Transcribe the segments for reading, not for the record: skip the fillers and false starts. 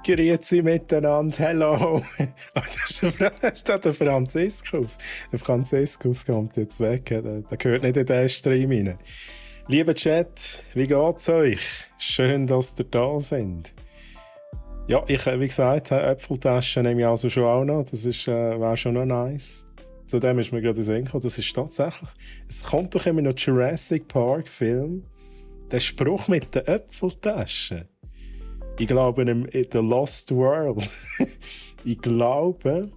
Grüezi miteinander, hello. Das ist der Franziskus. Der Franziskus kommt jetzt weg, der gehört nicht in den Stream rein. Lieber Chat, wie geht's euch? Schön, dass ihr da sind. Ja, ich wie gesagt, Äpfeltaschen nehme ich also schon auch noch. Das wäre schon noch nice. Zudem ist mir gerade in den Sinn gekommen, das ist tatsächlich... Es kommt doch immer noch Jurassic Park Film. Der Spruch mit den Äpfeltaschen. Ich glaube, in The Lost World. Ich glaube,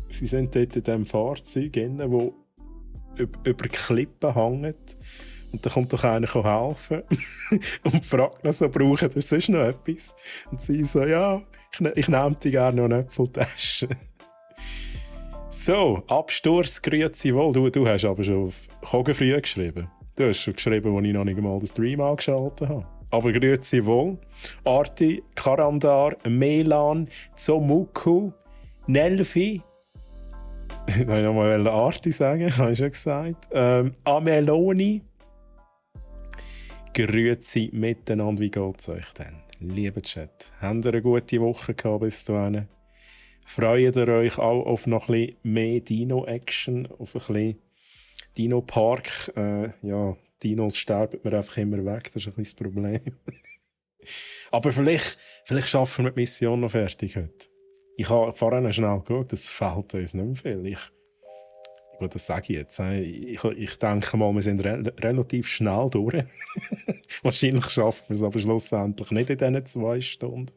sie sind dort in diesem Fahrzeug, das über Klippen hängt. Und dann kommt doch einer helfen und fragt noch so, brauchen ihr sonst noch etwas? Und sie so, ja, ich nehme dir gerne noch eine Äpfeltasche. So, Absturz, grüezi wohl. Du hast aber schon auf Kogenfrüh geschrieben. Du hast schon geschrieben, als ich noch nicht einmal den Stream angeschaltet habe. Aber grüezi wohl. Arti, Karandar, Melan, Zomuku, Nelfi. Ich wollte nochmal Arti sagen, habe ich schon gesagt. Ameloni. Grüezi miteinander, wie geht es euch denn? Lieber Chat, habt ihr eine gute Woche gehabt bis dahin? Freut ihr euch auch auf noch ein bisschen mehr Dino-Action, auf ein bisschen Dino-Park? Ja, Dinos sterben mir einfach immer weg, das ist ein bisschen das Problem. Aber vielleicht schaffen wir die Mission noch fertig heute. Ich habe vorhin schnell geschaut, das fehlt uns nicht mehr viel. Das sage ich jetzt. Ich denke mal, wir sind relativ schnell durch. Wahrscheinlich schaffen wir es aber schlussendlich nicht in diesen 2 Stunden.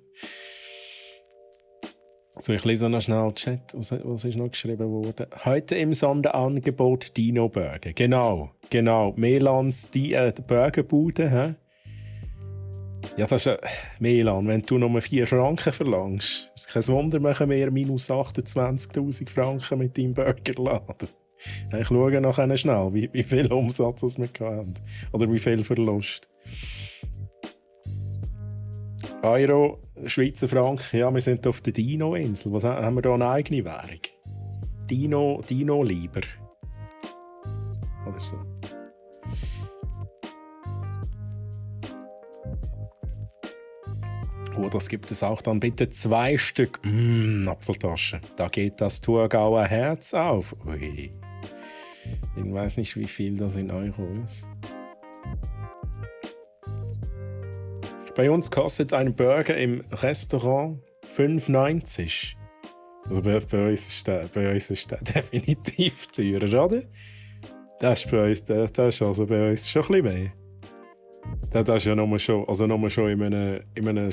So, ich lese noch schnell den Chat. Was ist noch geschrieben worden? Heute im Sonderangebot Dino Burger. Genau. Melans Burgerbude. He? Ja, das ist Melan, wenn du nur 4 Franken verlangst. Es ist kein Wunder, machen wir minus 28'000 Franken mit deinem Burgerladen. Ich schaue nachher schnell, wie viel Umsatz wir hatten. Oder wie viel Verlust. Euro, Schweizer Franken, ja, wir sind auf der Dino-Insel. Was haben wir da eine eigene Währung? Dino lieber. Oder so. Oh, das gibt es auch dann bitte 2 Stück. Apfeltasche. Da geht das Thurgauer Herz auf. Ui. Ich weiß nicht, wie viel das in Euro ist. Bei uns kostet ein Burger im Restaurant 5,90. Also bei uns ist der definitiv teurer, oder? Das ist bei uns, das ist also bei uns schon ein bisschen mehr. Das ist ja nur schon in einem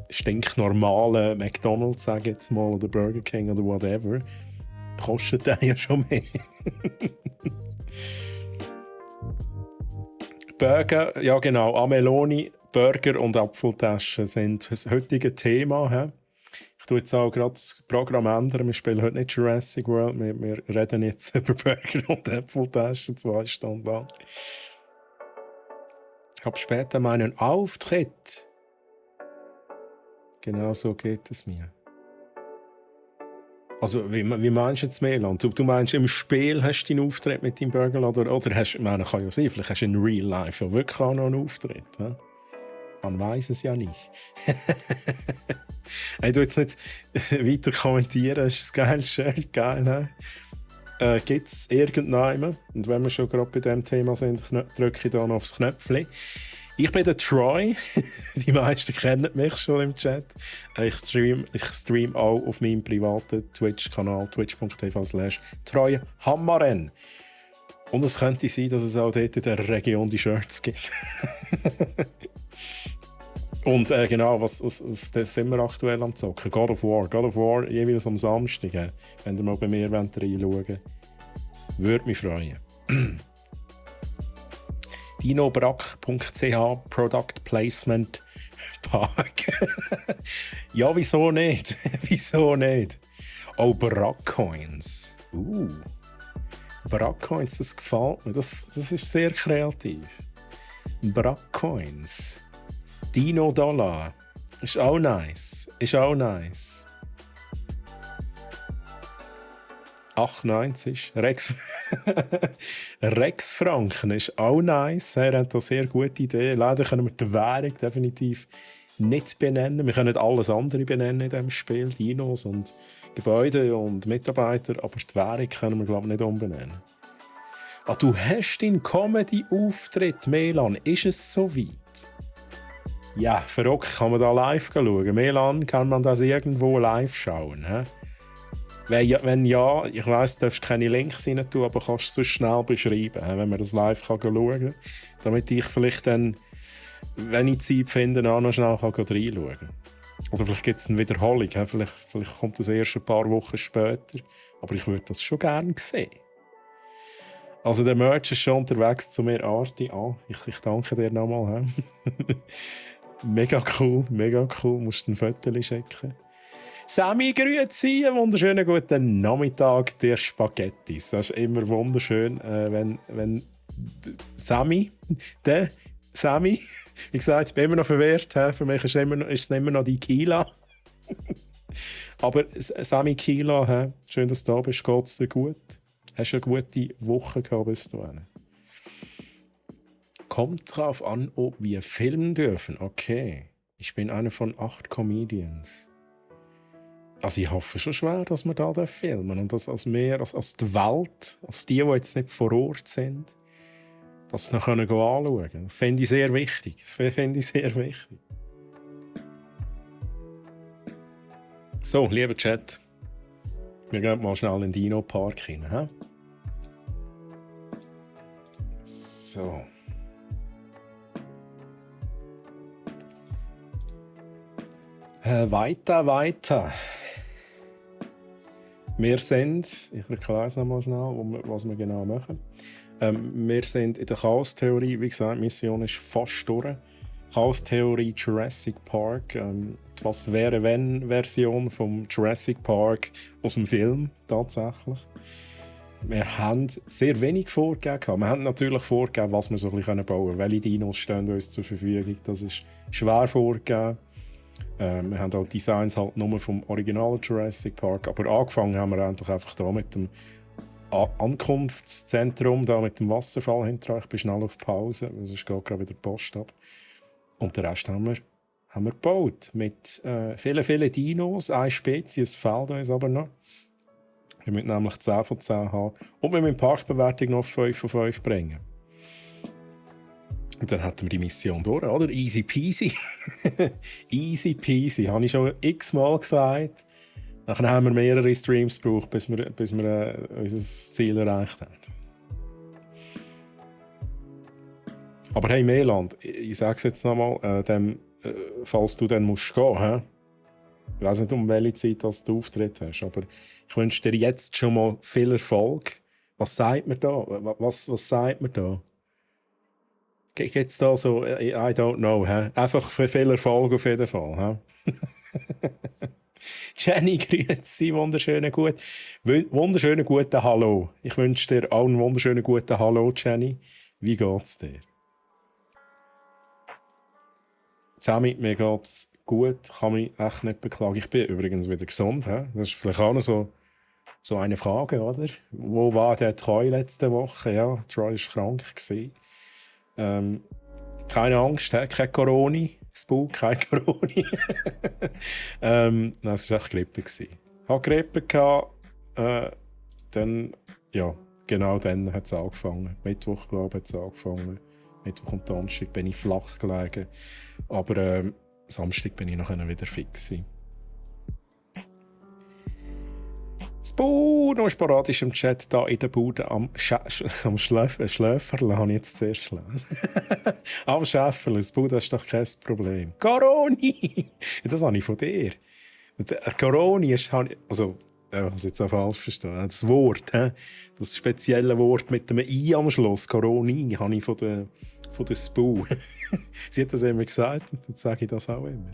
stinknormalen McDonald's, sage ich jetzt mal, oder Burger King oder whatever, kostet der ja schon mehr. Burger, ja genau, Ameloni, Burger und Apfeltaschen sind das heutige Thema. He? Ich tue jetzt auch gerade das Programm ändern. Wir spielen heute nicht Jurassic World, wir reden jetzt über Burger und Apfeltaschen 2 Stunden lang. Ich habe später meinen Auftritt. Genau so geht es mir. Also, wie meinst du jetzt, Melan? Du meinst, im Spiel hast du deinen Auftritt mit deinem Burgerladen? Oder hast, ich meine, kann ja sein, vielleicht hast du in Real Life ja wirklich auch noch einen Auftritt. He? Man weiß es ja nicht. Ich tu jetzt nicht weiter kommentieren, das ist ein geiles Shirt, geil. Gibt es irgendjemanden? Und wenn wir schon gerade bei diesem Thema sind, drücke ich dann aufs Knöpfchen. Ich bin der Troy. Die meisten kennen mich schon im Chat. Ich stream auch auf meinem privaten Twitch-Kanal twitch.tv/TroyHammaren. Und es könnte sein, dass es auch dort in der Region die Shirts gibt. Und genau, was sind wir aktuell am Zocken? God of War jeweils am Samstag. Wenn ihr mal bei mir reinschauen wollt, würde mich freuen. dinobrack.ch Product Placement Park. Ja, wieso nicht? Wieso nicht? Oh, Brackcoins. Brackcoins, das gefällt mir. Das ist sehr kreativ. Brackcoins. Dino Dollar. Ist auch nice. 8,90. Rex Franken ist auch nice. Er hat da sehr gute Ideen. Leider können wir die Währung definitiv nicht benennen. Wir können alles andere benennen in diesem Spiel. Dinos und Gebäude und Mitarbeiter. Aber die Währung können wir, glaube ich, nicht umbenennen. Ah, du hast deinen Comedy-Auftritt, Melan. Ist es soweit? Ja, verrückt, kann man da live schauen. Melan, kann man das irgendwo live schauen? He? Wenn ja, ich weiss, du darfst keine Links rein tun, aber kannst du es so schnell beschreiben, wenn man das live schauen kann, damit ich vielleicht dann, wenn ich Zeit finde, auch noch schnell reinschauen kann. Oder vielleicht gibt es eine Wiederholung, vielleicht kommt das erst ein paar Wochen später, aber ich würde das schon gerne sehen. Also der Merch ist schon unterwegs zu mir, Arti. Ich danke dir nochmal. Mega cool, mega cool. Musst du ein Foto schicken. Sammy, grüezi, einen wunderschönen guten Nachmittag, der Spaghettis. Das ist immer wunderschön, wenn Sammy, wie gesagt, ich bin immer noch verwirrt. Für mich ist es immer noch die Kila. Aber Sammy Kila, schön, dass du da bist. Geht es dir gut? Hast du eine gute Woche gehabt bis dahin? Kommt drauf an, ob wir filmen dürfen. Okay. Ich bin einer von 8 Comedians. Also ich hoffe schon schwer, dass wir da filmen und das als mehr als die Welt, als die jetzt nicht vor Ort sind, das noch anschauen können. Das finde ich sehr wichtig. So, lieber Chat, wir gehen mal schnell in den Dino-Park rein. He? So. Weiter. Wir sind, ich erkläre es nochmal schnell, was wir genau machen. Wir sind in der Chaos-Theorie, wie gesagt, die Mission ist fast durch. Chaos-Theorie Jurassic Park, was wäre wenn Version vom Jurassic Park aus dem Film tatsächlich. Wir haben sehr wenig vorgegeben. Wir haben natürlich vorgegeben, was wir so ein bisschen bauen können. Welche Dinos stehen uns zur Verfügung. Das ist schwer vorgegeben. Wir haben auch Designs halt nur vom originalen Jurassic Park. Aber angefangen haben wir eigentlich einfach da mit dem Ankunftszentrum, da mit dem Wasserfall hinterher. Ich bin schnell auf Pause, weil sonst geht gerade wieder die Post ab. Und den Rest haben wir gebaut. Mit vielen Dinos. Eine Spezies fehlt uns aber noch. Wir müssen nämlich 10 von 10 haben. Und wir müssen die Parkbewertung noch auf 5 von 5 bringen. Und dann hatten wir die Mission durch, oder? Easy peasy. Easy peasy, habe ich schon x-mal gesagt. Dann haben wir mehrere Streams gebraucht, bis wir unser Ziel erreicht haben. Aber hey, Meland, ich sage es jetzt nochmal, falls du dann musst gehen, ich weiß nicht, um welche Zeit dass du Auftritt hast, aber ich wünsche dir jetzt schon mal viel Erfolg. Was sagt man da? Was sagt man da? Gibt es da so, I don't know, einfach für viel Erfolg auf jeden Fall. Jenny, grüezi, wunderschönen guten Hallo. Ich wünsche dir auch einen wunderschönen guten Hallo, Jenny. Wie geht's dir? Sammy, mir geht's gut, kann mich echt nicht beklagen. Ich bin übrigens wieder gesund. Das ist vielleicht auch noch so eine Frage, oder? Wo war der Troy letzte Woche? Ja, Troy war krank. Keine Angst, kein Corona. Spook, kein Corona. Das war echt Grippe. Ich hatte Grippe. Dann, ja, genau dann hat es angefangen. Mittwoch, glaube ich, hat es angefangen. Mittwoch und Donnerstag bin ich flach gelegen. Aber Samstag bin ich noch wieder fix. Spu, noch sporadisch im Chat da in der Bude am Schläferle, habe ich jetzt zuerst gelesen. Am Schäferle, Spu, das ist doch kein Problem. Coroni! Das habe ich von dir. Coroni ist, also, ich habe es jetzt auch falsch verstanden. Das Wort, das spezielle Wort mit dem I am Schluss, Coroni, habe ich von der Spu. Sie hat das immer gesagt und jetzt sage ich das auch immer.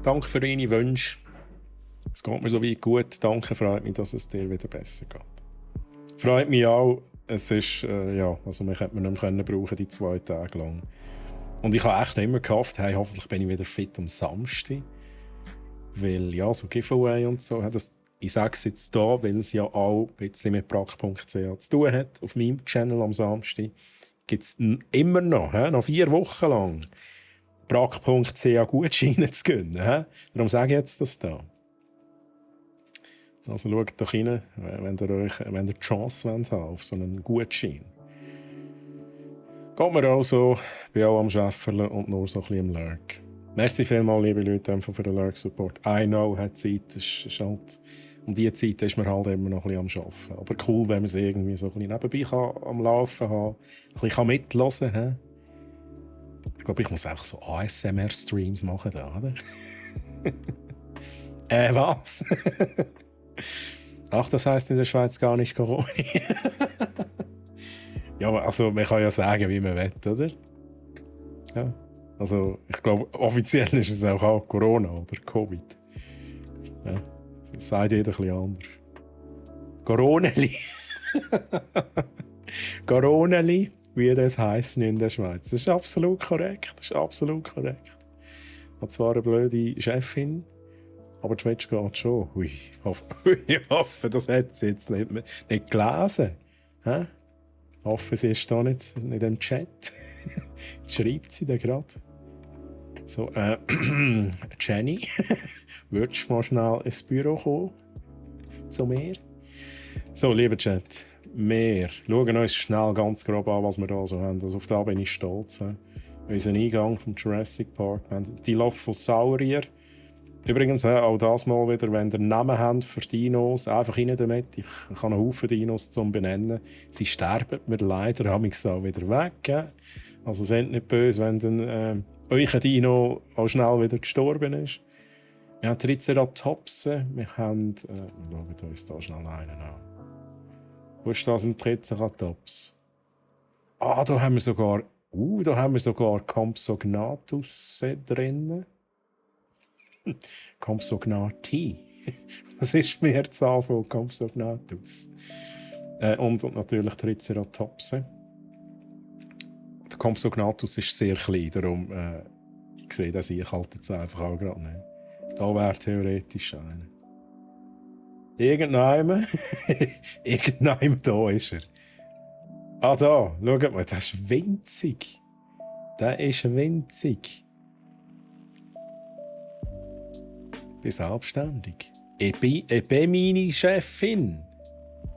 Danke für deine Wünsche. Es geht mir so weit gut. Danke, freut mich, dass es dir wieder besser geht. Freut mich auch. Es ist, also mich hätte man nicht mehr brauchen die 2 Tage lang. Und ich habe echt immer gehofft, hey, hoffentlich bin ich wieder fit am Samstag. Weil, ja, so Giveaway und so, ich sage es jetzt da, weil es ja auch ein bisschen mit brack.ch zu tun hat, auf meinem Channel am Samstag. gibt es immer noch 4 Wochen lang brack.ch Gutscheine zu gewinnen. Darum sage ich jetzt das da. Also schaut doch rein, wenn ihr die Chance habt auf so einen Gutschein. Geht mir also, bin auch am Schäfferle und nur so ein bisschen am Lurk. Merci vielmals, liebe Leute, einfach für den Lurk-Support. I know, hat Zeit, ist halt, um diese Zeit ist man halt immer noch ein bisschen am Arbeiten. Aber cool, wenn man es irgendwie so ein bisschen nebenbei am Laufen haben kann, ein bisschen mithören kann. Ich glaube, ich muss einfach so ASMR-Streams machen da, oder? Was? Ach, das heisst in der Schweiz gar nicht Corona. Ja, aber also, man kann ja sagen, wie man will, oder? Ja. Also, ich glaube, offiziell ist es auch Corona oder Covid. Ja. Das sagt jeder ein bisschen anders. Coroneli. Coroneli, wie das heisst in der Schweiz. Das ist absolut korrekt. Das ist absolut korrekt. Hat zwar eine blöde Chefin, aber die Schweiz geht schon. Ui, ich hoffe, das hat sie jetzt nicht gelesen. Hä? Ich hoffe, sie ist da nicht in dem Chat. Jetzt schreibt sie da gerade. So, Jenny, würdest du mal schnell ins Büro kommen? Zu mir? So, lieber Chat, wir schauen uns schnell ganz grob an, was wir da so haben. Also auf da bin ich stolz. Unser Eingang vom Jurassic Park. Wir haben die Dilophosaurier. Übrigens, auch das mal wieder, wenn ihr Namen habt für Dinos, einfach rein damit. Ich habe einen Haufen Dinos zum Benennen. Sie sterben mir leider, habe ich auch wieder weg. Also seid nicht böse, wenn dann euer Dino auch schnell wieder gestorben ist. Wir haben Triceratopsen, wir haben... wir schauen uns da schnell einen an. Wo ist das ein Triceratops? Ah, da haben wir sogar Compsognathus drin. Compsognathi. Das ist mehr Zahl von Compsognathus. Und natürlich Triceratopsen. Der Compsognathus ist sehr klein, darum ich sehe das ich halt jetzt einfach auch gerade nicht. Da wäre theoretisch einer. Irgendjemand da ist er. Ah, da, schaut mal, das ist winzig. Der ist winzig. Ich bin selbstständig. Ich bin meine Chefin.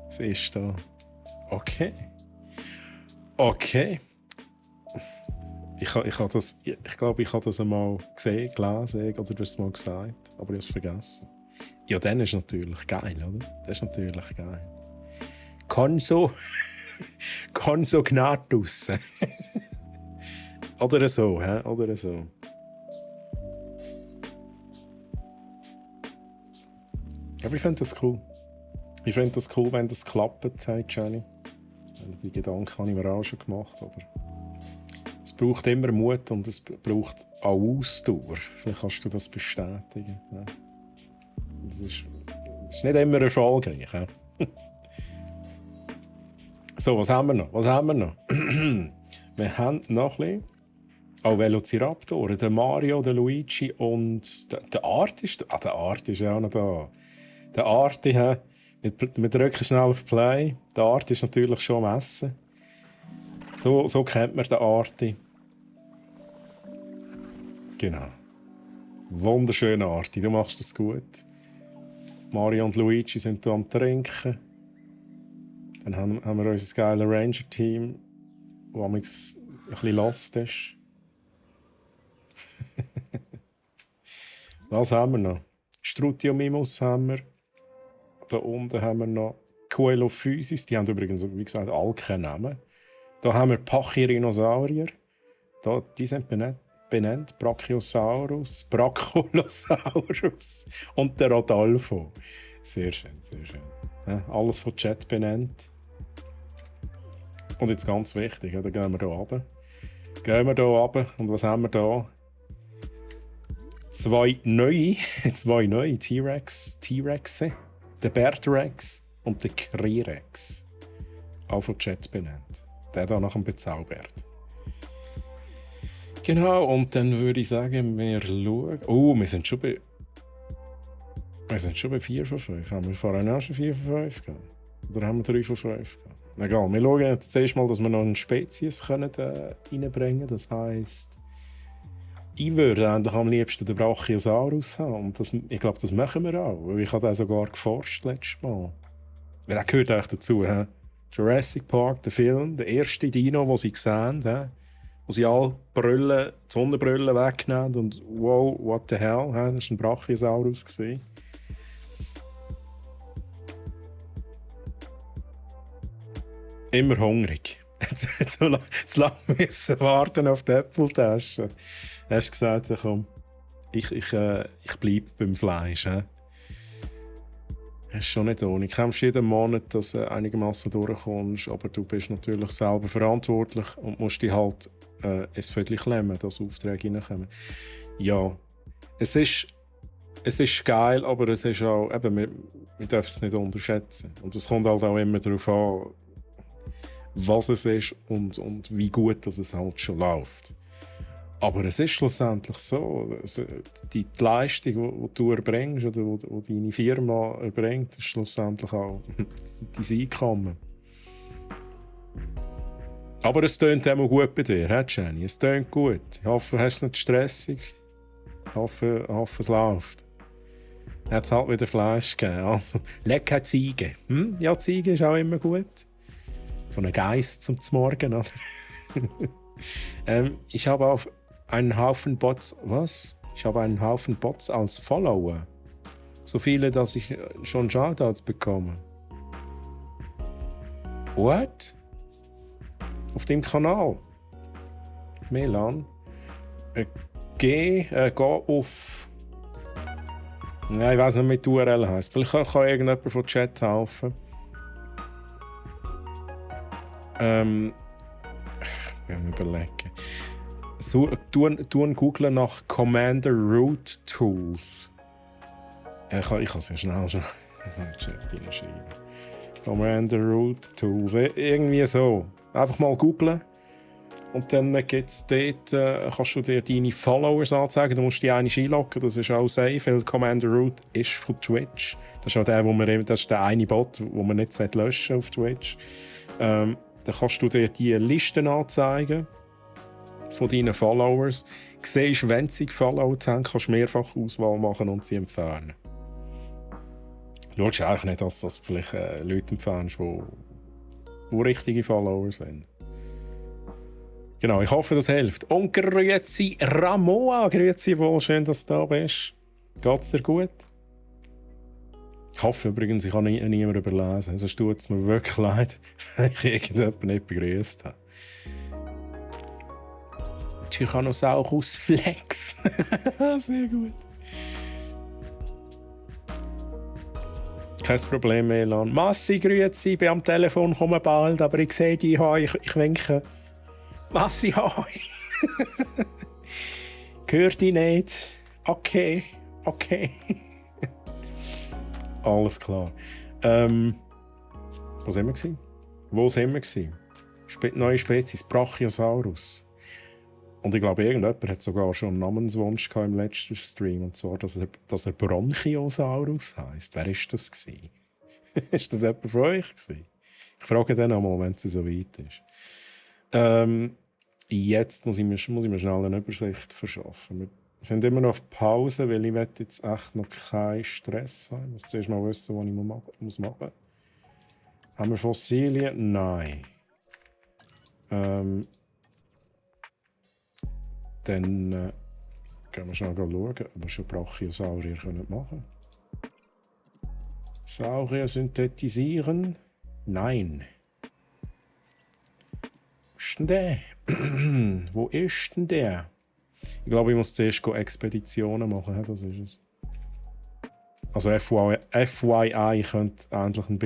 Sie ist da. Okay. Okay. Ich glaube, ich habe das einmal gesehen, gelesen oder das mal gesagt, aber ich habe es vergessen. Ja, dann ist natürlich geil, oder? Das ist natürlich geil. Consognathus. Oder so, hä? Oder so. Aber ich finde das cool. Ich finde das cool, wenn das klappt, sagt Jenny. Die Gedanken habe ich mir auch schon gemacht, aber es braucht immer Mut und es braucht auch Ausdauer. Vielleicht kannst du das bestätigen. Ja. Das ist nicht immer erfolgreich. Ja. So, was haben wir noch? Wir haben noch ein bisschen auch Velociraptoren. Der Mario, der Luigi und der Art ist... Ah, der Art ist ja auch noch da. Der Arti, wir drücken schnell auf Play. Der Arti ist natürlich schon am Essen. So kennt man den Arti. Genau. Wunderschöner Arti, du machst das gut. Mario und Luigi sind hier am Trinken. Dann haben wir unser geiles Ranger-Team, das ein bisschen lost ist. Was haben wir noch? Strutiomimus haben wir. Da unten haben wir noch Coelophysis. Die haben übrigens, wie gesagt, alle keinen Namen. Da haben wir Pachyrhinosaurier. Die sind benannt. Brachiosaurus, Bracholosaurus und der Rodolfo. Sehr schön, sehr schön. Ja, alles von Chat benannt. Und jetzt ganz wichtig, da gehen wir hier runter. Und was haben wir da? Zwei neue T-Rexe. Der Bertrex und der Krirex. Auch von Chat benannt. Der da nach dem Bezaubert. Genau, und dann würde ich sagen, wir schauen. Oh, wir sind schon bei 4 von 5. Haben wir vorhin auch schon 4 von 5 gehabt? Oder haben wir 3 von 5 gehabt? Egal, wir schauen jetzt zuerst mal, dass wir noch eine Spezies können, reinbringen können. Das heisst, ich würde eigentlich am liebsten den Brachiosaurus haben. Und das, ich glaube, das machen wir auch. Weil ich habe den sogar geforscht letztes Mal. Weil der gehört eigentlich dazu. He? Jurassic Park, der Film, der erste Dino, den sie sehen, he? Wo sie alle Brüllen, die Sonnenbrüllen wegnehmen und wow, what the hell, he? Das war ein Brachiosaurus. Immer hungrig. Zu lange müssen warten auf die Äpfeltasche. Hast du gesagt, komm, ich bleibe beim Fleisch. Das ist schon nicht ohne. Du kämpfst jeden Monat, dass du einigermaßen durchkommst, aber du bist natürlich selber verantwortlich und musst dich halt ins Viertel klemmen, dass Aufträge reinkommen. Ja, es ist geil, aber es ist auch, eben, wir dürfen es nicht unterschätzen. Und es kommt halt auch immer darauf an, was es ist und wie gut dass es halt schon läuft. Aber es ist schlussendlich so, also die Leistung, die du erbringst oder die deine Firma erbringt, ist schlussendlich auch dein Einkommen. Aber es tönt immer gut bei dir, he, Jenny? Es tönt gut. Ich hoffe, du hast es nicht stressig. Ich hoffe, es läuft. Hat es halt wieder Fleisch gegeben. Also, lecker Ziege. Ja, Ziege ist auch immer gut. So ein Geist zum Morgen. Ich habe auf einen Haufen Bots. Was? Ich habe einen Haufen Bots als Follower. So viele, dass ich schon Shoutouts bekomme. What? Auf dem Kanal? Melan? Geh auf. Nein, ich weiß nicht, wie die URL heisst. Vielleicht kann irgendjemand von Chat helfen. Ich bin am Überlegen. Googlen nach Commander Root Tools. Ich kann es ja schnell schon in den Chat hineinschreiben. Commander Root Tools. Irgendwie so. Einfach mal googlen. Und dann gibt's dort, kannst du dir deine Followers anzeigen. Du musst die eine einloggen. Das ist auch safe, weil Commander Root ist von Twitch. Das ist auch das ist der eine Bot, den man nicht löschen auf Twitch. Dann kannst du dir die Listen anzeigen von deinen Followers. Du siehst, wenn sie gefollowt haben, kannst du mehrfach Auswahl machen und sie entfernen. Du schaust eigentlich nicht, dass das vielleicht Leute entfernst, die richtige Follower sind. Genau, ich hoffe, das hilft. Und grüezi Ramoa, grüezi wohl, schön, dass du da bist. Geht's dir gut? Ich hoffe übrigens, ich habe niemanden überlesen. Sonst tut es mir wirklich leid, wenn ich irgendjemanden nicht begrüßt habe. Tyrannosaurus Flex. Sehr gut. Kein Problem, Melan. Massi, grüezi, ich bin am Telefon, komme bald, aber ich sehe dich, ich winke. Massi, hoi. Hört dich nicht? Okay. Alles klar. Wo sind wir? Neue Spezies, Brachiosaurus. Und ich glaube, irgendjemand hat sogar schon einen Namenswunsch im letzten Stream. Und zwar, dass er Bronchiosaurus heisst. Wer war das? Ist das jemand von euch? Ich frage dann einmal, wenn es so weit ist. Jetzt muss ich mir schnell eine Übersicht verschaffen. Wir sind immer noch auf Pause, weil ich jetzt echt noch keinen Stress haben. Ich muss zuerst mal wissen, was ich machen muss. Haben wir Fossilien? Nein. Dann gehen wir schnell schauen, ob wir schon Brachiosaurier machen können. Saurier synthetisieren? Nein. Wo ist denn der? Ich glaube, ich muss zuerst Expeditionen machen. Das ist es. Also FYI, ich könnte endlich eine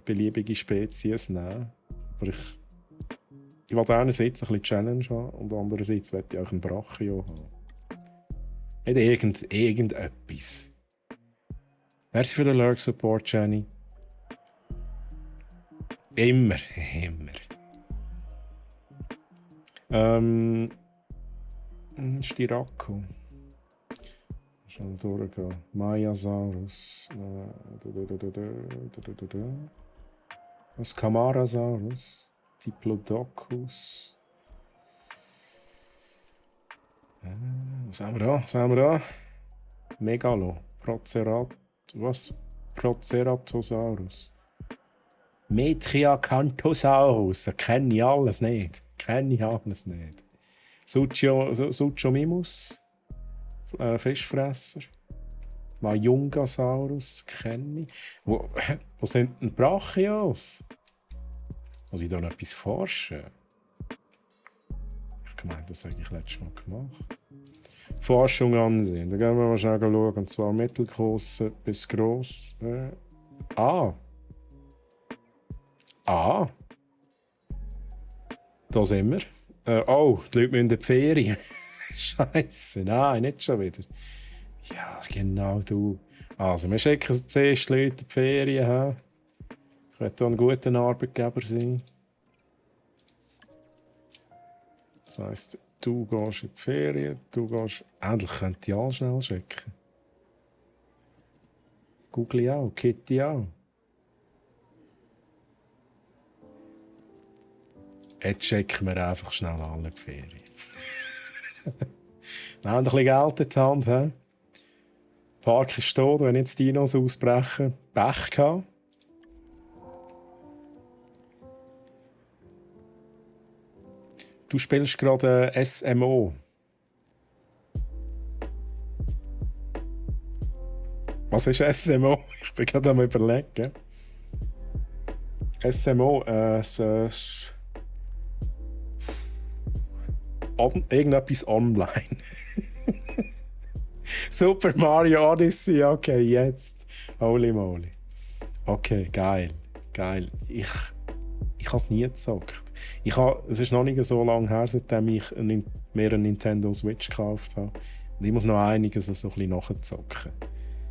beliebige Spezies nehmen. Aber ich will einerseits ein bisschen Challenge haben und andererseits will ich auch einen Brachio haben. Nicht irgendetwas. Merci für den Lurk-Support, Jenny. Immer. Styraco. Schnell durchgehen. Mayasaurus. Was Camarasaurus, Diplodocus. Was haben wir da? Was haben wir da? Megalo, Proceratosaurus. Metriacanthosaurus. Kenne ich alles nicht. Suchomimus, Fischfresser. Majungasaurus kenne ich. Wo sind denn Brachios? Muss ich da noch etwas forschen? Ich meine, das habe ich letztes Mal gemacht. Forschung ansehen. Da gehen wir mal schnell schauen. Und zwar mittelgroß bis gross. Da sind wir. Die Leute müssen in die Ferien. Scheiße, nein, nicht schon wieder. Ja, genau du. Also, wir schicken zuerst die Leute in die Ferien. Ich will hier ein guter Arbeitgeber sein. Das heisst, du gehst in die Ferien, du gehst... Endlich könnt ihr alle schnell schicken. Google auch, Kitty auch. Jetzt schicken wir einfach schnell alle in die Ferien. Wir haben ein bisschen Geld in die Hand. Der Park ist tot, wenn jetzt Dinos ausbrechen. Pech gehabt. Du spielst gerade SMO. Was ist SMO? Ich bin gerade am Überlegen. SMO, irgendetwas online. Super Mario Odyssey, okay, jetzt. Holy moly. Okay, geil. Ich habe es nie gezockt. Es ist noch nicht so lange her, seitdem ich mir eine Nintendo Switch gekauft habe. Und ich muss noch einiges so ein bisschen nachzocken.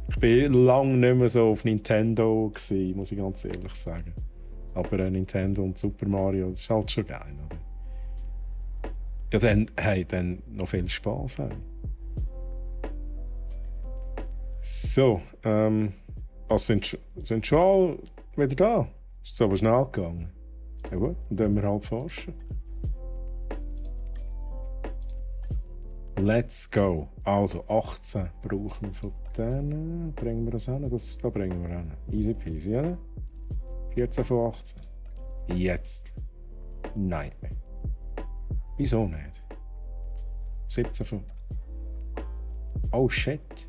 Ich war lange nicht mehr so auf Nintendo gewesen, muss ich ganz ehrlich sagen. Aber Nintendo und Super Mario, das ist halt schon geil, oder? Ja, dann noch viel Spaß. Hey. So, sind schon alle wieder da? Ist es aber schnell gegangen? Ja gut, dann wir halt forschen. Let's go. Also 18 brauchen wir von denen. Bringen wir das hin? Da bringen wir hin. Easy peasy, oder? 14 von 18. Jetzt. Nein. Wieso nicht? 17 von... Oh shit.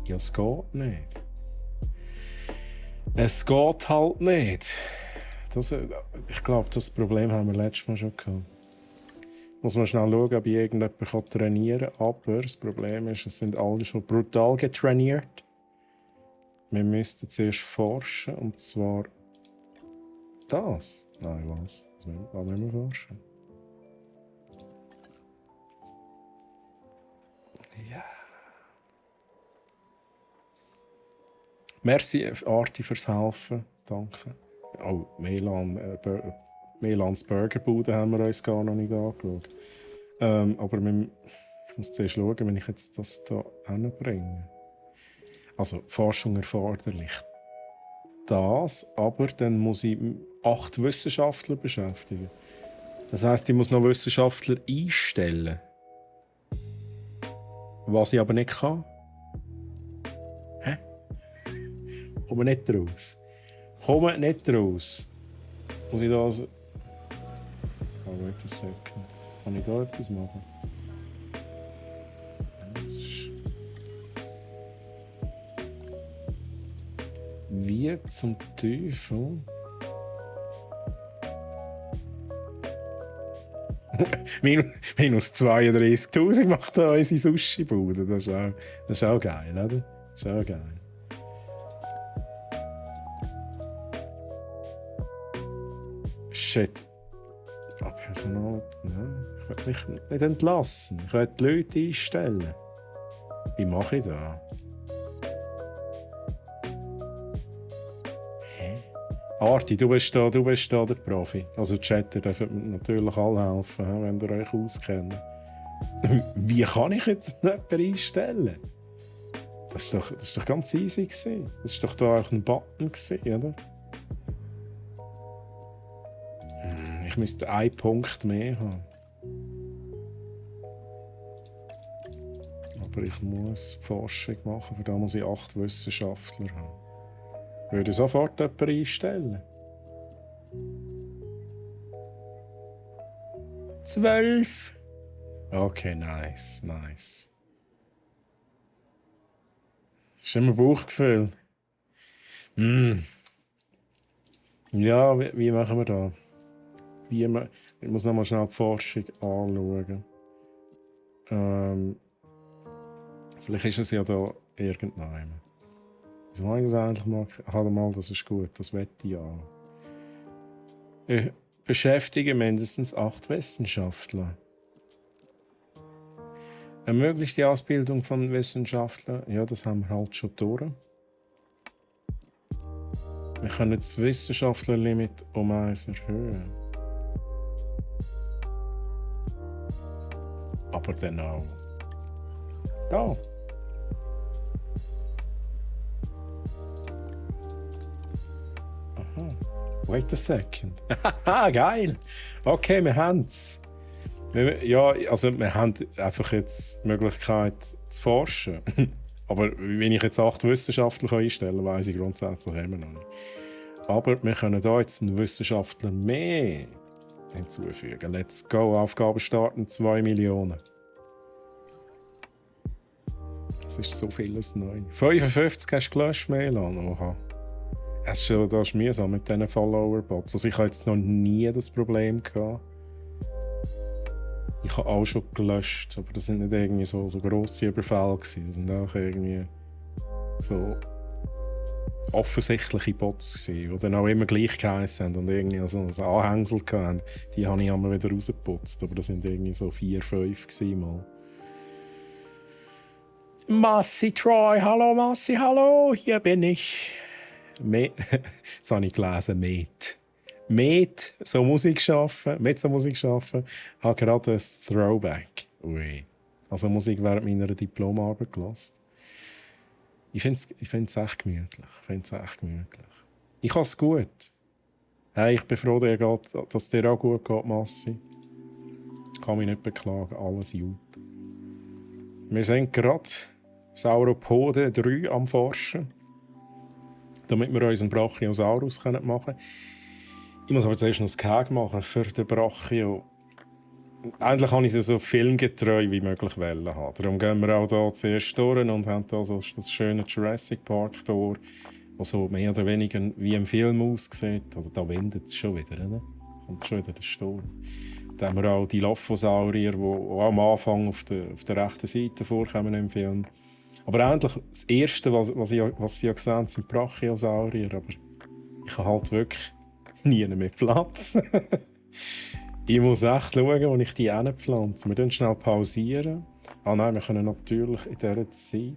Ja, es geht nicht. Es geht halt nicht. Ich glaube, das Problem haben wir letztes Mal schon gehabt. Muss man schnell schauen, ob irgendjemand trainieren kann. Aber das Problem ist, es sind alle schon brutal getrainiert. Wir müssten zuerst forschen, und zwar das. Nein, was? Was wollen wir forschen? Ja. Merci, Arti, fürs Helfen. Danke. Oh, Melans Burgerbude haben wir uns gar noch nicht angeschaut. Aber ich muss zuerst schauen, wenn ich jetzt das hier hinbringe. Also, Forschung erforderlich. Das, aber dann muss ich 8 Wissenschaftler beschäftigen. Das heisst, ich muss noch Wissenschaftler einstellen. Was ich aber nicht kann. Hä? Komme nicht raus. Muss ich da also... Oh, wait a second. Kann ich da etwas machen? Wie zum Teufel? Minus 32'000 macht da unsere Sushi-Bude. Das ist auch geil, oder? Das ist auch geil. Shit. Aber Personal... Nein, ich will mich nicht entlassen. Ich will die Leute einstellen. Wie mache ich das? Arti, du bist da der Profi. Also Chat, ihr dürft mir natürlich alle helfen, wenn ihr euch auskennt. Wie kann ich jetzt jemanden einstellen? Das ist doch ganz easy gewesen. Das war doch da auch ein Button gewesen, oder? Ich müsste einen Punkt mehr haben. Aber ich muss Forschung machen, für das muss ich 8 Wissenschaftler haben. Würde sofort jemanden einstellen. 12. Okay, nice. Das ist immer Bauchgefühl. Ja, wie machen wir das? Ich muss nochmal schnell die Forschung anschauen. Vielleicht ist es ja da irgendwann. Wieso habe ich das eigentlich mal? Mal, das ist gut, das wette ich an. Ich beschäftige mindestens 8 Wissenschaftler. Ermöglicht die Ausbildung von Wissenschaftlern? Ja, das haben wir halt schon durch. Wir können das Wissenschaftlerlimit um 1 erhöhen. Aber dann auch. Da. Aha. Wait a second. Haha, geil. Okay, wir haben es. Ja, also wir haben einfach jetzt die Möglichkeit zu forschen. Aber wenn ich jetzt 8 Wissenschaftler einstellen kann, weiss ich grundsätzlich immer noch nicht. Aber wir können hier jetzt einen Wissenschaftler mehr hinzufügen. Let's go, Aufgabe starten, 2 Millionen. Das ist so vieles neu. 55 hast du gelöscht, Melan. Oha. Das ist mühsam mit diesen Follower-Bots. Also ich hatte jetzt noch nie das Problem gehabt. Ich habe auch schon gelöscht, aber das sind nicht irgendwie so grosse Überfälle gewesen. Das sind auch irgendwie so offensichtliche Bots gewesen, die dann auch immer gleich geheissen haben und irgendwie so ein Anhängsel hatten. Die habe ich einmal wieder rausgeputzt, aber das sind irgendwie so 4, 5 gewesen mal. Massi Troy, hallo Massi, hallo, hier bin ich. Jetzt habe ich gelesen, mit so Musik arbeiten, habe gerade ein Throwback. Ui. Also Musik während meiner Diplomarbeit gehört. Ich finde es echt gemütlich. Ich habe es gut. Hey, ich bin froh, dass es dir auch gut geht, Massi. Ich kann mich nicht beklagen, alles gut. Wir sind gerade Sauropode 3 am Forschen, damit wir unseren Brachiosaurus machen können. Ich muss aber zuerst noch ein Gehege machen für den Brachio. Eigentlich kann ich es so filmgetreu wie möglich haben. Darum gehen wir auch hier zuerst durch und haben hier so das schöne Jurassic Park Tor, das so mehr oder weniger wie im Film aussieht. Oder da windet es schon wieder, ne? Kommt schon wieder der Sturm. Dann haben wir auch die Lophosaurier, die am Anfang auf der rechten Seite vorkommen im Film. Aber eigentlich das Erste, was sie ja gesehen haben, sind Brachiosaurier. Aber ich habe halt wirklich nie mehr Platz. Ich muss echt schauen, wo ich die hinpflanze. Wir pausieren schnell. Pausieren. Ah nein, wir können natürlich in dieser Zeit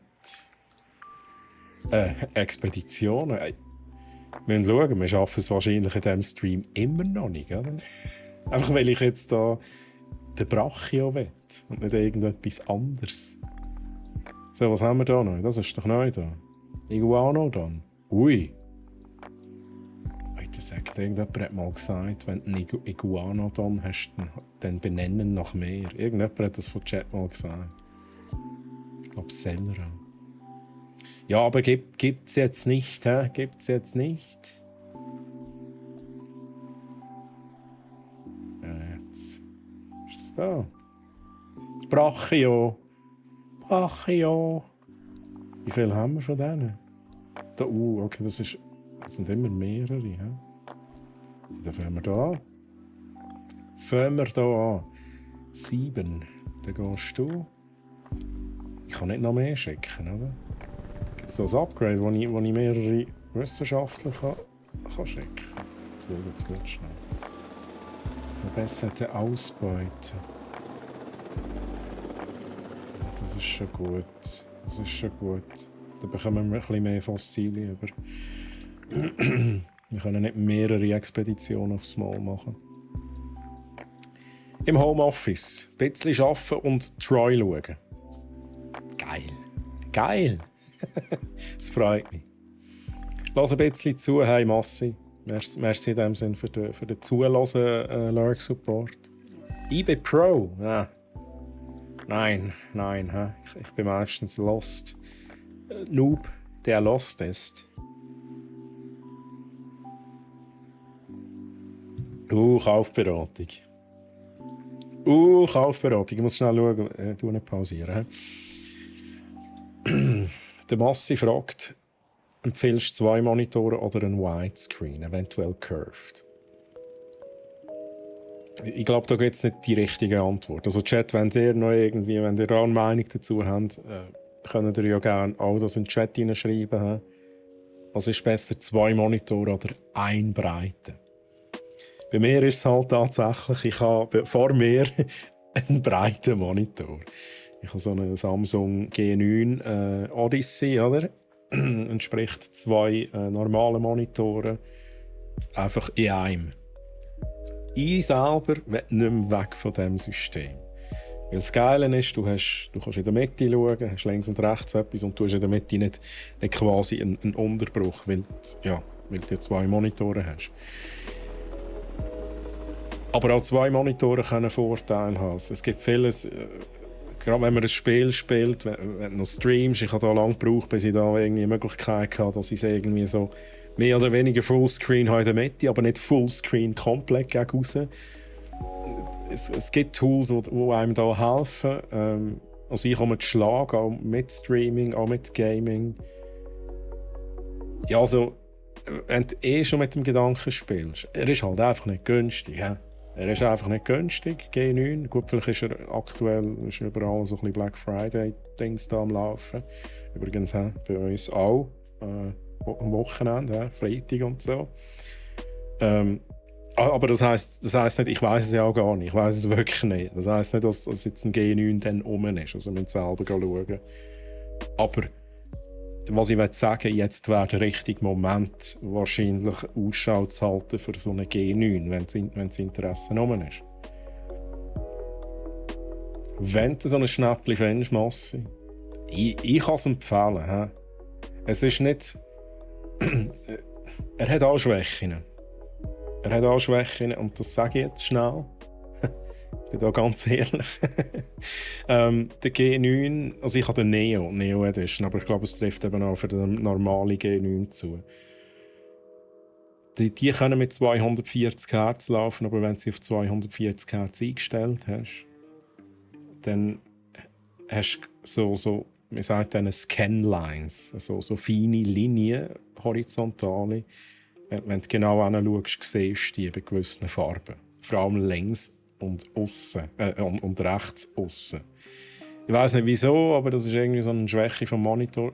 Expeditionen. Wir müssen schauen, wir schaffen es wahrscheinlich in diesem Stream immer noch nicht. Oder? Einfach weil ich jetzt da den Brachio will und nicht irgendetwas anderes. So, was haben wir da noch? Das ist doch neu da. Iguanodon. Ui. Heute sagt irgendjemand hat mal gesagt, wenn du einen Iguanodon hast, dann benennen noch mehr. Irgendjemand hat das von Chat mal gesagt. Ich glaube, Selra. Ja, aber gibt's jetzt nicht, hä? Gibt's jetzt nicht? Jetzt. Was ist das da? Brachio. Wie viel haben wir von denen? Da, okay, das sind immer mehrere. He? Dann fangen wir da an. 7. Dann gehst du. Ich kann nicht noch mehr schicken, oder? Gibt es da ein Upgrade, wo ich mehrere Wissenschaftler kann schicken kann? Das schauen wir jetzt gut schnell. Verbesserte Ausbeute. Das ist schon gut. Da bekommen wir ein bisschen mehr Fossilien. Aber wir können nicht mehrere Expeditionen aufs Mal machen. Im Homeoffice. Ein bisschen arbeiten und Troy schauen. Geil! Das freut mich. Lass ein bisschen zu, hey Massi. Merci in dem Sinn für den Zuhören, Lurk Support. eBay Pro? Ja. Nein. Hä? Ich bin meistens lost. Noob, der lost ist. Kaufberatung. Kaufberatung. Ich muss schnell schauen. Du nicht pausieren. Der Massi fragt, empfiehlst du 2 Monitore oder einen Widescreen, eventuell curved? Ich glaube, da gibt es nicht die richtige Antwort. Also Chat, wenn ihr eine Meinung dazu habt, könnt ihr ja gerne auch das in den Chat hineinschreiben. Was ist besser, 2 Monitore oder ein Breite? Bei mir ist es halt tatsächlich, ich habe vor mir einen breiten Monitor. Ich habe so einen Samsung G9 Odyssey, oder? Entspricht 2 normalen Monitoren. Einfach in einem. Ich selber will nicht mehr weg von diesem System. Weil das Geile ist, du kannst in der Mitte schauen, hast links und rechts etwas und du hast in der Mitte nicht quasi einen Unterbruch, weil du 2 Monitore hast. Aber auch 2 Monitore können einen Vorteil haben. Es gibt vieles, gerade wenn man ein Spiel spielt, wenn du noch streamst, ich habe da lange gebraucht, bis ich da irgendwie eine Möglichkeit hatte, dass ich es irgendwie so mehr oder weniger Fullscreen habe in der Mitte, aber nicht Fullscreen komplett gegen raus. Es gibt Tools, die einem da helfen. Also ich komme mit Schlag, auch mit Streaming, auch mit Gaming. Ja, also, wenn du schon mit dem Gedanken spielst, er ist halt einfach nicht günstig. Ja? Er ist einfach nicht günstig, G9. Gut, vielleicht ist er aktuell überall so ein bisschen Black Friday-Dings da am Laufen. Übrigens bei uns auch. Am Wochenende, Freitag und so. Aber das heisst nicht, ich weiss es ja auch gar nicht. Ich weiss es wirklich nicht. Das heisst nicht, dass jetzt ein G9 dann rum ist. Also wir müssen selber schauen. Aber was ich sagen will, jetzt wäre der richtige Moment, wahrscheinlich Ausschau zu halten für so eine G9, wenn das Interesse rum ist. Wenn du so ein Schnäppchen findest, Massi, ich kann es empfehlen. He? Es ist nicht... Er hat auch Schwächen. Und das sage ich jetzt schnell. Ich bin da ganz ehrlich. Der G9, also ich habe den Neo Edition, aber ich glaube, es trifft eben auch für den normalen G9 zu. Die können mit 240 Hz laufen, aber wenn du sie auf 240 Hz eingestellt hast, dann hast du so man sagt dann Scanlines, also so feine Linien, horizontale. Wenn du genau hinschaust, siehst du die bei gewissen Farben. Vor allem längs und und rechts aussen. Ich weiss nicht wieso, aber das ist irgendwie so eine Schwäche vom Monitor.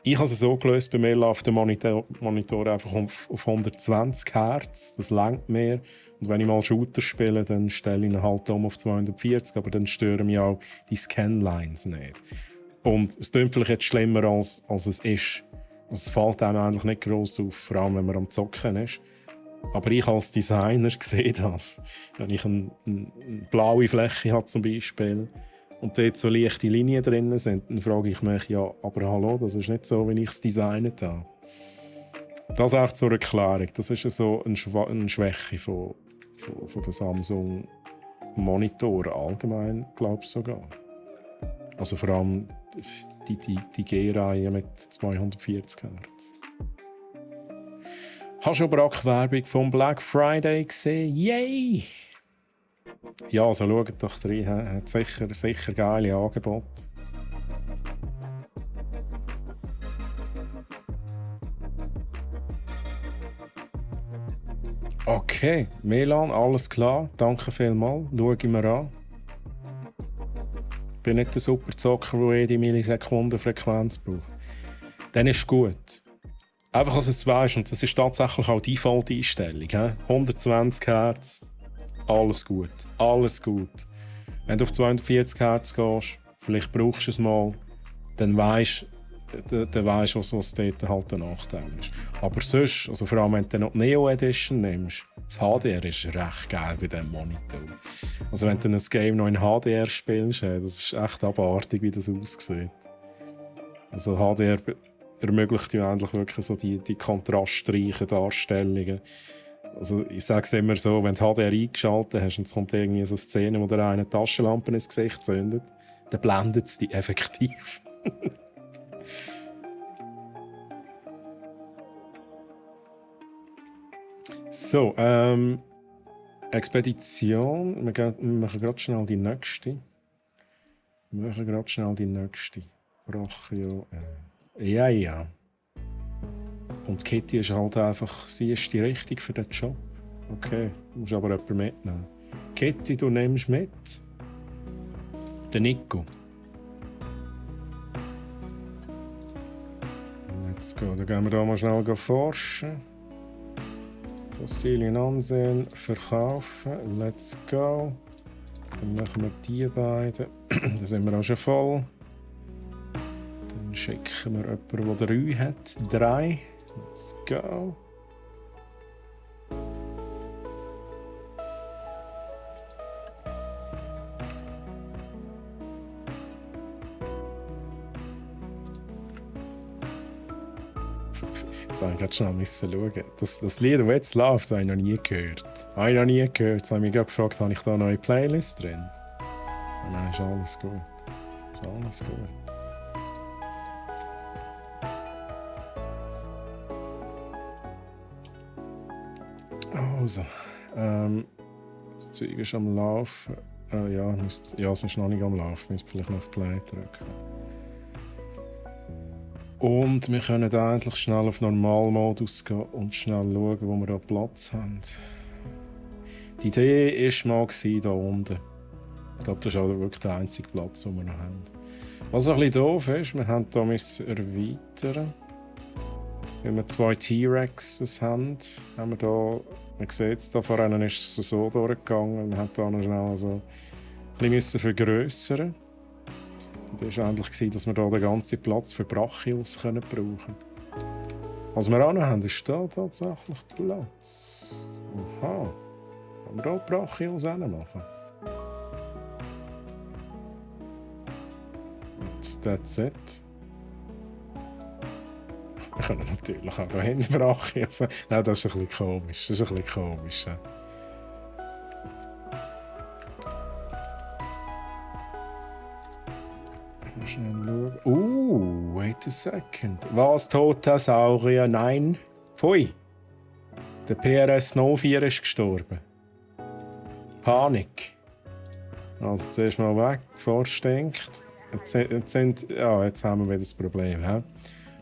Ich habe es so gelöst, bei mir läuft der Monitor einfach auf 120 Hz, das reicht mir. Und wenn ich mal Shooter spiele, dann stelle ich ihn halt auf 240, aber dann stören mich auch die Scanlines nicht. Und es klingt vielleicht jetzt schlimmer, als es ist. Es fällt einem eigentlich nicht gross auf, vor allem wenn man am Zocken ist. Aber ich als Designer sehe das. Wenn ich eine blaue Fläche habe zum Beispiel und dort so leichte Linien drin sind, dann frage ich mich, ja, aber hallo, das ist nicht so, wie ich es designt habe. Das ist auch zur Erklärung. Das ist so eine Schwäche von den Samsung Monitoren allgemein, glaube ich sogar. Also vor allem die G-Reihe mit 240 Hz. Hast du aber auch Werbung vom Black Friday gesehen? Yay! Ja, also schaut doch rein. Hat sicher geile Angebote. Okay, Melan, alles klar. Danke vielmals. Schau ich mir an. Ich bin nicht der Superzocker, der jede Millisekundenfrequenz braucht. Dann ist es gut. Einfach, dass es weisst, und das ist tatsächlich auch die Default-Einstellung. 120 Hz, alles gut. Alles gut. Wenn du auf 240 Hz gehst, vielleicht brauchst du es mal, dann weisst du, was dort halt der Nachteil ist. Aber sonst, also vor allem wenn du noch die Neo Edition nimmst, das HDR ist recht geil bei diesem Monitor. Also wenn du ein Game noch in HDR spielst, das ist echt abartig, wie das aussieht. Also HDR ermöglicht ja eigentlich wirklich so die kontrastreichen Darstellungen. Also ich sage es immer so, wenn du HDR eingeschaltet hast und es kommt irgendwie so eine Szene, wo dir eine Taschenlampe ins Gesicht zündet, dann blendet es dich effektiv. So, Expedition. Wir machen gerade schnell die nächste. Brachio. Ja. Und Kitty ist halt einfach, sie ist die Richtige für den Job. Okay, du musst aber jemanden mitnehmen. Kitty, du nimmst mit den Nico. Let's go. Dann gehen wir hier mal schnell forschen. Fossilien ansehen, verkaufen. Let's go. Dann machen wir die beiden. Dann sind wir auch schon voll. Dann schicken wir jemanden, der 3 hat. 3. Let's go. Jetzt habe ich gerade schnell schauen. Das Lied, das jetzt läuft, das habe ich noch nie gehört. Jetzt habe ich mich gerade gefragt, habe ich da eine neue Playlist drin? Oh nein, ist alles gut. Also, das Zeug ist am Laufen. Es ist noch nicht am Laufen. Wir müssen vielleicht noch auf Play drücken. Und wir können eigentlich schnell auf Normalmodus gehen und schnell schauen, wo wir da Platz haben. Die Idee war mal hier unten. Ich glaube, das ist auch wirklich der einzige Platz, den wir noch haben. Was ein bisschen doof ist, wir haben hier erweitern. Wenn wir 2 T-Rexes haben wir hier, man sieht es hier, vorhin ist es so durchgegangen. Wir haben hier noch schnell so ein bisschen vergrössern. Das war eigentlich, dass wir hier den ganzen Platz für Brachios brauchen können. Was wir auch noch haben, ist hier tatsächlich Platz. Aha. Können wir hier Brachios machen? Und that's it. Wir können natürlich auch hier hinten Brachios. Nein, das ist ein bisschen komisch. Schnell schauen. Wait a second. Was? Totasaurier? Nein. Pfui. Der PRS 04 ist gestorben. Panik. Also zuerst mal weg, bevor es stinkt. Jetzt haben wir wieder das Problem. He?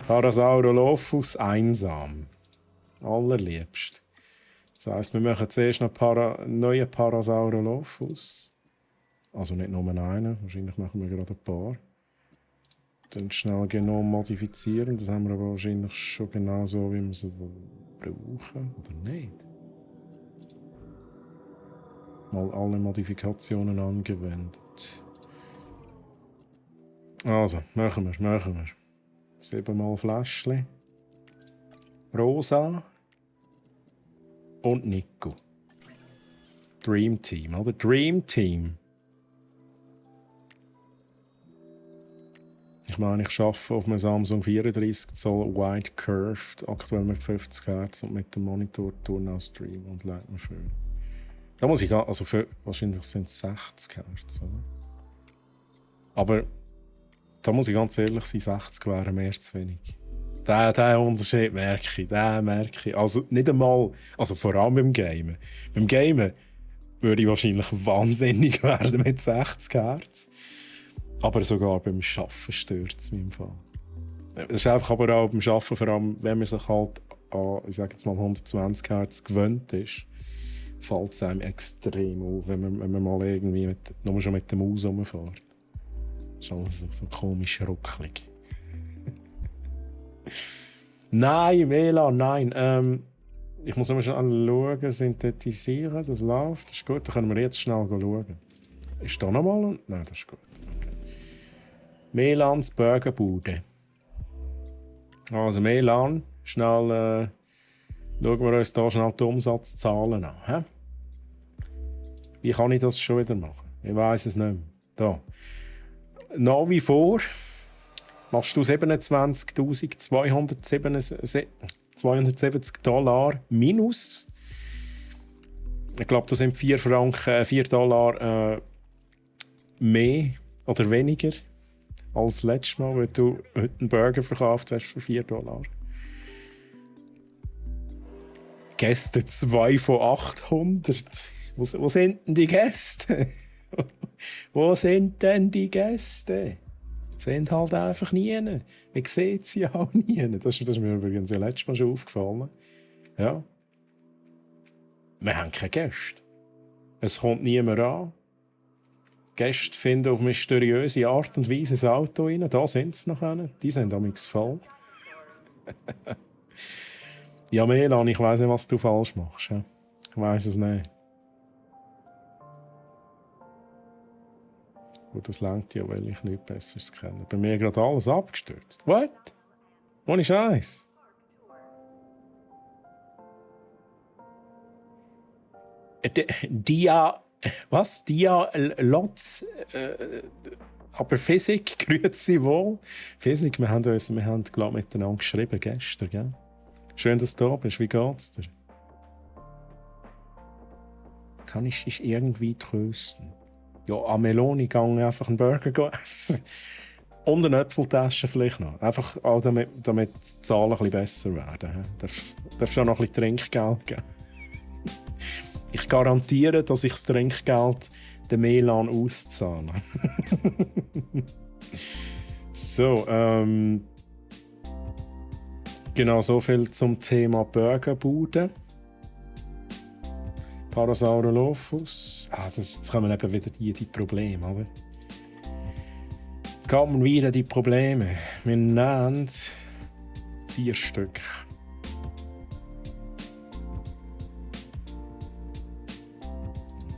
Parasaurolophus einsam. Allerliebst. Das heisst, wir machen zuerst noch neuen Parasaurolophus. Also nicht nur einen, wahrscheinlich machen wir gerade ein paar. Dann schnell Genom modifizieren. Das haben wir aber wahrscheinlich schon genau so, wie wir sie brauchen. Oder nicht? Mal alle Modifikationen angewendet. Also, machen wir. 7-mal Fläschchen. Rosa. Und Nico. Dream Team, oder? Dream Team. Ich meine, ich arbeite auf einem Samsung 34 Zoll Wide Curved, aktuell mit 50 Hz und mit dem Monitor Tour Stream und lädt mir für. Da muss ich wahrscheinlich sind es 60 Hz, oder? Aber da muss ich ganz ehrlich sein, 60 wären mehr zu wenig. Den Unterschied merke ich. Also nicht einmal, also vor allem beim Gamen. Beim Gamen würde ich wahrscheinlich wahnsinnig werden mit 60 Hz. Aber sogar beim Arbeiten stört es mich im Fall. Es ist einfach aber auch beim Arbeiten, vor allem wenn man sich halt an, ich sage jetzt mal 120 Hz gewöhnt ist, fällt es einem extrem auf, wenn man mal irgendwie nur schon mit der Maus rumfährt. Das ist alles so komisch ruckelig. Nein, WLAN, nein. Ich muss mal schnell schauen, synthetisieren, das läuft. Das ist gut, dann können wir jetzt schnell schauen. Ist da nochmal? Nein, das ist gut. Okay. Melans Burgerbude. Also Melan, schnell schauen wir uns hier schnell die Umsatzzahlen an. He? Wie kann ich das schon wieder machen? Ich weiss es nicht mehr. Da. Nach wie vor machst du $27.270 minus Ich glaube, das sind 4 Franken, 4 Dollar mehr oder weniger als letztes Mal, wenn du heute einen Burger verkauft hast für 4 Dollar. Gäste 2 von 800. Wo sind denn die Gäste? Wo sind denn die Gäste? Sind halt einfach nie. Man sieht sie ja auch nie. Das ist mir übrigens letztes Mal schon aufgefallen. Ja. Wir haben keine Gäste. Es kommt niemand an. Gäste finden auf mysteriöse Art und Weise ein Auto rein. Da sind sie noch. Die sind amigs voll. Ja, Melan, ich weiss nicht, was du falsch machst. Ja. Ich weiss es nicht. Und das längt ja, weil ich nichts Besseres kenne. Bei mir gerade alles abgestürzt. What? Ohne Scheiß. Was? Lotz? Aber Physik, grüezi wohl. Physik, wir haben glaube ich, miteinander geschrieben gestern, gell? Schön, dass du da bist. Wie geht's dir? Kann ich dich irgendwie trösten? Ja, an Meloni gegangen, einfach einen Burger essen. Und eine Äpfeltasche vielleicht noch. Einfach auch damit die Zahlen ein bisschen besser werden. Darfst du auch noch ein bisschen Trinkgeld geben? Ich garantiere, dass ich das Trinkgeld den Melan auszahle. So, genau, so viel zum Thema Burgerbude. Parasaurolophus. Jetzt kommen eben wieder die Probleme, oder? Jetzt kommen wieder die Probleme. Wir nehmen 4 Stück.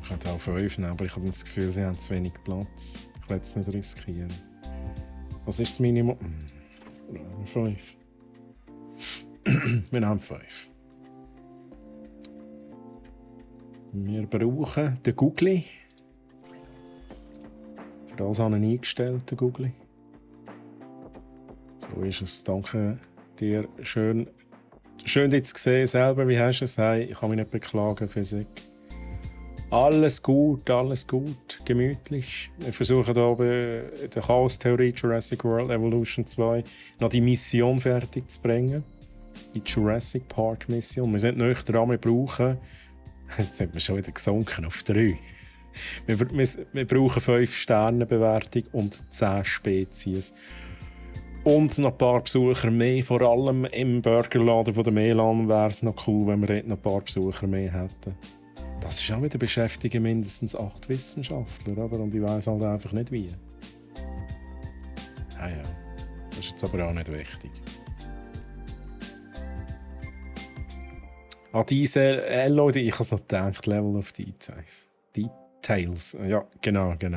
Ich könnte auch 5 nehmen, aber ich habe das Gefühl, sie haben zu wenig Platz. Ich will es nicht riskieren. Was ist das Minimum? 5. Wir nehmen 5. Wir brauchen den Googly. Für das habe ich ihn eingestellt, den Googly. So ist es. Danke dir. Schön dich zu sehen selber. Wie hast du es? Hey, ich kann mich nicht beklagen, Physik. Alles gut, gemütlich. Wir versuchen hier oben der Chaos-Theorie Jurassic World Evolution 2 noch die Mission fertig zu bringen. Die Jurassic Park Mission. Wir sind nicht dran, wir brauchen... Jetzt sind wir schon wieder gesunken auf 3. Wir brauchen 5 Sterne Bewertung und 10 Spezies. Und noch ein paar Besucher mehr. Vor allem im Burgerladen von der Melan wäre es noch cool, wenn wir dort noch ein paar Besucher mehr hätten. Das ist auch wieder beschäftigen mindestens 8 Wissenschaftler, oder? Und ich weiss halt einfach nicht wie. Ja. Das ist jetzt aber auch nicht wichtig. Diese LOD, ich habe es noch gedacht, Level of Details. Details, ja, genau. Wenn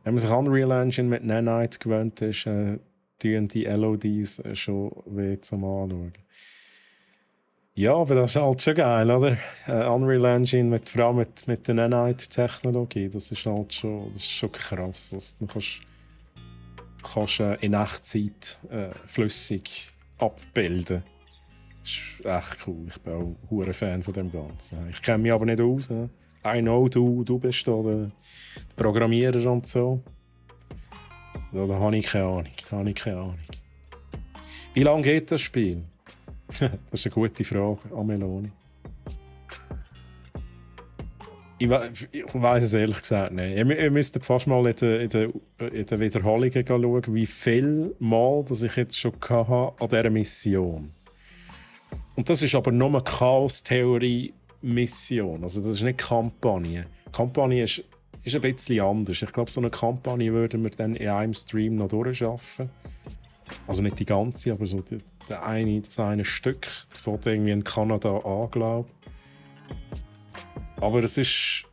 man sich an Unreal Engine mit Nanite gewöhnt ist, tun die LODs schon weh zum Anschauen. Ja, aber das ist halt schon geil, oder? Unreal Engine, vor allem mit der Nanite-Technologie, das ist schon krass, was du kannst in Echtzeit flüssig abbilden. Das ist echt cool. Ich bin auch ein Fan von dem Ganzen. Ich kenne mich aber nicht aus. I know, du bist da der Programmierer und so. Ja, da habe ich keine Ahnung. Wie lange geht das Spiel? Das ist eine gute Frage an Meloni. Ich weiss es ehrlich gesagt nicht. Ihr müsst fast mal in den Wiederholungen schauen, wie viel Mal das ich jetzt schon hatte an dieser Mission. Und das ist aber nur eine Chaos-Theorie-Mission. Also das ist nicht Kampagne. Kampagne ist ein bisschen anders. Ich glaube, so eine Kampagne würden wir dann in einem Stream noch durchschaffen. Also nicht die ganze, aber so das eine Stück. Das fängt irgendwie in Kanada an, glaube ich. Aber es ist...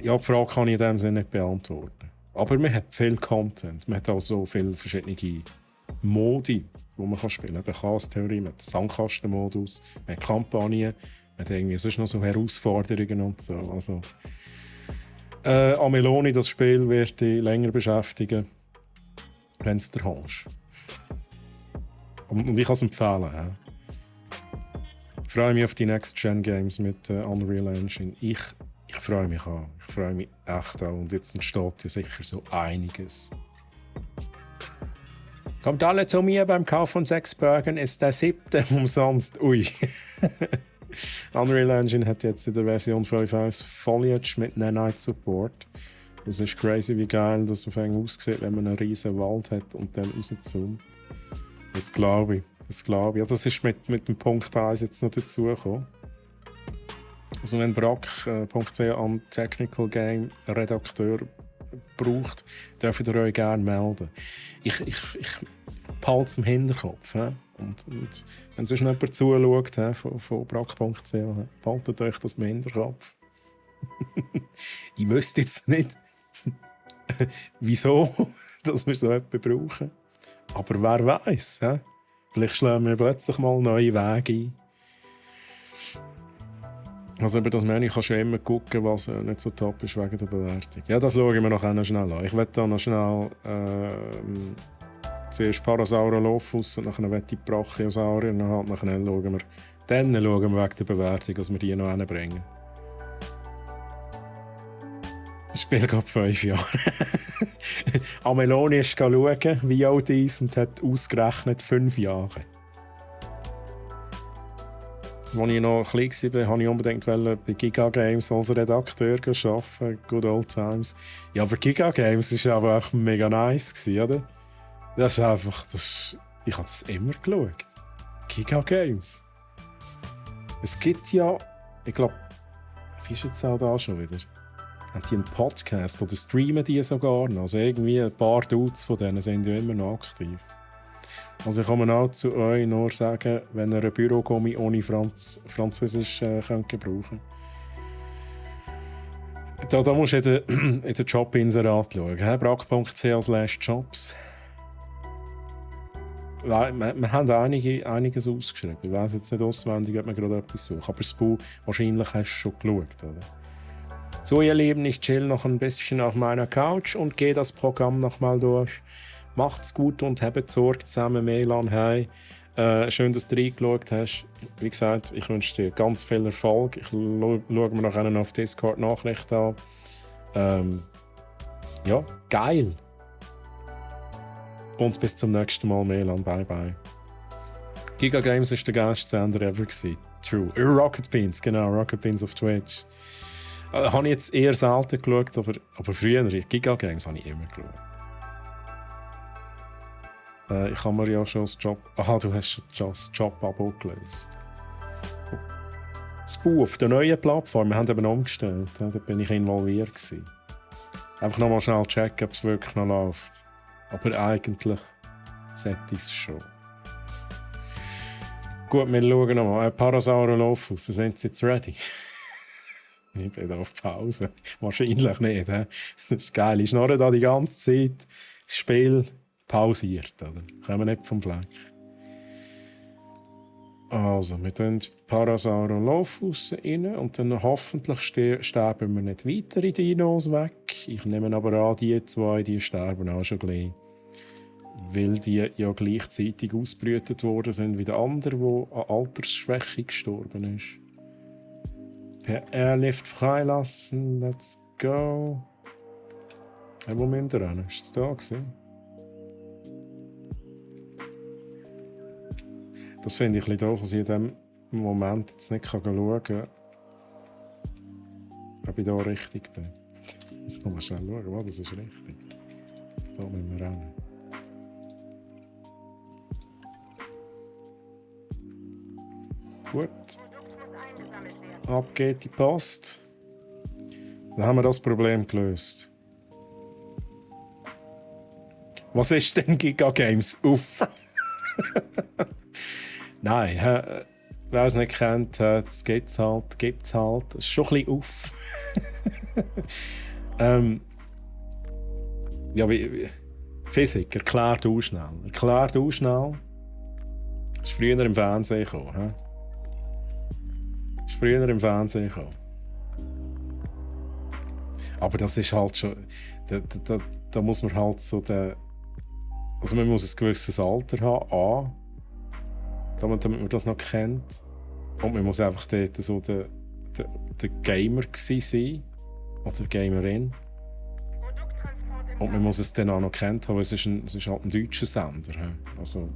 Ja, die Frage kann ich in dem Sinne nicht beantworten. Aber man hat viel Content. Man hat auch so viele verschiedene Modi, wo man spielen kann. Chaos-Theorie, man hat den Sandkastenmodus, man hat Kampagnen, man hat irgendwie sonst noch so Herausforderungen und so. Also, Ameloni, das Spiel wird dich länger beschäftigen, wenn es dir holst. Und ich kann es empfehlen. Ja. freue mich auf die Next-Gen-Games mit Unreal Engine. Ich freue mich an. Ich freue mich echt an. Und jetzt entsteht ja sicher so einiges. Kommt alle zu mir beim Kauf von 6 Burgern, ist der 7. umsonst. Ui. Unreal Engine hat jetzt in der Version 5.1 Foliage mit Nanite Support. Das ist crazy, wie geil das auf einmal aussieht, wenn man einen riesen Wald hat und dann rauszoomt. Das glaube ich. Ja, das ist mit dem Punkt 1 jetzt noch dazugekommen. Also wenn brack.ch einen Technical Game Redakteur braucht, dürft ihr euch gerne melden. Ich behalte es im Hinterkopf. Und wenn sonst jemand zuschaut von brack.ch, behaltet euch das im Hinterkopf. Ich wüsste jetzt nicht, wieso dass wir so etwas brauchen. Aber wer weiß, vielleicht schlagen wir plötzlich mal neue Wege ein. Also über das Menü kannst du ja immer gucken, was nicht so top ist wegen der Bewertung. Ja, das schauen wir noch schnell an. Ich werde da noch schnell zuerst Parasaurolophus und dann werde ich Brachiosaurier und dann schauen wir wegen der Bewertung, dass wir die noch hinbringen. Das Spiel geht 5 Jahre. Ameloni ist schauen, wie alt ist und hat ausgerechnet 5 Jahre. Als ich noch klein war, wollte ich unbedingt bei Giga Games als Redakteur arbeiten. Good old times. Ja, aber Giga Games war aber auch mega nice, oder? Das ist einfach... ich habe das immer geschaut. Giga Games. Es gibt ja... Ich glaube... Wie ist jetzt auch da schon wieder? Haben die einen Podcast oder streamen die sogar noch? Also irgendwie ein paar Dudes von denen sind ja immer noch aktiv. Also ich kann auch zu euch nur sagen, wenn ihr ein Bürogummi ohne Französisch könnt gebrauchen. Da musst du in den Jobinserat schauen. brack.ch/jobs. Wir haben einiges ausgeschrieben. Ich weiss jetzt nicht auswendig, ob man gerade etwas sucht. Aber Spu, wahrscheinlich hast du schon geschaut, oder? So, ihr Lieben, ich chill noch ein bisschen auf meiner Couch und gehe das Programm nochmal durch. Macht's gut und habt Sorge zusammen, Melan. Hey, schön, dass du reingeschaut hast. Wie gesagt, ich wünsche dir ganz viel Erfolg. Ich schaue mir noch auf Discord Nachrichten an. Ja, geil. Und bis zum nächsten Mal, Melan. Bye, bye. Giga Games war der geilste Sender ever. True. Rocket Beans, genau. Rocket Beans auf Twitch. Habe ich jetzt eher selten geschaut, aber früher, Giga Games habe ich immer geschaut. Ich habe mir ja schon das Job... Aha, du hast schon das Job-Abo gelöst. Spu auf der neuen Plattform, wir haben eben umgestellt. Da bin ich involviert gewesen. Einfach nochmal schnell checken, ob es wirklich noch läuft. Aber eigentlich sollte ich es schon. Gut, wir schauen nochmal. Parasaurolophus, sind Sie jetzt ready? Ich bin da auf Pause. Wahrscheinlich nicht. Das ist geil. Ich schnorre da die ganze Zeit. Das Spiel pausiert. Oder? Kommen wir nicht vom Fleck. Also, wir tun Parasaurolophus rein und dann hoffentlich sterben wir nicht weitere Dinos weg. Ich nehme aber an, die 2 die sterben auch schon gleich. Weil die ja gleichzeitig ausgebrütet worden sind wie der andere, der an Altersschwäche gestorben ist. Per Airlift freilassen, let's go. Wo müssen wir hin? Ist das da gewesen? Das finde ich ein bisschen doof, dass ich in diesem Moment jetzt nicht schauen kann, ob ich da richtig bin. Jetzt noch mal schnell schauen, das ist richtig. Da müssen wir rein. Gut. Ab geht die Post. Dann haben wir das Problem gelöst. Was ist denn Giga Games? Uff! Nein, wer es nicht kennt, das gibt's halt. Das ist schon ein bisschen uff. Ja, wie Physik, erklär du schnell. Ist früher im Fernsehen gekommen. Aber das ist halt schon... Da muss man halt so also man muss ein gewisses Alter haben, damit man das noch kennt. Und man muss einfach dort so der Gamer gewesen sein. Oder Gamerin. Und man muss es dann auch noch kennt haben, weil es ist halt ein deutscher Sender. Also,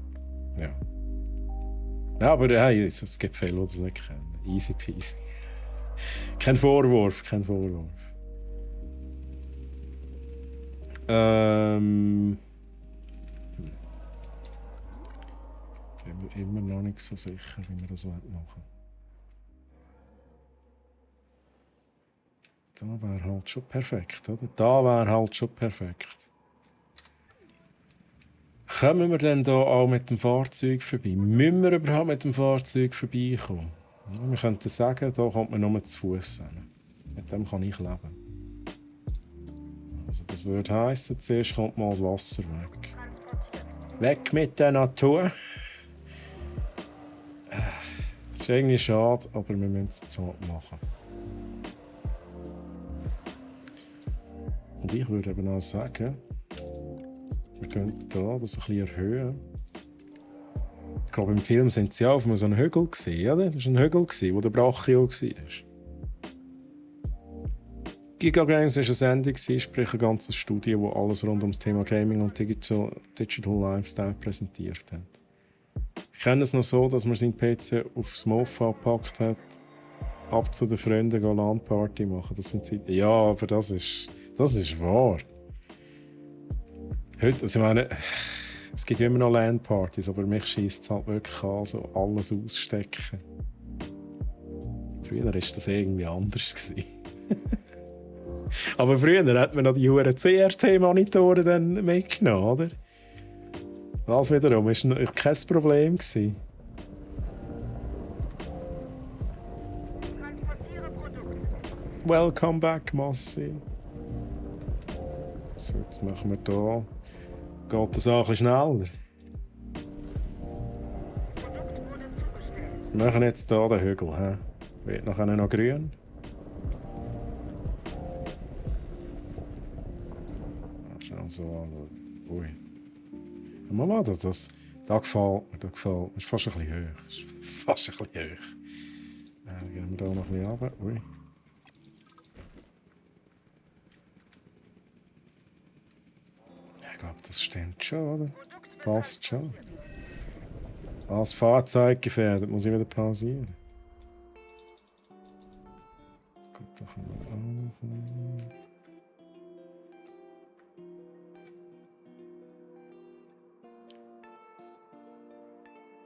ja. Ja, aber hey, es gibt viele, die das nicht kennen. Easy peasy. Kein Vorwurf, kein Vorwurf. Ich bin mir immer noch nicht so sicher, wie wir das machen. Da wäre halt schon perfekt, oder? Da wäre halt schon perfekt. Kommen wir denn da auch mit dem Fahrzeug vorbei? Müssen wir überhaupt mit dem Fahrzeug vorbeikommen? Ja, wir könnten sagen, da kommt man nur zu Fuß hin. Mit dem kann ich leben. Also das würde heissen, zuerst kommt mal das Wasser weg. Weg mit der Natur! Das ist irgendwie schade, aber wir müssen es jetzt halt machen. Und ich würde eben auch sagen, wir könnten hier das ein bisschen erhöhen. Ich glaube, im Film sind sie ja auf so einem Hügel gesehen, oder? Das war ein Hügel, wo der Brachio war. Giga Games war eine Sendung, sprich eine ganze Studie, die alles rund ums Thema Gaming und Digital Lifestyle präsentiert hat. Ich kenne es noch so, dass man seinen PC aufs Mofa gepackt hat, ab zu den Freunden LAN-Party machen. Das sind Zeiten. Ja, aber das ist wahr. Heute, also ich meine, es gibt ja immer noch LAN-Partys, aber mich scheisst es halt wirklich an, so alles ausstecken. Früher war das irgendwie anders. Aber früher hat man noch die huren CRT-Monitore dann mitgenommen, oder? Das wiederum war kein Problem. Welcome back, Massi. So, jetzt machen wir hier. Geht das auch ein bisschen schneller? Wir machen jetzt hier den Hügel. Wird nachher noch grün. Schau so an. Ui. Mama, das gefällt mir. Das ist fast ein bisschen hoch. Gehen wir hier noch ein bisschen runter. Ui. Ich glaube, das stimmt schon, oder? Passt schon. Als Fahrzeug gefährdet, muss ich wieder pausieren. Gut, da können wir auch.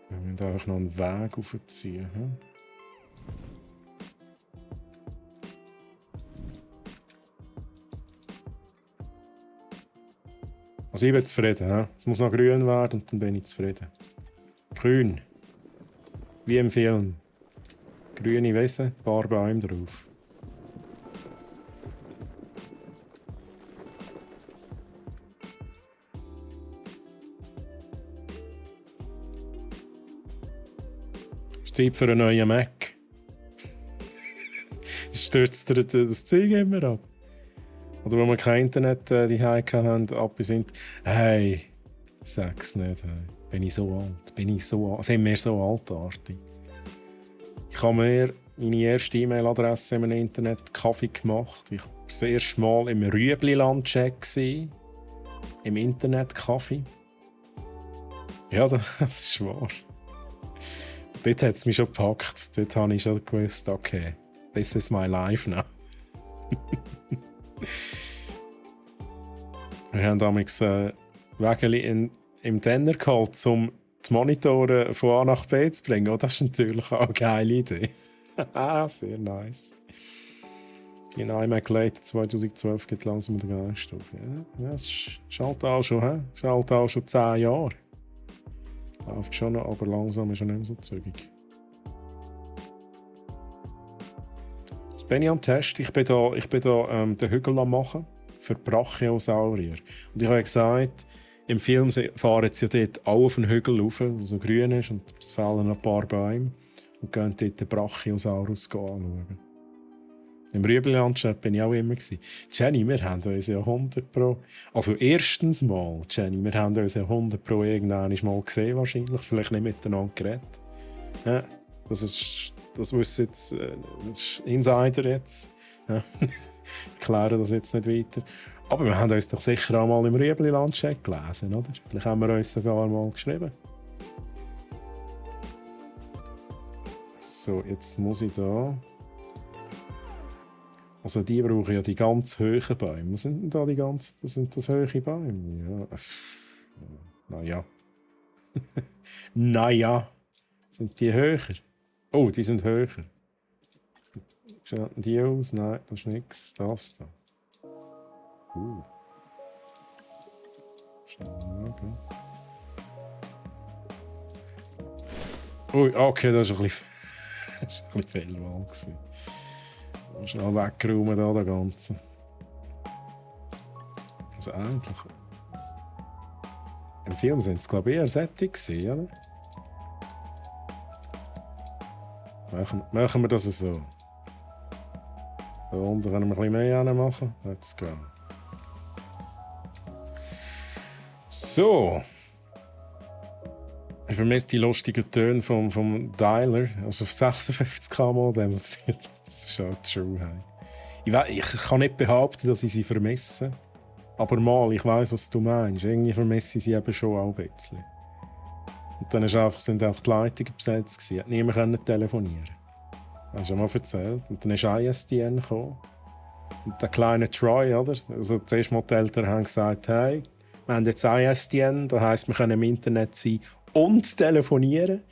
Wir müssen einfach noch einen Weg aufziehen. Also ich bin zufrieden. Es muss noch grün werden und dann bin ich zufrieden. Grün. Wie im Film. Grüne Wiese, ein paar Bäume drauf. Es ist Zeit für einen neuen Mac. Stürzt dir das Zeug immer ab. Oder wenn wir kein Internet die hatten, ab sind. Hey, sag's nicht. Hey. Bin ich so alt? Sind wir so altartig? Ich habe mir meine erste E-Mail-Adresse im Internet Kaffee gemacht. Ich war das erste Mal im Rüebliland-Check. Im Internet-Kaffee. Ja, das ist wahr. Dort hat es mich schon gepackt. Dort habe ich schon gewusst, okay, this is my life now. Wir haben damals Wägeli im Tenner geholt, um die Monitore von A nach B zu bringen. Oh, das ist natürlich auch eine geile Idee. Sehr nice. In iMac Late 2012 geht langsam der Geist auf. Ja, das ist halt auch schon, ist halt auch schon 10 Jahre. Läuft schon noch, aber langsam ist er nicht mehr so zügig. Jetzt bin ich am Test. Ich bin da den Hügel am machen für Brachiosaurier. Und ich habe gesagt, im Film fahren sie ja dort alle auf den Hügel rauf, der so grün ist, und es fehlen ein paar Bäume. Und gehen dort den Brachiosaurus anschauen. Im Rüebliland bin ich auch immer. Jenny, wir haben uns ja 100 Pro. Also, erstens mal, Jenny, wir haben uns ja 100 Pro irgendwann mal gesehen, wahrscheinlich. Vielleicht nicht miteinander geredet. Ja, das das wissen jetzt, das ist Insider jetzt. Ja. Ich kläre das jetzt nicht weiter. Aber wir haben uns doch sicher auch mal im Rüebli-Landcheck gelesen, oder? Vielleicht haben wir uns sogar mal geschrieben. So, jetzt muss ich da... Also die brauchen ja die ganz hohen Bäume. Was sind denn da die ganz... Das sind das hohe Bäume? Ja. Naja. Naja. Sind die höher? Oh, die sind höher. Sehen die aus? Nein, das ist nichts. Das da. Schauen. Ui, okay, das war ein bisschen Fehlwahl. Schnell wegräumen da, das Ganze. Also eigentlich... Im Film sind es, glaube ich, eher sättig gewesen, oder? Machen wir das so. Da unten können wir ein bisschen mehr machen. Let's go. So. Ich vermisse die lustigen Töne vom Dialer. Also auf 56 Modem. Das ist auch true. Ich kann nicht behaupten, dass ich sie vermisse. Aber mal, ich weiss, was du meinst. Irgendwie vermisse ich sie eben schon auch ein bisschen. Und dann sind einfach die Leitungen besetzt gewesen. Hat niemand telefonieren. Hast du mal erzählt. Und dann ist ISDN gekommen. Und der kleine Troy, oder? Also zuerst mal die Eltern haben gesagt, hey, wir haben jetzt ISDN, das heisst, wir können im Internet sein und telefonieren.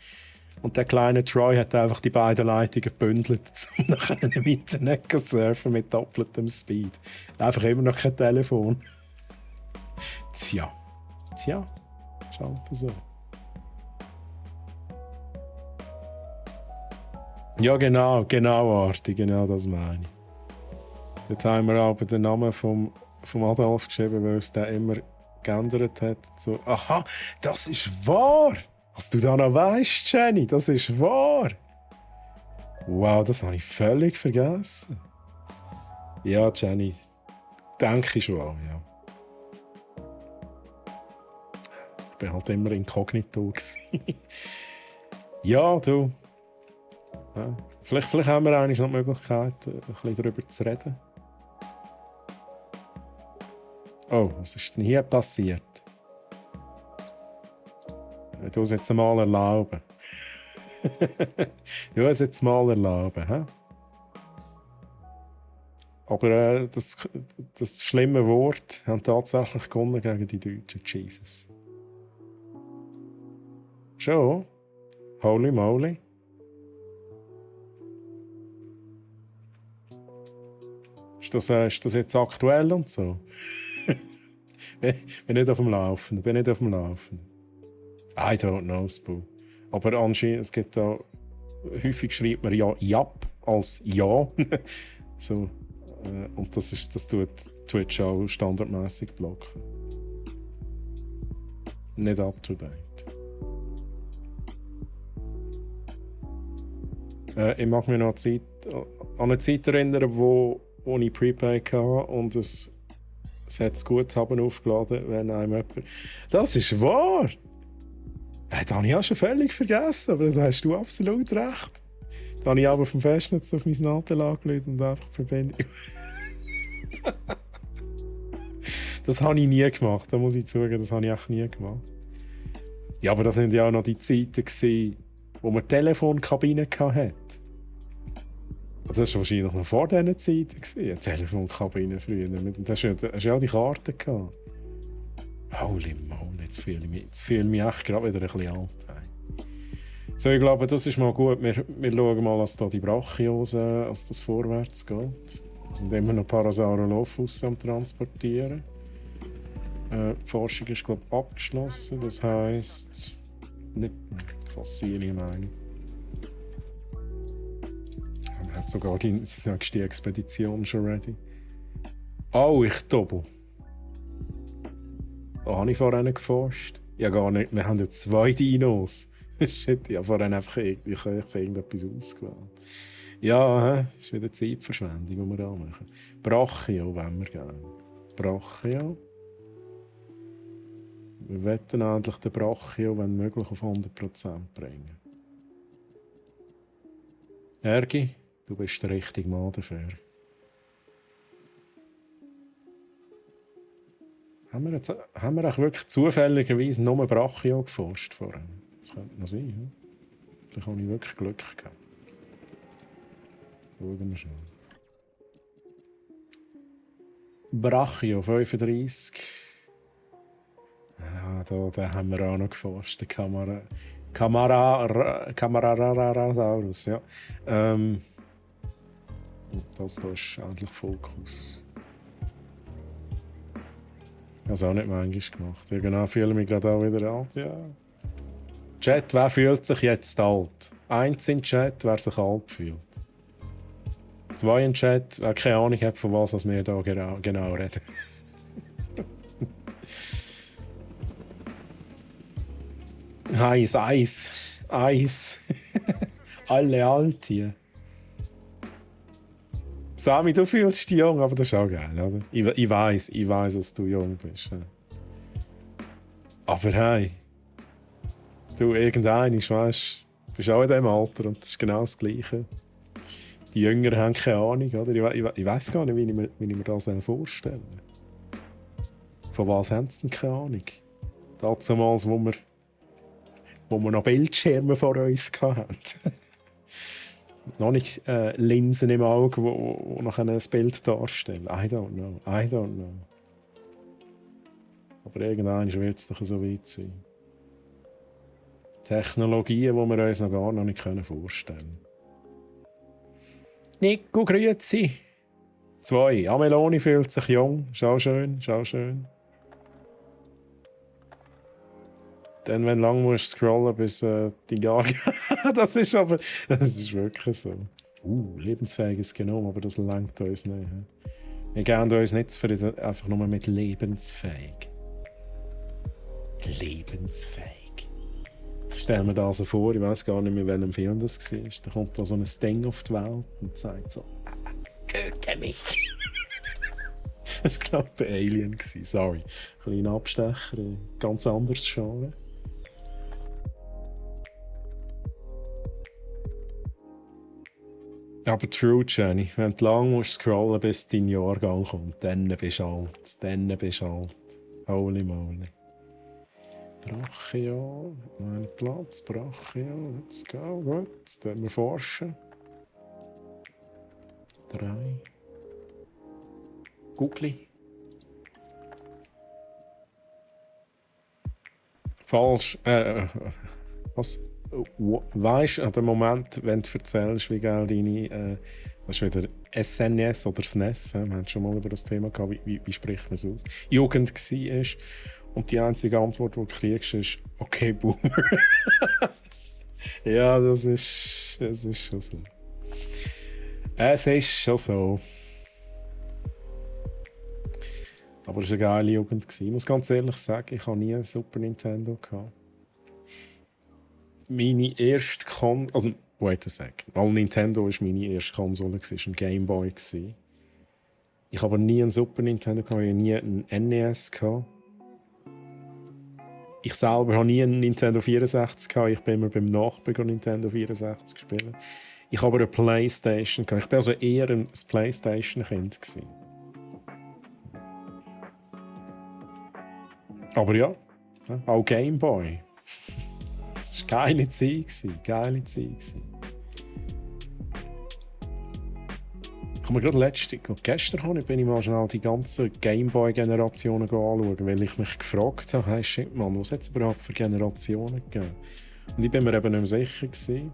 Und der kleine Troy hat einfach die beiden Leitungen gebündelt, um nachher im Internet zu surfen mit doppeltem Speed. Einfach immer noch kein Telefon. Tja, schaut so. Ja, genau, Arti, genau das meine ich. Jetzt haben wir aber den Namen vom Adolf geschrieben, weil es den immer geändert hat. So, aha, das ist wahr! Was du da noch weißt, Jenny, das ist wahr! Wow, das habe ich völlig vergessen. Ja, Jenny, denke ich schon an, ja. Ich war halt immer inkognito. Ja, du. Ja. Vielleicht haben wir eigentlich noch die Möglichkeit, ein bisschen darüber zu reden. Oh, was ist denn hier passiert? Ich tue es jetzt mal erlauben. Hä? Aber das schlimme Wort haben tatsächlich gewonnen gegen die Deutschen. Jesus. Schon? Holy moly. Ist das jetzt aktuell und so? Bin nicht auf dem Laufenden. I don't know, Spoo. Aber anscheinend, es gibt da... Häufig schreibt man ja «Jap» als «Ja». So, und das tut Twitch auch standardmäßig blocken. Nicht up to date. Ich mag mich noch an eine Zeit erinnern, wo ich Prepaid hatte und es hat das Guthaben aufgeladen, wenn einem jemand... Das ist wahr! Das habe ich auch schon völlig vergessen, aber da hast du absolut recht. Da habe ich aber vom Festnetz auf mein Nadel angelegt und einfach die Verbindung... Das habe ich nie gemacht, da muss ich zugeben, das habe ich echt nie gemacht. Ja, aber das waren ja auch noch die Zeiten, wo man Telefonkabinen hatte. Das war wahrscheinlich noch vor diesen Zeiten. Eine Telefonkabine früher. Da hast du ja auch die Karten gehabt. Holy moly, jetzt fühle ich mich echt gerade wieder ein bisschen alt. So, ich glaube, das ist mal gut. Wir schauen mal, dass da die Brachiose, dass das vorwärts geht. Wir sind immer noch Parasaurolophus am Transportieren. Die Forschung ist, glaube ich, abgeschlossen. Das heisst... Nicht Fossilien, meine ich. Wir haben sogar die nächste Expedition schon ready. Oh, ich doppel. Da habe ich vorhin geforscht. Ja, gar nicht. Wir haben ja 2 Dinos. Shit, ich habe vorhin einfach irgendetwas ausgewählt. Ja, das ist wieder Zeitverschwendung, die wir da machen. Brachio wollen wir gerne. Brachio. Wir wollen endlich den Brachio, wenn möglich, auf 100% bringen. Ergi, du bist der richtige Mann dafür. Haben wir auch wirklich zufälligerweise nur Brachio geforscht vorher? Das könnte noch sein. Ja? Vielleicht habe ich wirklich Glück gehabt. Schauen wir schnell. Brachio 35. Ja, da haben wir auch noch geforscht. Der Camararasaurus, ja. Das hier ist endlich Fokus. Ich habe es auch nicht manchmal gemacht. Ja, genau, fühle mich gerade auch wieder alt. Ja. Chat, wer fühlt sich jetzt alt? 1 in Chat, wer sich alt fühlt. 2 in Chat, wer keine Ahnung hat, von was wir hier genau reden. Eis. Alle alt hier. Sami, du fühlst dich jung, aber das ist auch geil, oder? Ich weiss, dass du jung bist. Ja. Aber hey, du irgendein, ich weiss, bist auch in diesem Alter und das ist genau das Gleiche. Die Jüngeren haben keine Ahnung, oder? Ich weiss gar nicht, wie ich mir das vorstellen. Von was haben sie denn keine Ahnung? Damals, wo wir noch Bildschirme vor uns hatten. Noch nicht Linsen im Auge, die noch ein Bild darstellen. I don't know. Aber irgendwann wird es doch so weit sein. Technologien, die wir uns noch gar nicht vorstellen können. Nico, grüezi. 2. Ameloni fühlt sich jung. Schau schön. Dann, wenn du lang musst scrollen, bis die Jahre. Das ist wirklich so. Lebensfähiges Genom, aber das langt uns nicht. Wir gehen uns nicht zufrieden, einfach nur mit lebensfähig. Lebensfähig. Ich stelle mir das so vor, ich weiß gar nicht mehr, in welchem Film das war. Da kommt da so ein Ding auf die Welt und sagt so: Töte mich! Das war, glaube ich, bei Alien. Sorry. Kleiner Abstecher, ganz anderes Genre. Aber true, Jenny, wenn du lang musst scrollen, bis dein Jahrgang kommt, dann bist du alt. Holy moly. Brachio, mein Platz, Brachio, let's go, gut, jetzt wir forschen. 3. Googli. Falsch, was? Weißt du, an dem Moment, wenn du erzählst, wie geil deine, das ist wieder SNS oder SNES, wir haben schon mal über das Thema gehabt, wie spricht man es aus, Jugend war. Und die einzige Antwort, die du kriegst, ist: Okay, Boomer. Ja, das ist schon so. Es ist schon so. Aber es war eine geile Jugend. Ich muss ganz ehrlich sagen, ich hatte nie ein Super Nintendo. Meine erste Konsole. Wait a second. Weil Nintendo war meine erste Konsole, war ein Game Boy. Ich habe aber nie einen Super Nintendo, ich hatte nie einen NES. Ich selber hatte nie einen Nintendo 64. Ich bin immer beim Nachbarn Nintendo 64 spielen. Ich habe aber eine Playstation. Ich war also eher ein Playstation-Kind. Aber ja, auch Game Boy. Das war eine geile Zeit. Ich habe mir gerade gestern bin ich mal schnell die ganzen Gameboy-Generationen anschauen, weil ich mich gefragt habe, hey, shit, Mann, was hat es überhaupt für Generationen gegeben? Und ich bin mir eben nicht mehr sicher gewesen.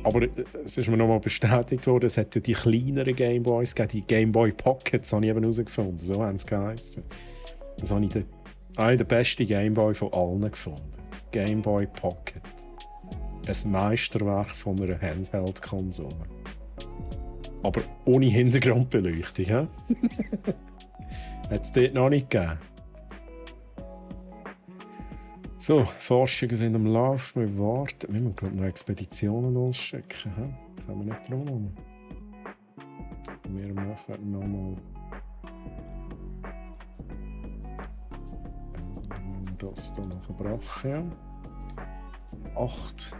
Aber es ist mir nochmal bestätigt worden, es hat ja die kleineren Gameboys gegeben, die Gameboy Pockets, habe ich eben herausgefunden, so haben sie geheissen. Das habe ich den besten Gameboy von allen gefunden. Gameboy Pocket. Ein Meisterwerk von einer Handheld-Konsole. Aber ohne Hintergrundbeleuchtung, hä? Hat es dort noch nicht gegeben. So, Forschungen sind am Laufen, wir warten. Wir müssen noch Expeditionen losschicken. Können wir nicht drum herum. Wir machen nochmal. Das hier noch eine Brache. 8.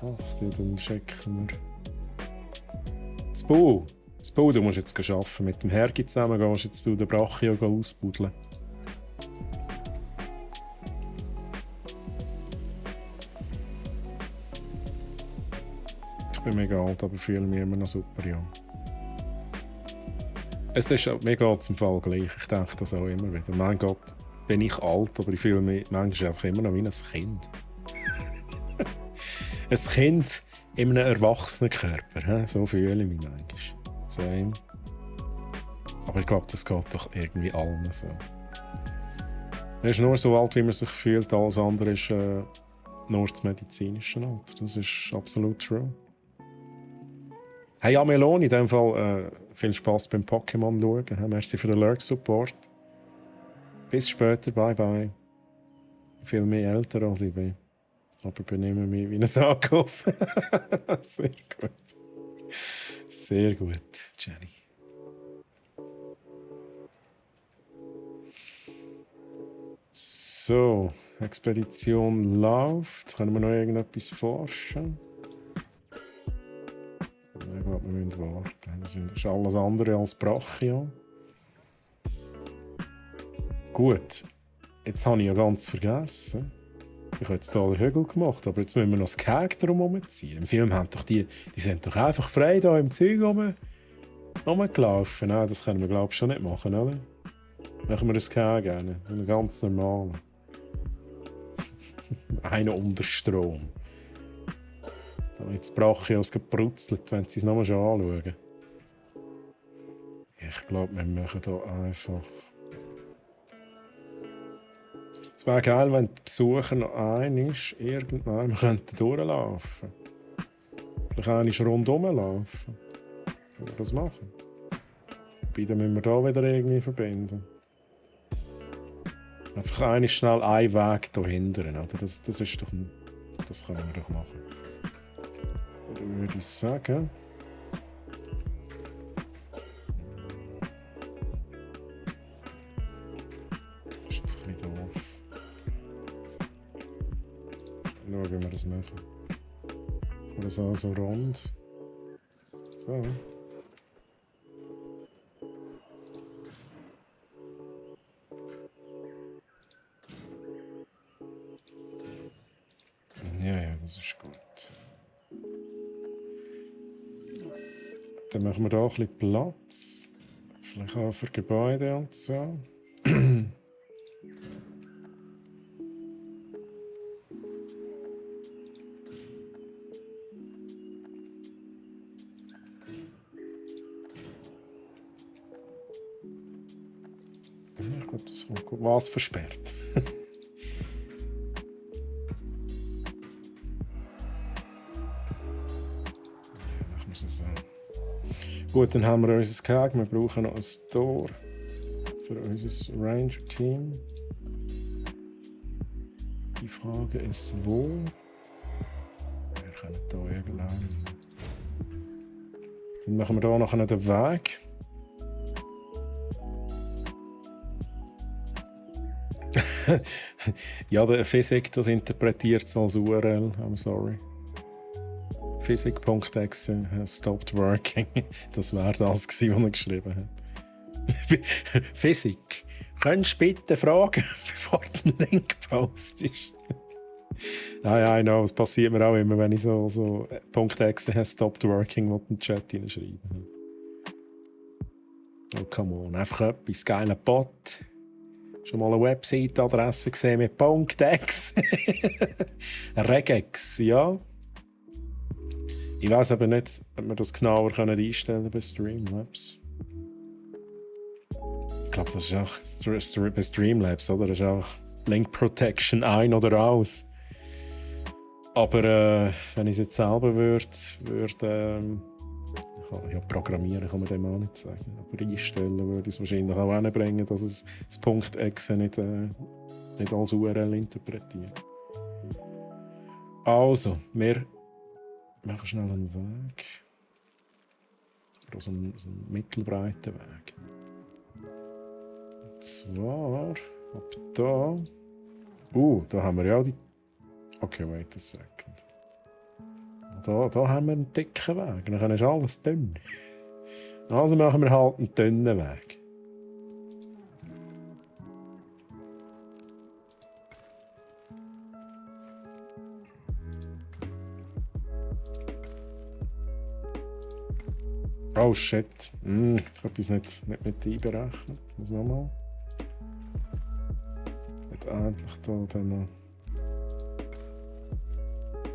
Ach, dann checken wir. Das Bau, du musst jetzt arbeiten. Mit dem Hergi zusammen gehst jetzt du den Brachio ausbuddeln. Ich bin mega alt, aber fühle mich immer noch super jung. Mir geht es im Fall gleich. Ich denke das auch immer wieder. Mein Gott, bin ich alt, aber ich fühle mich manchmal einfach immer noch wie ein Kind. Ein Kind in einem erwachsenen Körper. So fühle ich mich manchmal. Same. Aber ich glaube, das geht doch irgendwie allen so. Er ist nur so alt, wie man sich fühlt. Alles andere ist nur das medizinische Alter. Das ist absolut true. Hey, Meloni, in dem Fall viel Spaß beim Pokémon schauen. Merci für den Lurk-Support. Bis später, bye bye. Viel mehr älter als ich bin. Aber benehme mich wie ein Ankauf. Sehr gut. Sehr gut, Jenny. So, Expedition läuft. Können wir noch irgendetwas forschen? Ich glaube, wir müssen warten. Das ist alles andere als Brachio. Gut, jetzt habe ich ja ganz vergessen. Ich habe jetzt alle Hügel gemacht, aber jetzt müssen wir noch das Keg drum ziehen. Im Film haben doch die sind doch einfach frei da im Zeug rumgelaufen. Nein, das können wir glaube ich schon nicht machen, oder? Machen wir das Keg gerne. Einen ganz normalen. Einen unter Strom. Jetzt Brachios gebrutzelt, wenn sie es nochmal schon anschauen. Ich glaube, wir machen hier einfach. Es wäre geil, wenn der Besucher noch irgendwann durchlaufen könnte. Vielleicht einmal rundherum laufen. Können wir das machen? Dann müssen wir hier wieder irgendwie verbinden. Einfach einmal schnell einen Weg hier hindern. Oder? Das ist doch das können wir doch machen. Oder würde ich sagen. Das ist jetzt ein bisschen doof. Schauen, wie wir das machen. Ich das auch so rund. So. Ja, das ist gut. Dann machen wir hier ein bisschen Platz. Vielleicht auch für Gebäude und so. Ich glaube, das kommt gut. Was versperrt? So. Gut, dann haben wir unser Keg. Wir brauchen noch ein Tor für unser Ranger-Team. Die Frage ist, wo? Wir können hier irgendwann. Dann machen wir hier nachher den Weg. Ja, der Physik, das interpretiert es als URL. I'm sorry. Physik.exe has stopped working. Das wäre das gewesen, was er geschrieben hat. Physik. Könntest du bitte fragen, bevor du den Link postest? Ja, I know. Das passiert mir auch immer, wenn ich so .exe has stopped working und den Chat hineinschreibe. Oh, come on. Einfach etwas. Geiler Bot. Schon mal eine Website-Adresse gesehen mit .exe? Regex, ja. Ich weiss aber nicht, ob wir das genauer einstellen bei Streamlabs. Ich glaube, das ist auch bei Streamlabs, oder? Das ist auch Link Protection ein oder aus. Aber wenn ich es jetzt selber würde ja, programmieren kann man dem auch nicht sagen. Aber einstellen würde ich es wahrscheinlich auch hinbringen, dass es das .exe nicht als URL interpretiert. Also, wir machen schnell einen Weg. Oder so einen mittelbreiten Weg. Und zwar ab da. Da haben wir ja die. Okay, wait a second. Da haben wir einen dicken Weg. Dann ist alles dünn. Also machen wir halt einen dünnen Weg. Oh shit. Ich habe etwas nicht mit einberechnet. Ich muss nochmal. Hat endlich da dann noch.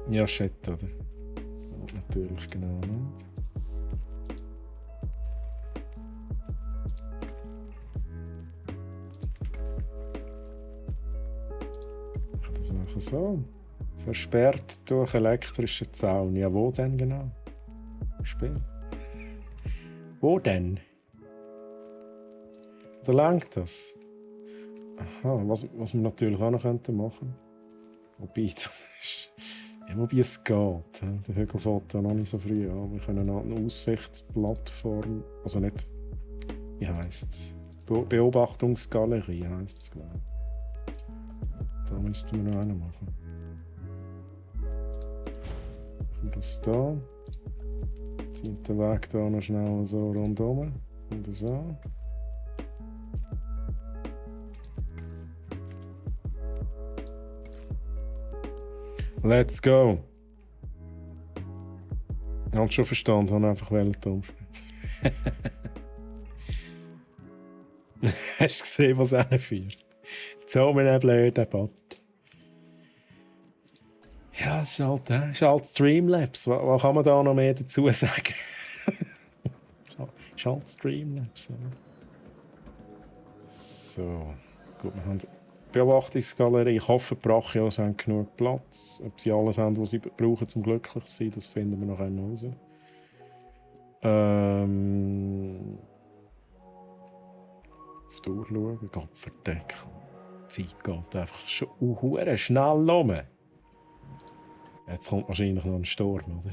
Ja, shit, oder? Natürlich genau nicht. Ich habe das einfach so. Versperrt durch elektrische Zaun. Ja, wo denn genau? Spiel. Wo denn? Da langt das. Aha, was wir natürlich auch noch machen könnten. Wobei, das ist... Ja, wobei es geht. Der Hügel fällt da noch nicht so früh an. Wir können noch eine Aussichtsplattform... Also nicht... Wie heisst es? Beobachtungsgalerie heisst es, glaube ich. Da müssten wir noch eine machen. Machen wir das da. Zieht den Weg hier noch schnell so rundherum. Und so. Let's go! Ich habe schon verstanden, habe einfach umspielen. Hast du gesehen, was er führt? So mit einem blöden Bot. Ja, es ist halt Streamlabs. Was kann man da noch mehr dazu sagen? Es ist halt Streamlabs. So, gut, wir haben die Beobachtungsgalerie. Ich hoffe, die Brachios haben genug Platz. Ob sie alles haben, was sie brauchen, um glücklich zu sein, das finden wir noch raus. Auf die Uhr schauen. Gott verdecken. Die Zeit geht einfach schon schnell um. Jetzt kommt wahrscheinlich noch ein Sturm, oder?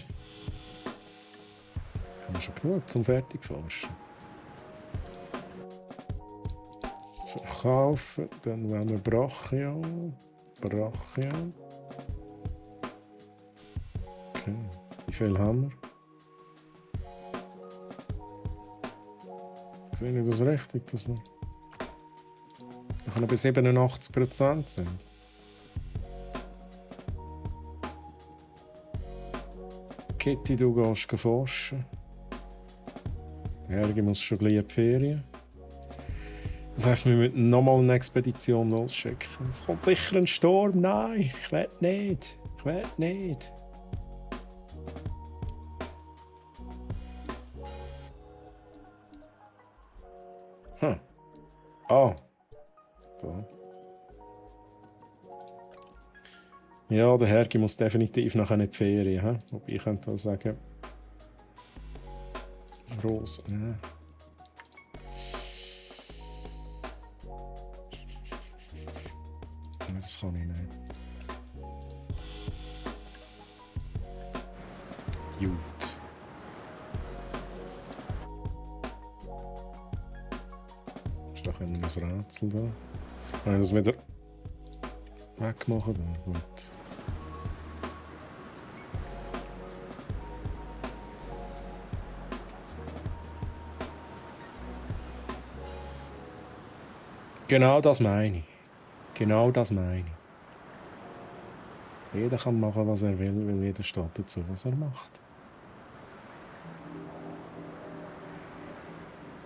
Haben wir schon genug zum Fertigforschen. Verkaufen, dann wollen wir Brachio. Okay. Wie viel haben wir? Sehe ich das richtig, dass wir bei 87% sind? Kitty, du gehst forschen. Herge muss schon gleich in die Ferien. Das heisst, wir müssen nochmal eine Expedition losschicken. Es kommt sicher ein Sturm. Nein, ich will nicht. Ah. Da. Ja, der Herge muss definitiv nachher in die Ferien. Wobei ich könnte auch sagen... Rose, ja. Das kann ich nicht. Gut. Ist doch immer ein Rätsel da. Kann ich das wieder wegmachen? Da? Gut. Genau das meine ich. Jeder kann machen, was er will, weil jeder steht dazu, was er macht.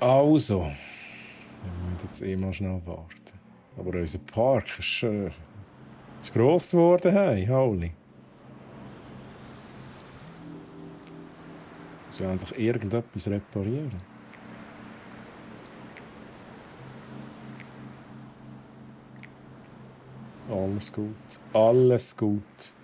Also, wir müssen jetzt mal schnell warten. Aber unser Park ist gross geworden, hey, holy. Sie wollen doch irgendetwas reparieren. Alles gut.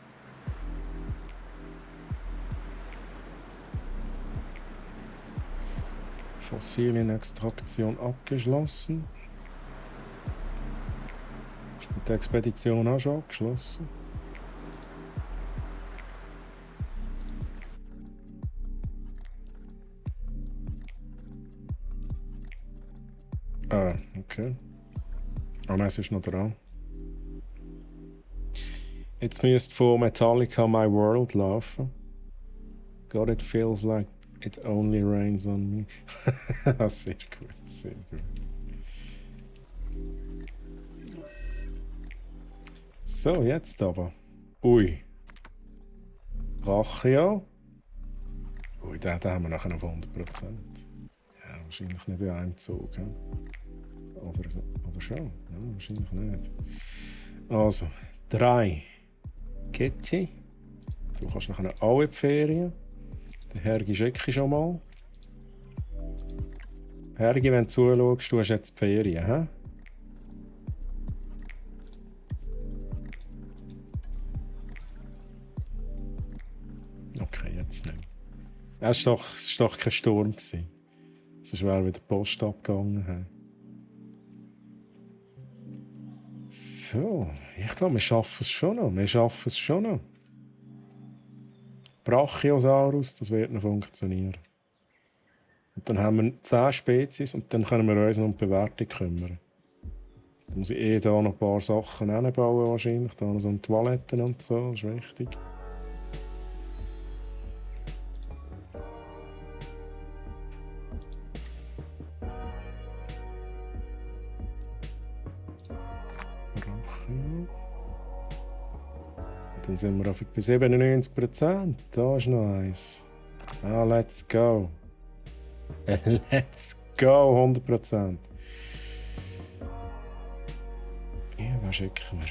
Fossilienextraktion abgeschlossen. Ist die Expedition auch schon abgeschlossen? Ah, okay. Ah, nein, es ist noch dran. Jetzt müsste von Metallica My World laufen. God, it feels like it only rains on me. Sehr gut, sehr gut. So, jetzt aber. Ui. Rachia. Ui, den haben wir nachher auf 100%. Ja, wahrscheinlich nicht in einem Zug. He? Oder schon? Ja, wahrscheinlich nicht. Also, 3. Kitty. Du kannst nachher auch in die Ferien. Den Hergi schicke ich schon mal. Hergi, wenn du zuschaust, du hast jetzt die Ferien. He? Okay, jetzt nicht. Es war doch kein Sturm. Sonst wäre wieder die Post abgegangen. He? So, ich glaube, wir schaffen es schon noch. Brachiosaurus, das wird noch funktionieren. Und dann haben wir 10 Spezies und dann können wir uns noch um die Bewertung kümmern. Da muss ich da noch ein paar Sachen hinbauen wahrscheinlich. Da noch so eine Toilette und so, das ist wichtig. Brachio. Dann sind wir bei 97%. Da ist noch eins. Ah, let's go. Let's go, 100%. Ja, was schicken wir?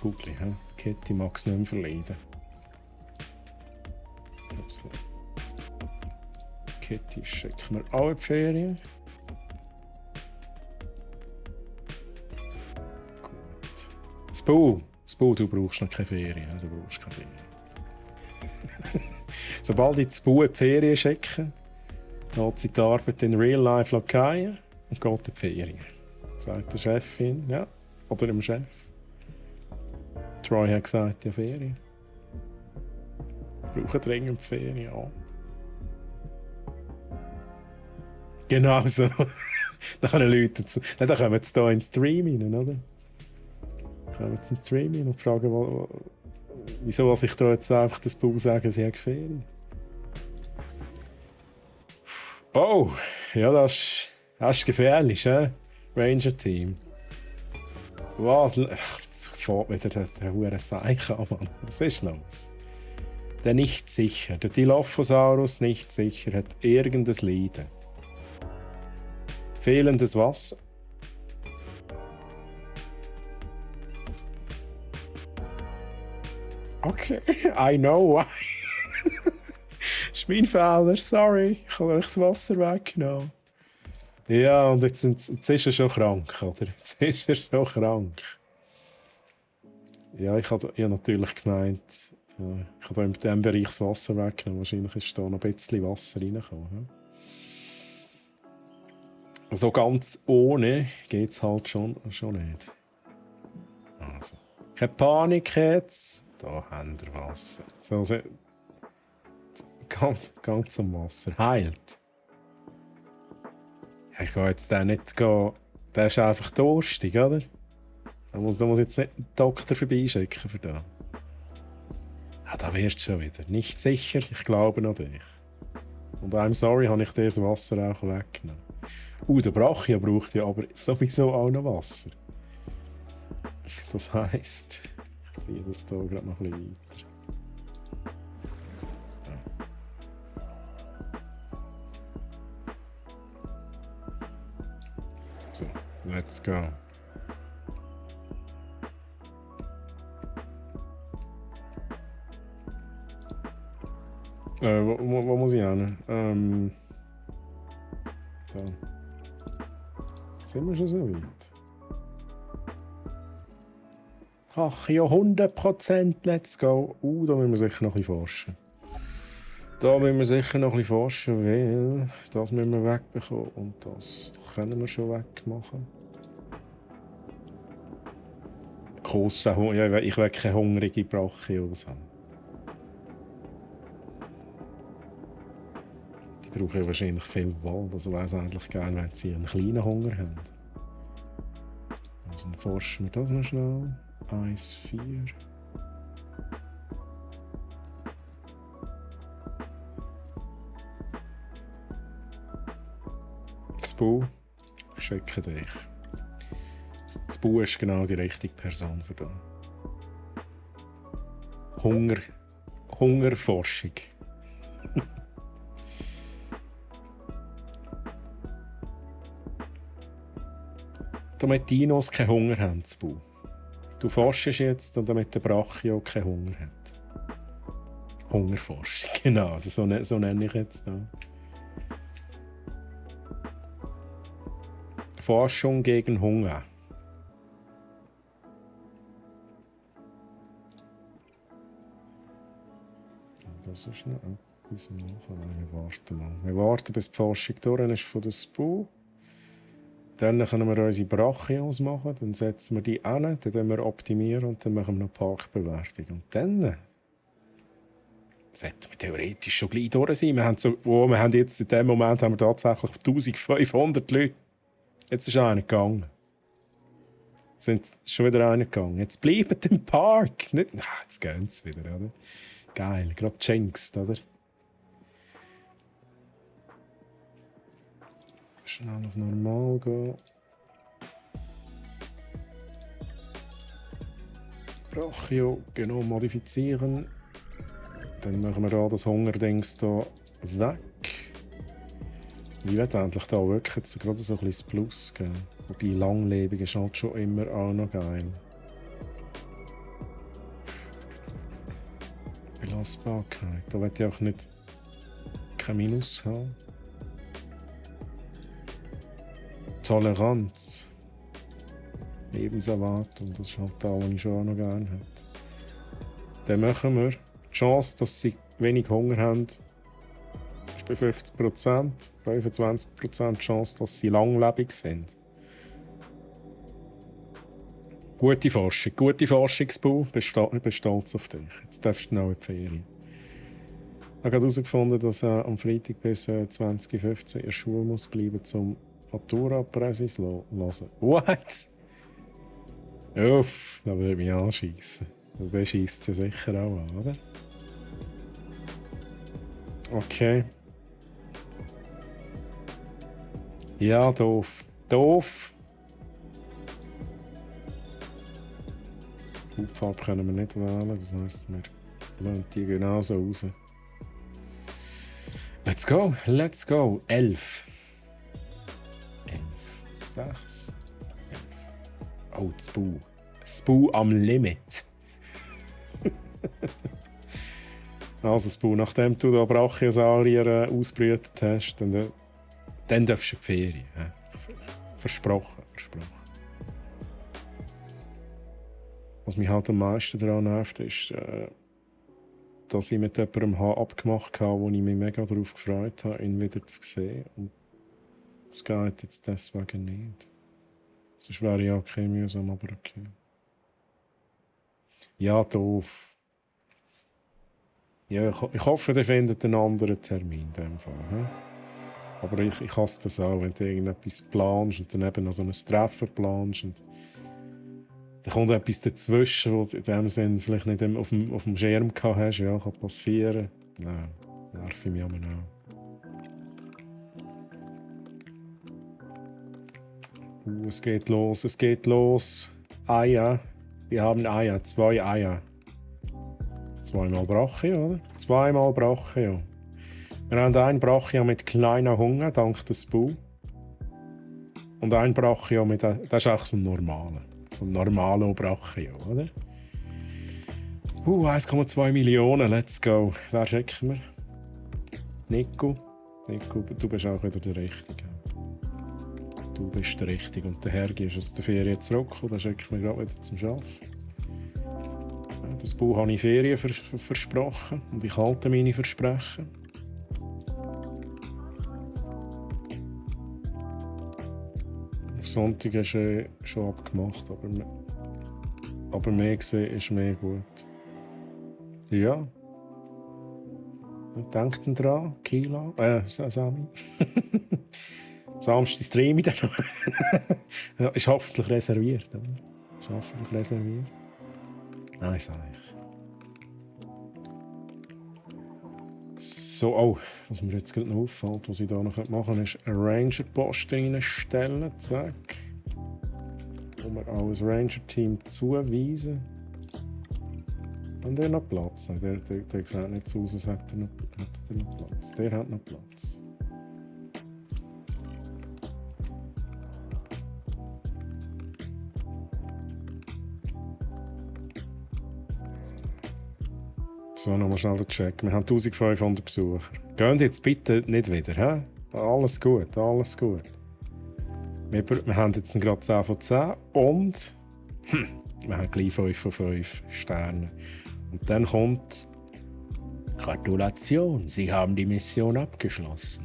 Googli, hä? Kitty mag es nicht mehr verleiden. Ups. Kitty schicken wir auch in die Ferien. Gut. Spu, du brauchst noch keine Ferien. Du brauchst keine Ferien. Sobald ich Spu in die Ferien schicke, geht sie die Arbeit in Real Life fallen und geht in die Ferien. Sagt der Chefin, ja, oder dem Chef. Troy hat gesagt, ja, Ferien. Wir brauchen dringend Ferien, ja. Genau so. Da können Leute zu. Dann kommen sie hier ins Stream rein, oder? Dann kommen sie ins Stream rein und fragen, wieso ich da jetzt einfach das Bau sagen, sie haben Ferien. Oh, ja, das ist gefährlich, hä? Ranger-Team. Was? Jetzt fährt wieder der hure Seich an, Mann. Was ist los? Der nicht sicher, der Dilophosaurus nicht sicher, hat irgendein Leiden. Fehlendes Wasser. Okay, I know why. Das ist mein Fehler, sorry. Ich habe euch das Wasser weggenommen. Ja, und jetzt ist er schon krank, oder? Jetzt ist er schon krank. Ja, ich habe natürlich gemeint, ich habe in diesem Bereich das Wasser weggenommen. Wahrscheinlich ist da noch ein bisschen Wasser reingekommen. So ganz ohne geht es halt schon nicht. Also, keine Panik jetzt. Da haben wir Wasser. So, ganz zum Wasser. Heilt. Ja, ich gehe jetzt den nicht gehen. Der ist einfach durstig, oder? Da muss jetzt nicht einen Doktor vorbeischicken für das. Ja, da wirst du schon wieder. Nicht sicher, ich glaube an dich. Und I'm sorry, habe ich dir das Wasser auch weggenommen. Der Brachia braucht ja aber sowieso auch noch Wasser. Das heisst, ich ziehe das hier gerade noch ein bisschen weiter. So, let's go. Wo muss ich hin? Da. Sind wir schon so weit? Ach ja, 100%, let's go. Da müssen wir sicher noch ein bisschen forschen. Weil das müssen wir wegbekommen und das können wir schon wegmachen. Ja, ich will keine hungrige Brachios haben. Die brauchen ja wahrscheinlich viel Wald, also wäre es eigentlich gerne, wenn sie einen kleinen Hunger haben. Also dann forschen wir das noch schnell. 1,4. Bu, ich schicke dich. Das Bu ist genau die richtige Person für das. Hungerforschung. Damit Dinos keinen Hunger haben, das Bu. Du forschst jetzt, damit der Brachio keinen Hunger hat. Hungerforschung, genau, so nenne ich jetzt da. Forschung gegen Hunger. Das ist noch etwas machen. Wir warten, bis die Forschung durch ist von der SPU. Dann können wir unsere Brachios machen, dann setzen wir die an, dann wir optimieren und dann machen wir noch Parkbewertung. Und dann sollten wir theoretisch schon gleich durch sein. Wir haben jetzt in dem Moment haben wir tatsächlich 1500 Leute. Jetzt ist einer gegangen. Jetzt sind schon wieder einer gegangen. Jetzt bleibt im Park. Nicht, jetzt gehen sie wieder, oder? Geil, gerade Jinx, oder? Schnell auf normal gehen. Brachio, genau, modifizieren. Dann machen wir da das Hungerdings hier weg. Ich werde endlich da wirklich jetzt gerade so ein bisschen Plus geben. Wobei langlebig ist halt schon immer auch noch geil. Belastbarkeit. Da will ich auch nicht kein Minus haben. Toleranz. Lebenserwartung. Das ist halt da, was ich schon auch noch gerne hätte. Dann machen wir die Chance, dass sie wenig Hunger haben, ist bei 50%. 25% Chance, dass sie langlebig sind. Gute Forschung, gute Forschungsbau. Ich bin stolz auf dich. Jetzt darfst du noch in die Ferien. Ich habe gerade herausgefunden, dass er am Freitag bis 2015 in der Schule muss bleiben, um Matura-Präsis zu hören. What? Uff, da würde ich mich anschiessen. Der schiesst sie sicher auch an, oder? Okay. Ja, doof. Doof. Hauptfarbe können wir nicht wählen, das heisst, wir lassen die genauso raus. Let's go, let's go. 11. 6. 11. Oh, Spu. Spu am Limit. Also Spu, nachdem du da Brachiosauria ausgebrütet hast, dann darfst du in die Ferien. Versprochen, versprochen. Was mich halt am meisten daran nervt, ist, dass ich mit jemandem abgemacht habe, wo ich mich mega darauf gefreut habe, ihn wieder zu sehen. Und es geht jetzt deswegen nicht. Sonst wäre ja okay mühsam, aber okay. Ja, doof. Ja, ich hoffe, ihr findet einen anderen Termin in dem Fall. He? Aber ich hasse das auch, wenn du irgendetwas planst und dann eben noch so ein Treffen planst. Und dann kommt etwas dazwischen, was du in dem Sinne vielleicht nicht auf dem Schirm gehabt hast. Ja, kann passieren. Nein, nerv ich mich aber auch. Es geht los, es geht los. Eier. Wir haben Eier, 2 Eier. 2-mal Brachio, oder? 2-mal Brachio. Wir haben ein Brachio mit kleiner Hunger, dank des Bu. Und ein Brachio mit, das ist auch so ein normaler. So ein normaler Brachio, oder? 1,2 Millionen, let's go. Wer schicken wir? Nico. Nico, du bist auch wieder der Richtige. Du bist der Richtige. Und der Herr ist aus der Ferien zurück und dann schicken wir gerade wieder zum Arbeiten. Das Buch habe ich Ferien versprochen und ich halte meine Versprechen. Auf Sonntag ist schon abgemacht, aber mehr gesehen ist mehr gut. Ja. Denkt dran, Kila, Sami. Samstag streame ich dann noch. Ja, ist hoffentlich reserviert, oder? Ist hoffentlich reserviert. Nein, sag ich. So, oh, was mir jetzt gerade noch auffällt, was ich da noch machen könnte, ist einen Ranger-Post reinstellen. Zack. Wo wir auch ein Ranger-Team zuweisen. Und der noch Platz. Der sieht nicht so aus, als hätte er noch Platz. Der hat noch Platz. So, nochmal schnell den Check. Wir haben 1500 Besucher. Geht jetzt bitte nicht wieder, hä? Alles gut, alles gut. Wir haben jetzt gerade 10 von 10 und wir haben gleich 5 von 5 Sternen. Und dann kommt Gratulation, Sie haben die Mission abgeschlossen.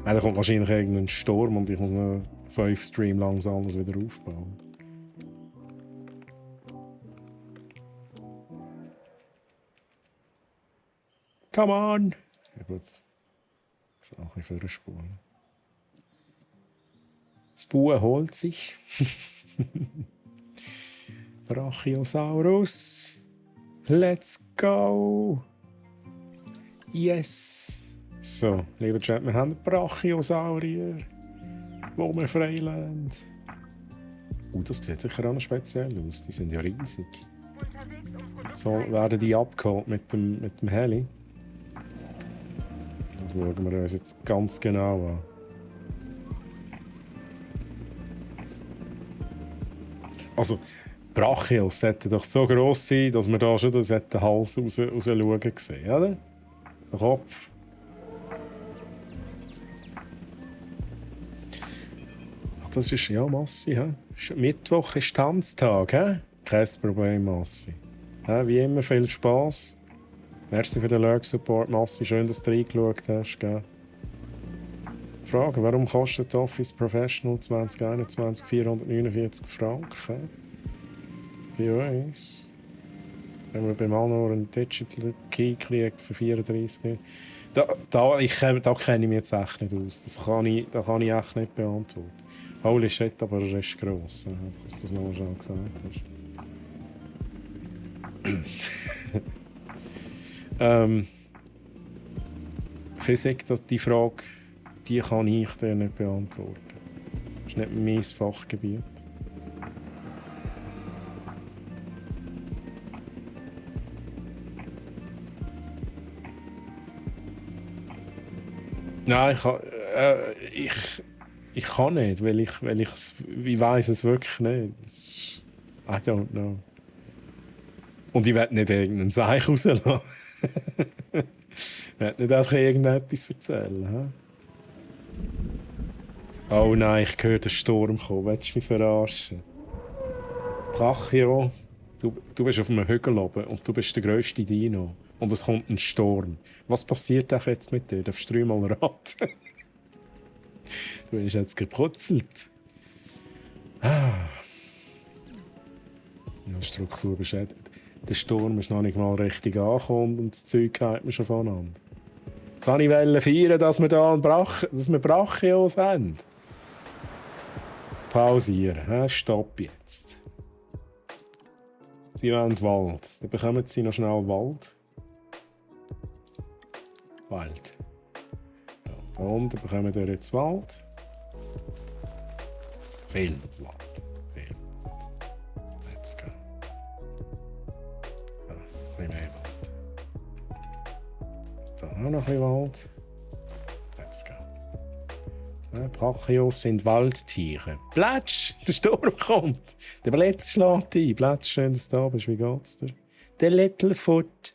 Da kommt wahrscheinlich irgendein Sturm und ich muss noch 5 Stream lang alles wieder aufbauen. Come on! Ja gut, das ist auch ein bisschen für eine Spur. Das Bue holt sich. Brachiosaurus. Let's go! Yes! So, lieber Chat, wir haben Brachiosaurier, wo wir freilassen. Das sieht sicher auch noch speziell aus. Die sind ja riesig. So werden die abgeholt mit dem Heli. Das schauen wir uns jetzt ganz genau an. Also, Brachios sollte doch so gross sein, dass man da schon den Hals raus schauen sehen, oder? Der Kopf. Ach, das ist ja Massi, hä? Mittwoch ist Tanztag, hä? Kein Problem, Massi. Wie immer, viel Spass. Merci für den Lurk-Support, Massi. Schön, dass du reingeschaut hast. Gell? Frage, warum kostet Office Professional 2021 449 Franken? Bei uns? Wenn man beim anderen einen Digital Key kriegt für 34. Da kenne ich mich jetzt echt nicht aus. Das kann ich echt nicht beantworten. Holy shit, aber er ist gross. Dass du das noch schon gesagt hast. Physik, die Frage, die kann ich dir nicht beantworten. Das ist nicht mein Fachgebiet. Nein, ich kann nicht, weil ich weiss es wirklich nicht. I don't know. Und ich werde nicht irgendeinen Seich rauslassen. Ich werde nicht einfach irgendetwas erzählen. He? Oh nein, ich höre den Sturm kommen. Willst du mich verarschen? Brachio, du bist auf einem Hügel oben und du bist der grösste Dino. Und es kommt ein Sturm. Was passiert jetzt mit dir? Darfst du 3-mal raten? Du bist jetzt geputzelt. Ja, Struktur beschädigt. Der Sturm ist noch nicht mal richtig angekommen und das Zeug geht mir schon voneinander. Jetzt wollte ich feiern, dass wir hier Brachios haben. Pausieren. Stopp jetzt. Sie wollen Wald. Dann bekommen sie noch schnell Wald. Wald. Ja, da unten bekommen wir jetzt Wald. Viel Wald. Viel. Let's go. Ja, ein bisschen mehr Wald. Da auch noch ein bisschen Wald. Let's go. Ja, Brachios sind Waldtiere. Plätsch! Der Sturm kommt! Der Blitz schlägt ein. Plätsch, schön, dass du da bist. Wie geht's dir? Der Littlefoot.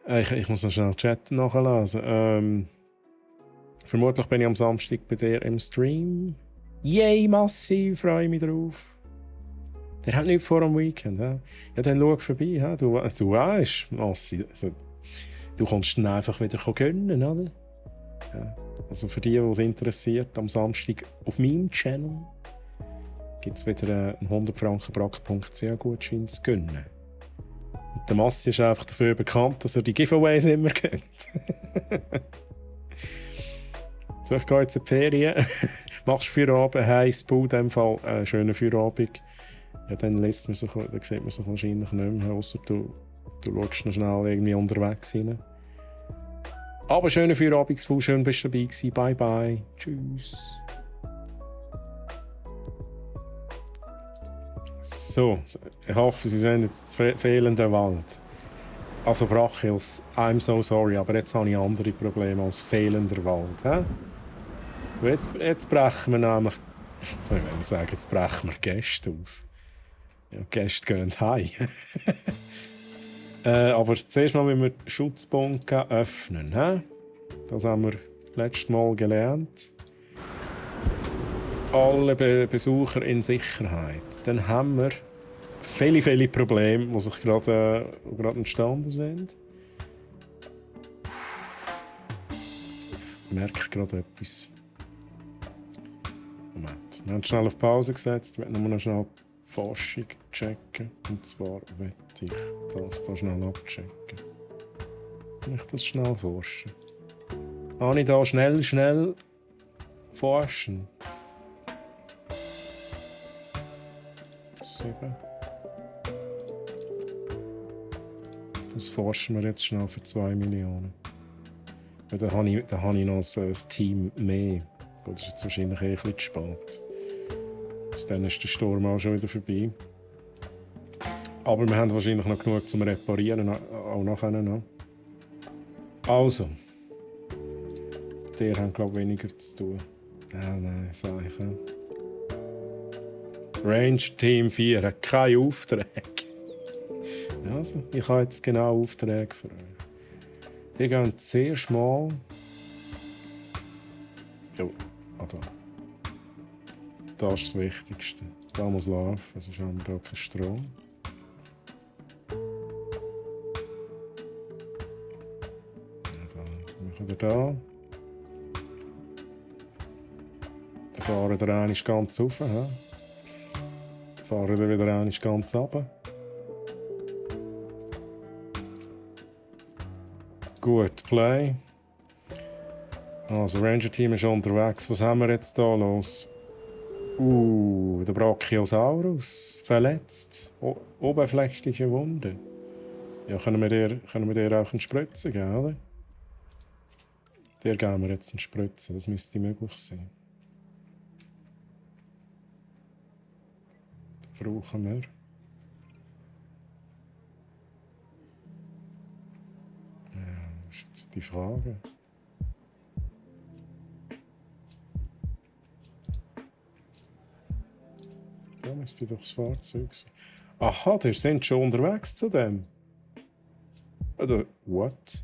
Ich muss noch schnell Chat nachlesen. Vermutlich bin ich am Samstag bei dir im Stream. Yay, massiv, freue mich drauf. Der hat nichts vor am Weekend. Ja, dann schau vorbei. Ja. Du weißt, Massi. Also, du kannst dann einfach wieder gönnen, oder? Ja. Also für die, die es interessiert, am Samstag auf meinem Channel gibt es wieder einen 100 Franken Brack.ch-Gutschein zu gönnen. Der Massi ist einfach dafür bekannt, dass er die Giveaways immer gönnt. So, ich gehe jetzt in die Ferien. Machst du Feierabend, heiß, in diesem Fall schönen Feierabend. Ja, dann sieht man sich wahrscheinlich nicht mehr, ausser du Du schaust noch schnell irgendwie unterwegs rein. Aber schönen Feierabend, schön bist du dabei gewesen. Bye bye. Tschüss. So, ich hoffe, Sie sehen jetzt das fehlende Wald. Also Brachios, I'm so sorry, aber jetzt habe ich andere Probleme als fehlender Wald. Jetzt brechen wir nämlich, ich will sagen, jetzt brechen wir Gäste aus. Ja, die Gäste gehen heim. Aber zuerst mal müssen wir die Schutzbunker öffnen. Das haben wir letztes Mal gelernt. Alle Besucher in Sicherheit. Dann haben wir viele Probleme, die sich gerade entstanden sind. Ich merke gerade etwas. Moment. Wir haben schnell auf Pause gesetzt. Ich will nur noch schnell die Forschung checken. Und zwar möchte ich das hier schnell abchecken. Kann ich das schnell forschen? Kann ich da schnell forschen? 7. Das forschen wir jetzt schnell für 2 Millionen. Ja, da habe ich noch ein Team mehr. Gut, das ist jetzt wahrscheinlich ein bisschen zu spät. Dann ist der Sturm auch schon wieder vorbei. Aber wir haben wahrscheinlich noch genug zum Reparieren, auch nachher noch. Also. Die haben, glaube ich, weniger zu tun. Nein, sag ich. Range Team 4 hat keine Aufträge. Also, ich habe jetzt genau Aufträge für euch. Die gehen sehr schmal. Jo, also. Das ist das Wichtigste. Da muss laufen, sonst haben wir hier keinen Strom. Dann machen wir da. Dann fahren wir einmal ganz rauf. Dann fahren wir wieder einmal ganz runter. Gut, Play. Also, Ranger-Team ist unterwegs. Was haben wir jetzt hier los? Der Brachiosaurus. Verletzt. Oberflächliche Wunde. Ja, können wir dir auch eine Spritze geben, oder? Der geben wir jetzt eine Spritze. Das müsste möglich sein. Das brauchen wir. Das ist jetzt die Frage. Da müsste doch das Fahrzeug sein. Aha, die sind schon unterwegs zu dem. Oder, what?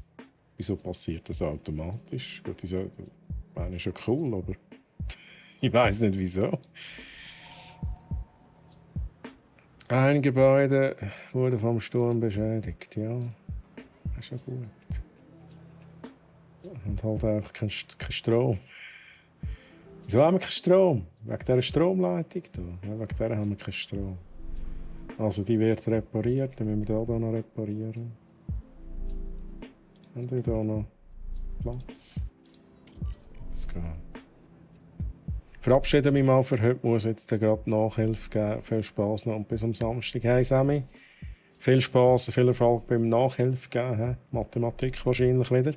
Wieso passiert das automatisch? Gut, das wäre schon cool, aber ich weiß nicht wieso. Ein Gebäude wurde vom Sturm beschädigt, ja. Das ist ja gut. Und halt auch kein Strom. Wieso haben wir keinen Strom? Wegen dieser Stromleitung da. Ja, wegen dieser haben wir keinen Strom. Also die wird repariert, dann müssen wir hier noch reparieren. Haben wir hier noch Platz? Let's go. Verabschiede mich mal für heute, muss jetzt gerade Nachhilfe geben. Viel Spass noch und bis am Samstag. Hey Sammy, viel Spass und viel Erfolg beim Nachhilfe geben. He? Mathematik wahrscheinlich wieder.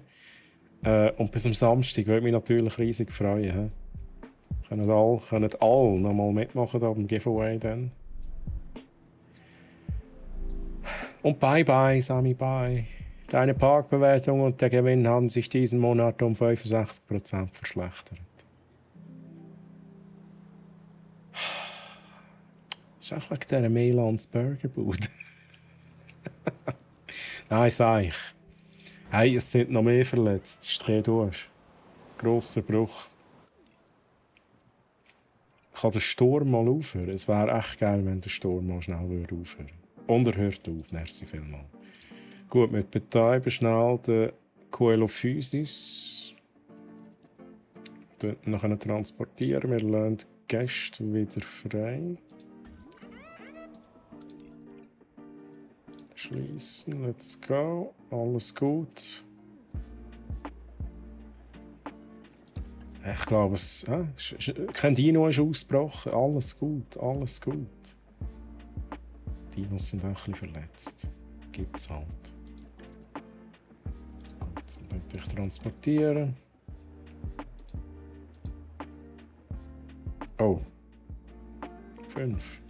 Und bis am Samstag würde mich natürlich riesig freuen. He? Können alle noch mal mitmachen da beim Giveaway dann. Und bye bye, Sammy, bye. Deine Parkbewertung und der Gewinn haben sich diesen Monat um 65% verschlechtert. Das ist auch wegen dieser Melans Burgerbude. Nein, sag ich. Hey, es sind noch mehr verletzt. Das ist kein durch. Grosser Bruch. Kann der Sturm mal aufhören? Es wäre echt geil, wenn der Sturm mal schnell aufhören würde. Und er hört auf, merci vielmals. Gut, mit betreiben schnell den Coelho Physis. Dort noch transportieren. Wir lassen die Gäste wieder frei. Schließen, let's go. Alles gut. Ich glaube, kein Dino ist ausgebrochen. Alles gut, alles gut. Dinos sind auch ein bisschen verletzt. Gibt's halt. Gut, dann möchte ich transportieren. Oh. 5.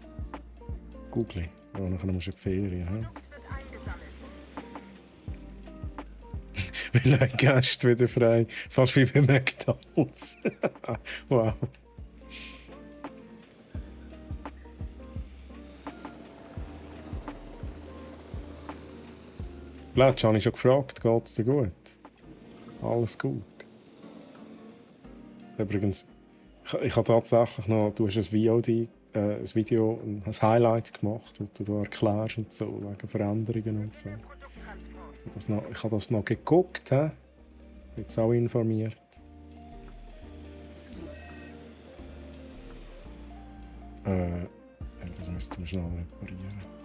Google. Ja, nachher musst du in die Ferien. Hm? Weil ein Gast wieder frei. Fast wie bei McDonalds. Wow. Plätsch, habe ich schon gefragt, geht es dir gut? Alles gut. Übrigens, ich habe tatsächlich noch, du hast ein Video, ein Highlight gemacht, wo du da erklärst und so, wegen Veränderungen und so. Ich habe das noch geguckt, he? Bin jetzt auch informiert. Das müssten wir schnell reparieren.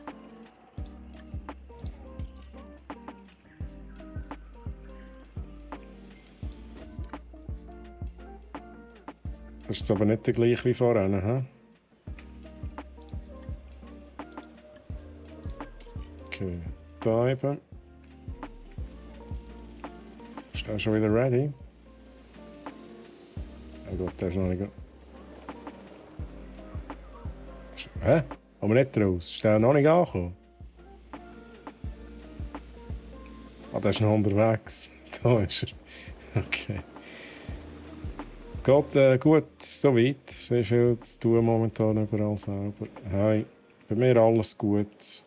Das ist jetzt aber nicht der gleiche wie vorhin, he? Okay, da eben. Ist der schon wieder ready? Oh Gott, der ist noch nicht. Hä? Aber nicht raus. Ist der noch nicht angekommen? Ah, der ist noch unterwegs. Da ist er. Okay. Geht gut, soweit. Sehr viel zu tun momentan überall selber. Hey, bei mir alles gut.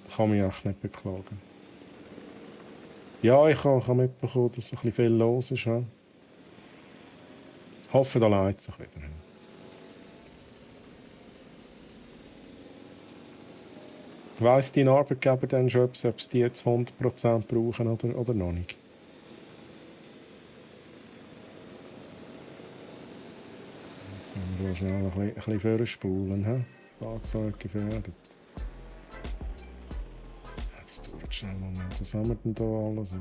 Ich kann mich echt nicht beklagen. Ja, ich habe mitbekommen, dass ein bisschen viel los ist. Ja. Ich hoffe, da leidet es sich wieder. Weiss dein Arbeitgeber dann schon, ob sie die jetzt 100% brauchen oder noch nicht? Jetzt müssen wir schnell ein bisschen vorspulen. He? Fahrzeug gefährdet. Das dauert schnell einen Moment. Was haben wir denn da alles?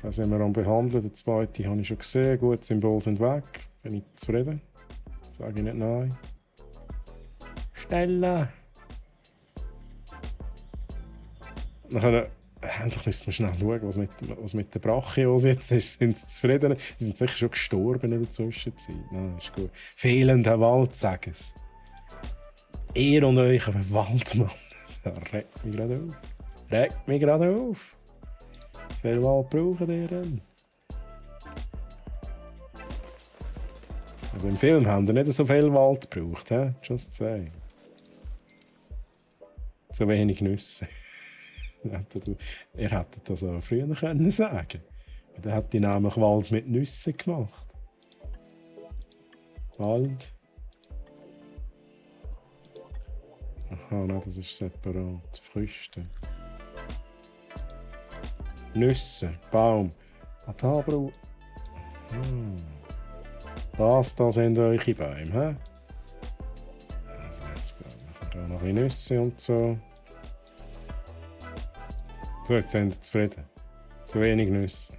Da sind wir am Behandeln. Den zweiten habe ich schon gesehen. Gut, Symbole sind weg. Bin ich zufrieden? Sage ich nicht nein. Stellen! Nachher, endlich müssen wir schnell schauen, was mit der Brachiose jetzt ist. Sind sie zufrieden? Sie sind sicher schon gestorben in der Zwischenzeit. Nein, ist gut. Fehlender Wald, sagen sie. Ihr und euch, aber Waldmann. Das regt mich gerade auf. Regt mich gerade auf. Wie viel Wald braucht ihr denn? Also im Film haben wir nicht so viel Wald gebraucht, he? Just say. So wenig Nüsse. Ihr hättet das auch früher können sagen. Dann hätte ich nämlich Wald mit Nüssen gemacht. Wald. Aha, nein, das ist separat. Früchte. Nüsse, Baum. Ah, da braucht. Das sind eure Bäume, hä? Also jetzt gehen wir da noch ein Nüsse und so. So, jetzt sind wir zufrieden. Zu wenig Nüsse.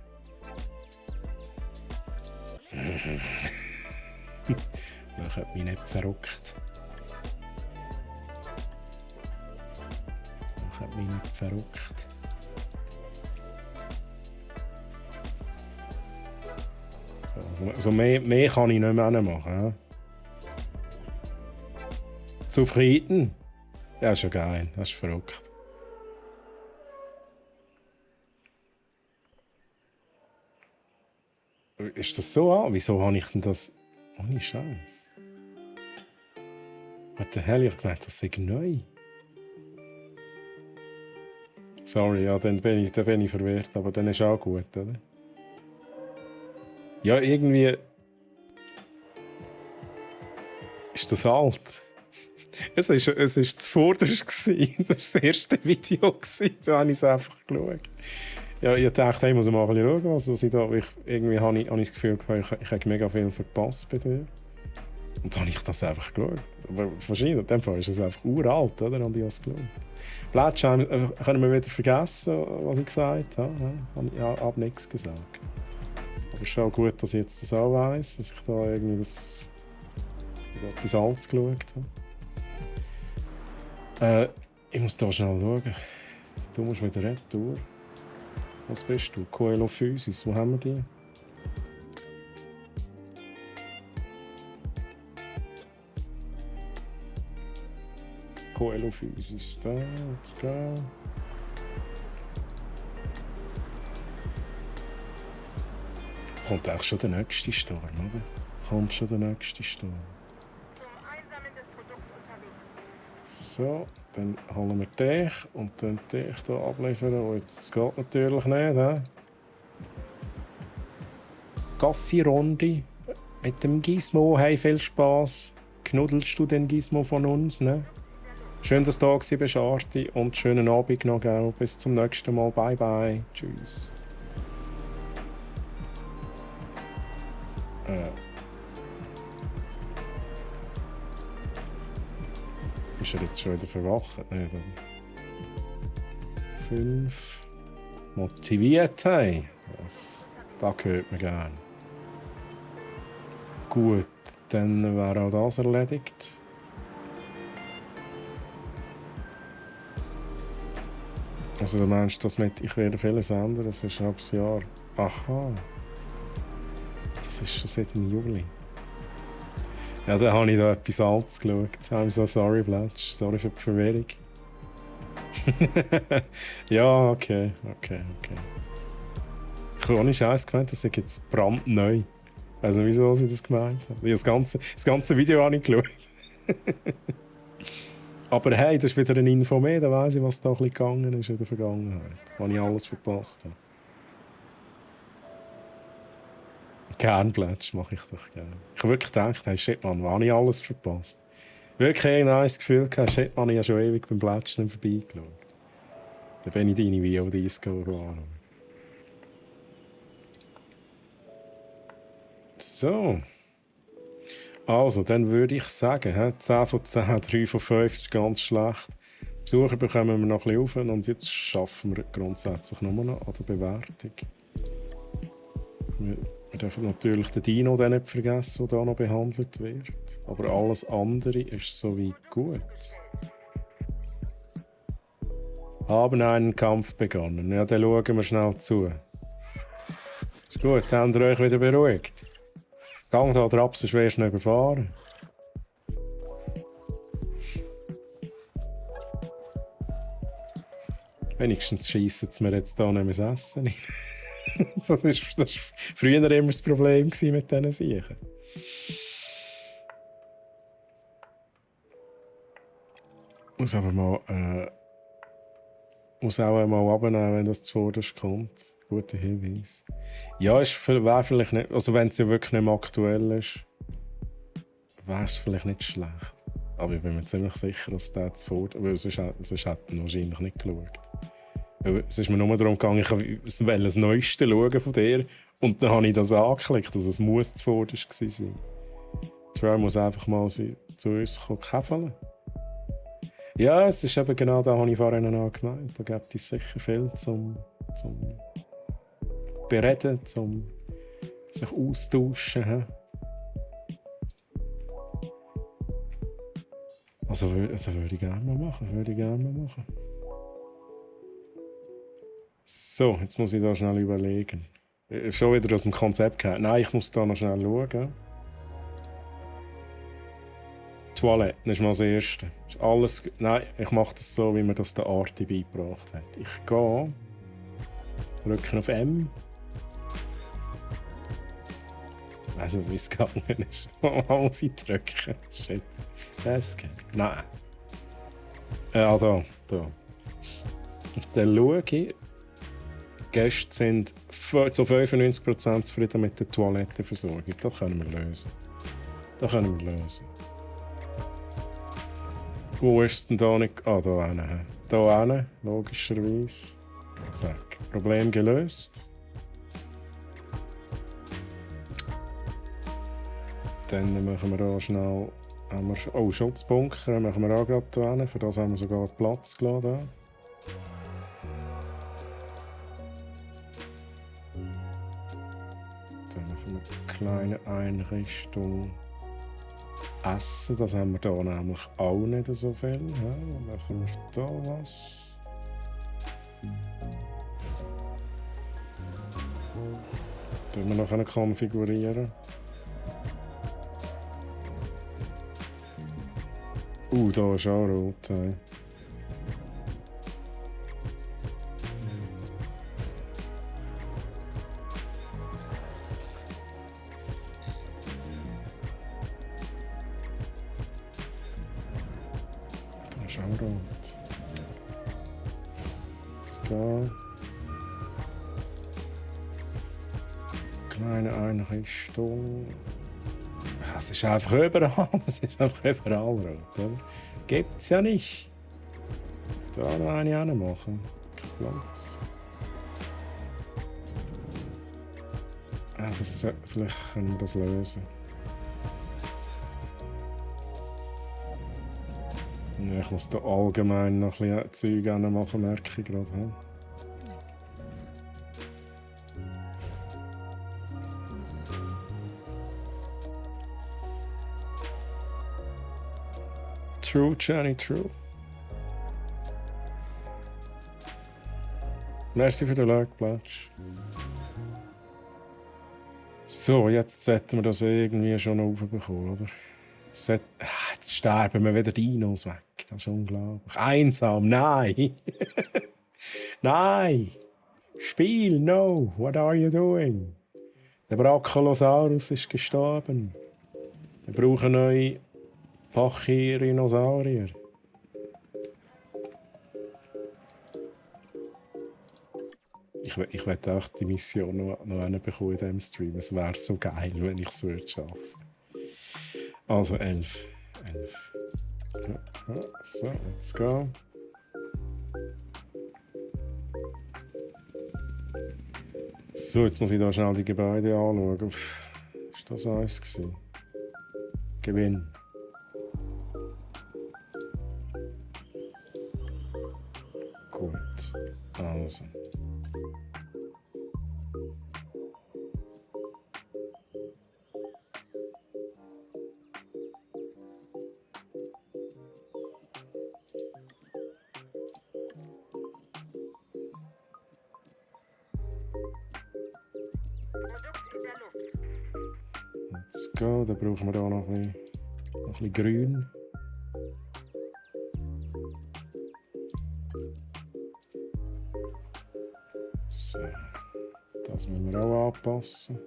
Macht mich nicht verrückt. Macht mich nicht verrückt. So, mehr kann ich nicht mehr machen. Zufrieden? Ja, ist schon geil. Das ist verrückt. Ist das so an? Wieso habe ich denn das? Ohne Scheiß. Was the hell? Ich gemeint, das sei neu. Sorry, ja, dann bin ich verwirrt, aber dann ist auch gut, oder? Ja, irgendwie. Ist das alt? Es ist zuvorderst gewesen. Das war das erste Video gewesen. Da habe ich es einfach geschaut. Ja, ich dachte, ich muss mal ein bisschen schauen, was ich da... Irgendwie habe ich das Gefühl, ich habe mega viel verpasst bei dir. Und dann habe ich das einfach geschaut. Aber wahrscheinlich, in dem Fall ist es einfach uralt, oder? Und ich habe es geschaut. Blättschein, können wir wieder vergessen, was ich gesagt habe? Ich habe nichts gesagt. Aber es ist auch gut, dass ich jetzt das auch weiss, dass ich da irgendwie etwas Altes geschaut habe. Ich muss da schnell schauen. Du musst wieder retour. Was bist du? Coelho Physis, wo haben wir die? Coelho Physis, da, let's go. Jetzt kommt auch schon der nächste Sturm, oder? Kommt schon der nächste Sturm. So, dann holen wir dich und dann dich hier abliefern. Oh, jetzt geht natürlich nicht, he? Gassi-Runde mit dem Gizmo. Hey, viel Spass. Knuddelst du den Gizmo von uns, ne? Schön, dass du da bist, Arti. Und schönen Abend noch, gell? Bis zum nächsten Mal. Bye, bye. Tschüss. Ist er jetzt schon wieder verwacht? Nein, dann. 5. Motiviert, hey. Da hört man gern. Gut, dann wäre auch das erledigt. Also du meinst das mit «Ich werde vieles ändern», das ist ein halbes Jahr. Aha. Das ist schon seit dem Juli. Ja, dann habe ich da etwas Altes geschaut. I'm so sorry, Blatsch. Sorry für die Verwirrung. Ja, okay. Ich habe ohne Scheiß gemeint, das ist jetzt brandneu. Also wieso sie das gemeint haben. Ich habe das ganze Video habe ich geschaut. Aber hey, das ist wieder eine Info mehr, da weiss ich, was da ein bisschen gegangen ist in der Vergangenheit. Wo ich alles verpasst habe. Kernplätsch mache ich doch gerne. Ich habe wirklich gedacht, hey, shit, Mann, wo habe ich alles verpasst? Wirklich ein nice Gefühl gehabt, shit, Mann, ich habe schon ewig beim Plätschen vorbeigeschaut. Dann bin ich deine VODs anschauen. So. Also, dann würde ich sagen, 10 von 10, 3 von 5 ist ganz schlecht. Besucher bekommen wir noch ein bisschen auf und jetzt schaffen wir grundsätzlich nur noch an der Bewertung. Wir dürfen natürlich den Dino dann nicht vergessen, der da noch behandelt wird. Aber alles andere ist soweit gut. Haben einen Kampf begonnen. Ja, dann schauen wir schnell zu. Ist gut, habt ihr euch wieder beruhigt? Gang da drauf, sonst wirst du nicht überfahren. Wenigstens schiessen sie mir jetzt hier nicht mehr das Essen. Das war früher immer das Problem mit diesen Siechen. Muss aber mal muss auch einmal abnehmen, wenn das zuvorderst kommt. Guter Hinweis. Ja, wäre vielleicht nicht, also wenn es ja wirklich nicht mehr aktuell ist, wäre es vielleicht nicht schlecht. Aber ich bin mir ziemlich sicher, dass der zuvorderst, weil sonst hat er wahrscheinlich nicht geschaut. Es ist mir nur darum gegangen, ich wollte das Neueste schauen von dir und dann habe ich das angeklickt, also es muss zuvorderst sein. Troy muss einfach mal zu uns käfeln. Ja, es ist eben genau da, was ich vorhin auch gemeint. Da gibt es sicher viel zum Bereden, zum sich austauschen. Also würde ich gerne mal machen. So, jetzt muss ich da schnell überlegen. Schon wieder aus dem Konzept gehört. Nein, ich muss da noch schnell schauen. Toilette, das ist mal das Erste. Ist alles. Nein, ich mache das so, wie mir das der Arti beigebracht hat. Ich gehe, drücke auf M. Ich weiss nicht, wie es gegangen ist. Man muss ich drücken. Shit. Das geht. Nein. Da. Und dann schaue ich. Die Gäste sind zu 95% zufrieden mit der Toilettenversorgung. Das können wir lösen. Wo ist es denn da nicht? Ah, da hinten. Da hinten, logischerweise. Zack. Problem gelöst. Dann machen wir hier schnell. Schutzbunker machen wir auch gerade da hinten. Für das haben wir sogar Platz gelassen. Dann machen wir eine kleine Einrichtung. Essen, das haben wir hier nämlich auch nicht so viel. Ja, dann machen wir hier was. Den wir noch konfigurieren. Da ist auch rot. Da ist auch rot. Let's go. Kleine Einrichtung. Es ist einfach überall. Es ist einfach überall rot, oder? Gibt's ja nicht. Da noch eine machen. Kein Platz. Vielleicht können wir das lösen. Ich muss da allgemein noch ein bisschen Zeug machen, merke ich gerade. Hm? True, Jenny, true. Merci für den Like, Platsch. So, jetzt sollten wir das irgendwie schon aufbekommen, oder? Jetzt sterben wir wieder Dinos weg. Das ist unglaublich. Einsam, nein! Nein! Spiel, no! What are you doing? Der Brachiosaurus ist gestorben. Wir brauchen neue Pachyrhinosaurier. Ich werde auch die Mission noch bekommen in diesem Stream. Es wäre so geil, wenn ich es schaffen würde. Also 11. Ja, so, let's go. So, jetzt muss ich da schnell die Gebäude anschauen. Ist das alles gewesen? Gewinn. Gut, also. Let's go, dann brauchen wir da noch ein bisschen grün. So, das müssen wir auch anpassen.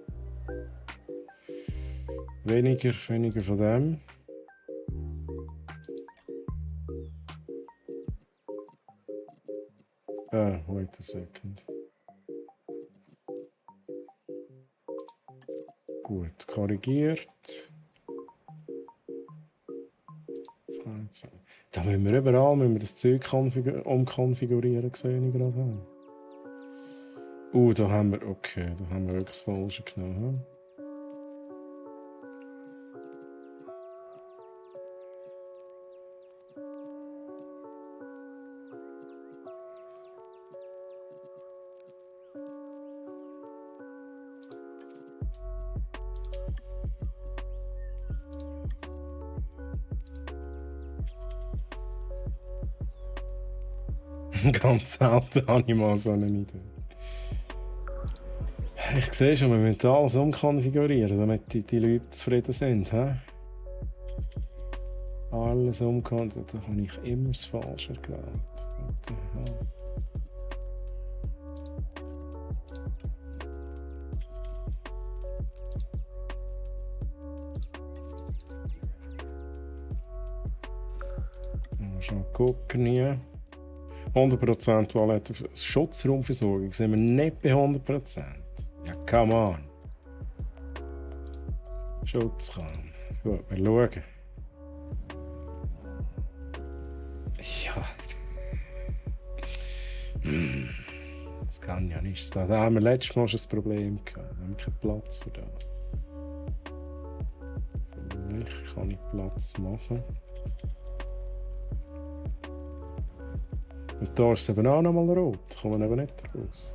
Weniger von dem. Wait a second. Gut, korrigiert. Da müssen wir überall das Zeug umkonfigurieren, sehe ich gerade. Da haben wir, okay, da haben wir wirklich das Falsche genommen. Ganz selten habe ich mal so eine Idee. Ich sehe schon, wir müssen alles umkonfigurieren, damit die Leute zufrieden sind. He? Alles umkonfigurieren, da habe ich immer das Falsche gewählt. Mal schon gucken hier. 100% Toilette, Schutzraumversorgung sind wir nicht bei 100%. Ja, come on. Schutzraum. Gut, wir schauen. Ja. Das kann ja nicht. Da haben wir letztes Mal schon ein Problem gehabt. Wir haben keinen Platz für das. Vielleicht kann ich Platz machen. Und da ist es eben auch noch mal rot. Da kommen wir eben nicht raus.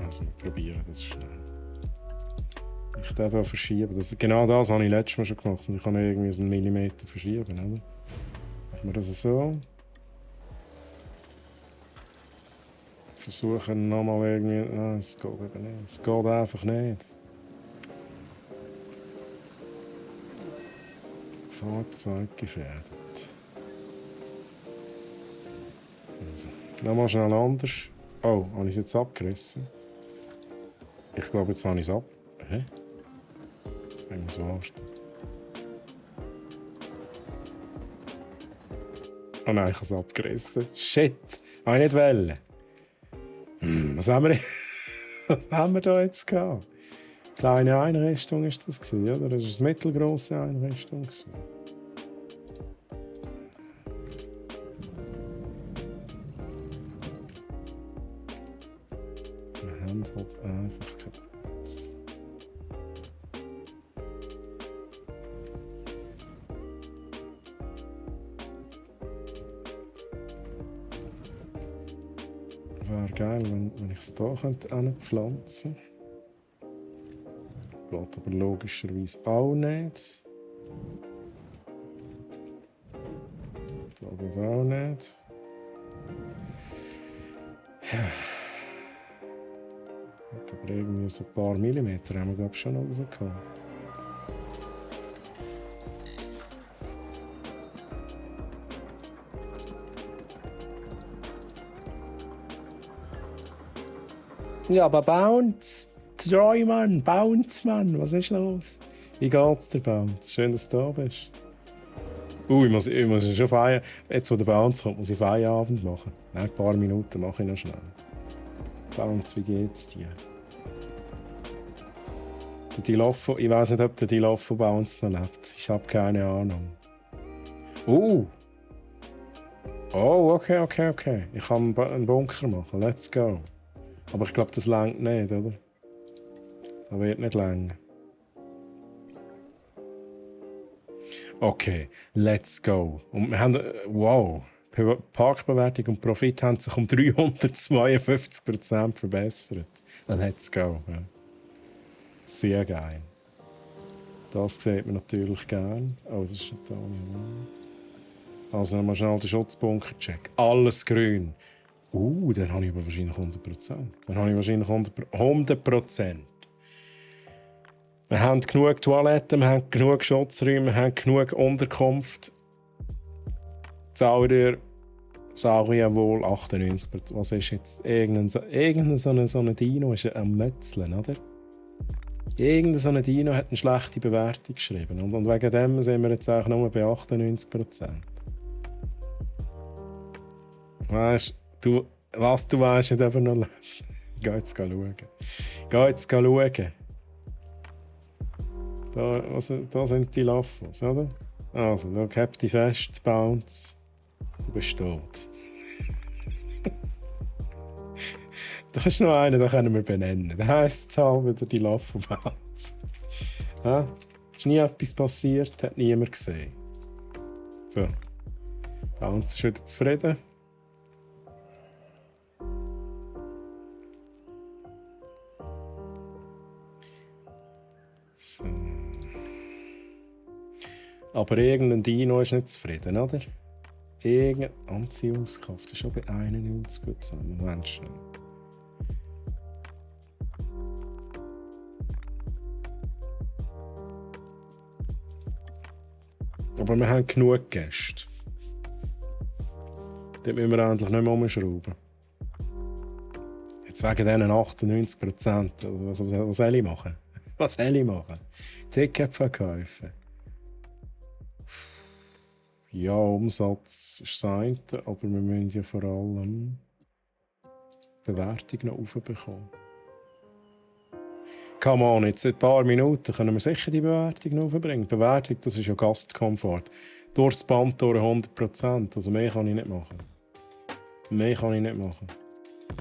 Also wir probieren das schnell. Ich darf hier verschieben. Genau das habe ich letztes Mal schon gemacht. Und ich kann irgendwie einen Millimeter verschieben. Oder? wir das so. Versuchen nochmal irgendwie. Nein, es geht eben nicht. Es geht einfach nicht. Fahrzeug gefährdet. Also, nochmal schnell anders. Oh, habe ich es jetzt abgerissen? Ich glaube, jetzt habe ich es ab. Hä? Ich muss warten. Oh nein, ich habe es abgerissen. Shit! Habe ich nicht wollen. Was haben wir, was haben wir da jetzt gehabt? Kleine Einrichtung ist das gewesen, oder? Das war eine mittelgrosse Einrichtung gewesen. Wir haben halt einfach keinen Platz. Wäre geil, wenn ich es hier anpflanzen könnte. Geht aber logischerweise auch nicht. Da geht auch nicht. Ja. Aber irgendwie so ein paar Millimeter haben wir, glaube ich, schon rausgeholt. Ja, aber Bounce! Mann, Bounce, Mann! Was ist los? Wie geht's dir, Bounce? Schön, dass du da bist. Ich muss schon feiern. Jetzt, wo der Bounce kommt, muss ich Feierabend machen. Nein, ein paar Minuten mache ich noch schnell. Bounce, wie geht's dir? Der Dilofo, ich weiß nicht, ob der Dilofo Bounce noch lebt. Ich habe keine Ahnung. Oh, okay. Ich kann einen Bunker machen. Let's go. Aber ich glaube, das reicht nicht, oder? Das wird nicht länger. Okay, let's go. Und wir haben, wow, Parkbewertung und Profit haben sich um 352% verbessert. Let's go. Ja. Sehr geil. Das sieht man natürlich gern. Oh, das ist nicht da. Also nochmal schnell den Schutzbunker checken. Alles grün. Dann habe ich aber wahrscheinlich 100%. Dann habe ich wahrscheinlich 100%. Wir haben genug Toiletten, wir haben genug Schutzräume, wir haben genug Unterkunft. Zahlrier, sage ich ja wohl 98%. Was ist jetzt? Irgendein so ein Dino ist am Mötzeln, oder? Irgendein so ein Dino hat eine schlechte Bewertung geschrieben. Und wegen dem sind wir jetzt eigentlich nur bei 98%. Weißt du, was du weißt, nicht eben noch lebt. Ich gehe jetzt schauen. Da sind die Laffos, oder? Also, da habt die fest, Bounce. Du bist tot. Da ist noch einer, den können wir benennen. Der heisst jetzt halt wieder die Laffo Bounce. Ja? Ist nie etwas passiert, hat niemand gesehen. So. Bounce ist wieder zufrieden. So. Aber irgendein Dino ist nicht zufrieden, oder? Irgendeine Anziehungskraft ist schon bei 91%. Moment schon. Aber wir haben genug Gäste. Dort müssen wir endlich nicht mehr umschrauben. Jetzt wegen diesen 98%. Was soll ich machen? Was soll ich machen? Ticket verkaufen. Ja, Umsatz ist das eine, aber wir müssen ja vor allem Bewertung noch aufbekommen. Come on, jetzt in ein paar Minuten können wir sicher die Bewertung noch aufbringen. Bewertung, das ist ja Gastkomfort. Durchs Band durch 100%. Also mehr kann ich nicht machen.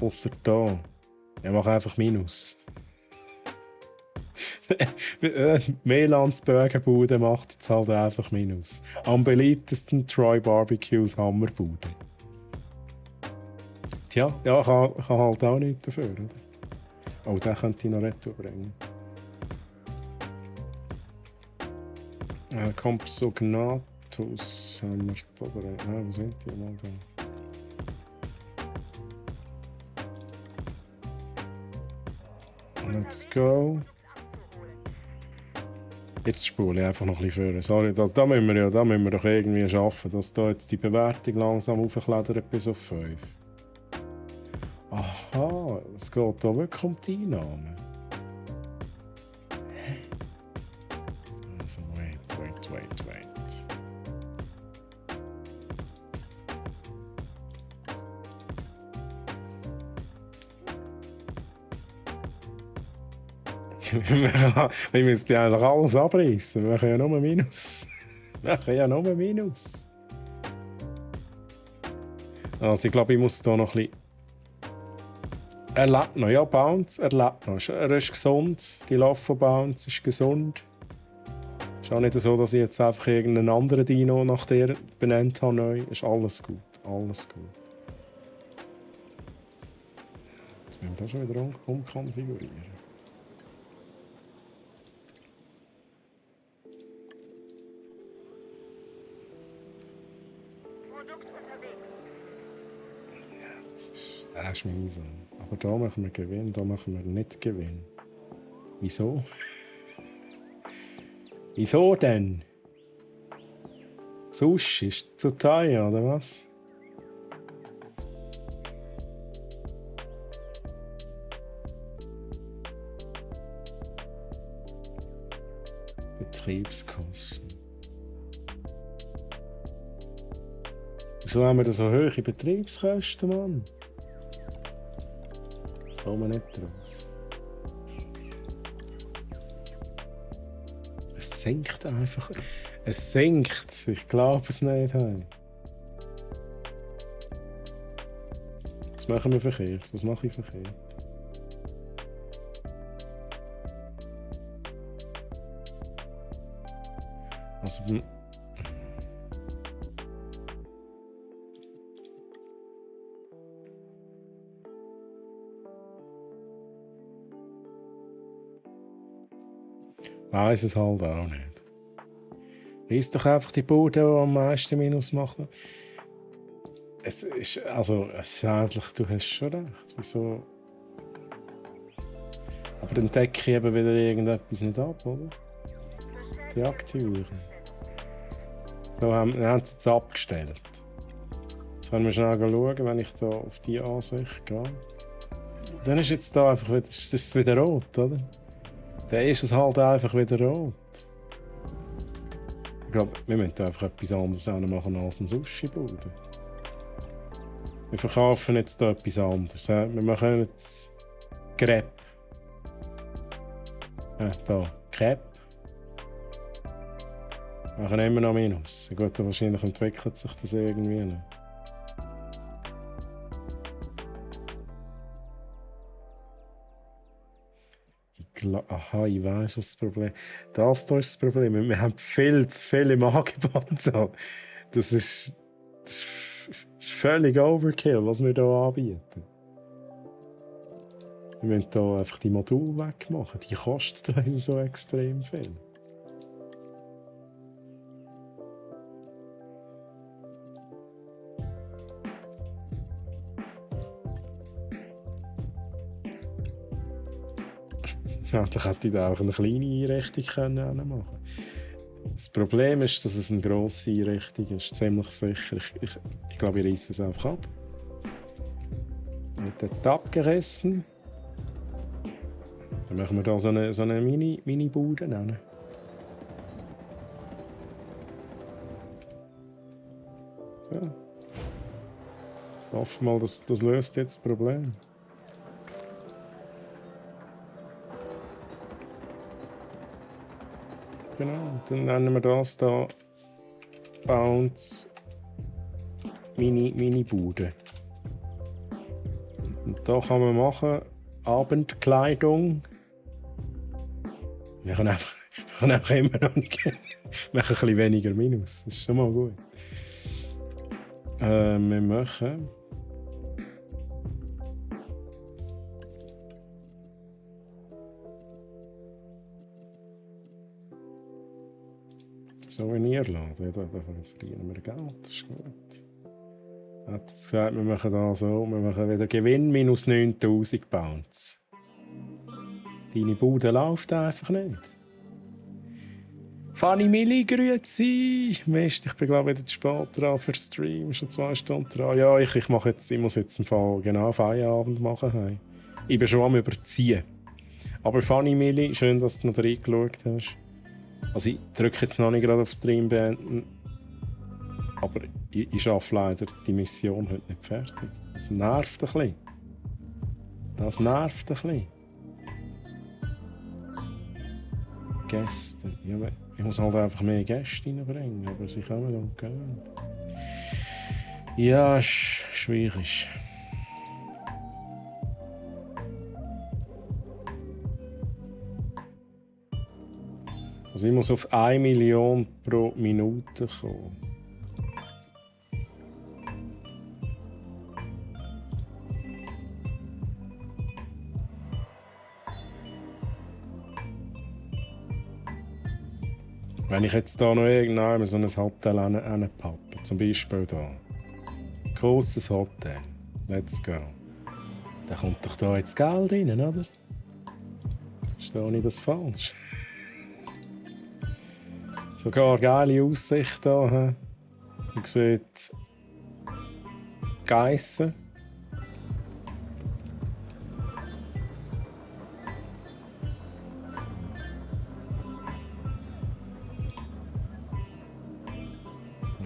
Ausser da. Ich mache einfach Minus. Melandsbögenbude macht jetzt halt einfach Minus. Am beliebtesten Troy Barbecues Hammerbude. Tja, ja, kann halt auch nichts dafür, oder? Oh, den könnte ich noch retour bringen. Compsognat Rathaus haben wir da. Wo sind die mal da? Let's go. Jetzt spule ich einfach noch ein bisschen vor. Sorry, da müssen wir doch irgendwie schaffen, dass da jetzt die Bewertung langsam aufklettert bis auf 5. Aha, es geht da wirklich um die Einnahmen. Also, wait. Ich müsste eigentlich alles abreißen. Wir machen ja nur Minus. Also ich glaube, ich muss hier noch ein bisschen... Er lebt noch, ja, Bounce, er lebt noch. Er ist gesund, die Love von Bounce ist gesund. Es ist auch nicht so, dass ich jetzt einfach irgendeinen anderen Dino nach der benannt habe neu. Ist alles gut, alles gut. Jetzt müssen wir da schon wieder umkonfigurieren. Das ist mühsam. Aber da machen wir Gewinn, da machen wir nicht Gewinn. Wieso? Wieso denn? Sushi ist zu teuer, oder was? Betriebskosten. Wieso haben wir da so hohe Betriebskosten, Mann? Kommen wir nicht raus. Es sinkt einfach. Es sinkt. Ich glaube es nicht. Hey. Was machen wir verkehrt? Was mache ich verkehrt? Also... Weiss es halt auch nicht. Ist doch einfach die Bude, die am meisten Minus macht. Es ist eigentlich, du hast schon recht. Wieso? Aber dann decke ich eben wieder irgendetwas nicht ab, oder? Deaktivieren. So haben sie es abgestellt. Jetzt können wir schnell schauen, wenn ich da auf die Ansicht gehe. Dann ist jetzt da einfach wieder, ist es wieder rot, oder? Dann ist es halt einfach wieder rot. Ich glaube, wir müssen einfach etwas anderes machen als ein Sushi-Bude. Wir verkaufen jetzt hier etwas anderes. Wir machen jetzt Crepe. Hier, Crepe. Wir machen immer noch Minus. Gut, wahrscheinlich entwickelt sich das irgendwie noch. Aha, ich weiss, was das Problem ist. Das ist das Problem. Wir haben viel zu viel im Angebot. Das ist völlig Overkill, was wir hier anbieten. Wir müssen hier einfach die Module wegmachen. Die kosten uns so extrem viel. Eigentlich hätte ich da auch eine kleine Einrichtung machen können. Das Problem ist, dass es eine grosse Einrichtung ist. Ziemlich sicher. Ich glaube, ich reisse es einfach ab. Wird jetzt abgerissen. Dann machen wir da so eine Mini-Bude nennen. So. Ich hoffe mal, das löst jetzt das Problem. Genau, dann nennen wir das hier Bounce Mini-Bude. Und da kann man machen Abendkleidung. Wir können einfach immer noch nicht machen ein bisschen weniger Minus. Das ist schon mal gut. Wir machen So in Irland, ja, da verdienen wir Geld, das ist gut. Er hat gesagt, wir machen da so, wir machen wieder Gewinn minus 9000 Pounds. Deine Bude läuft einfach nicht. Fanny Milli, grüezi! Mist, ich bin glaube ich wieder zu spät dran für Stream, schon 2 Stunden dran. Ja, ich muss jetzt im Fall genau Feierabend machen. Hey. Ich bin schon am Überziehen. Aber Fanny Milli, schön, dass du noch reingeschaut hast. Also ich drücke jetzt noch nicht gerade auf Stream beenden. Aber ich schaffe leider die Mission heute nicht fertig. Das nervt ein bisschen. Das nervt ein bisschen. Gäste. Ja, ich muss halt einfach mehr Gäste reinbringen, aber sie kommen und gehen. Ja, ist schwierig. Also ich muss auf 1 Million pro Minute kommen. Wenn ich jetzt hier noch irgendwann so ein Hotel hinpappe, zum Beispiel hier. Grosses Hotel. Let's go. Dann kommt doch da jetzt Geld rein, oder? Verstehe ich das falsch? Sogar geile Aussicht hier. Man sieht Geissen.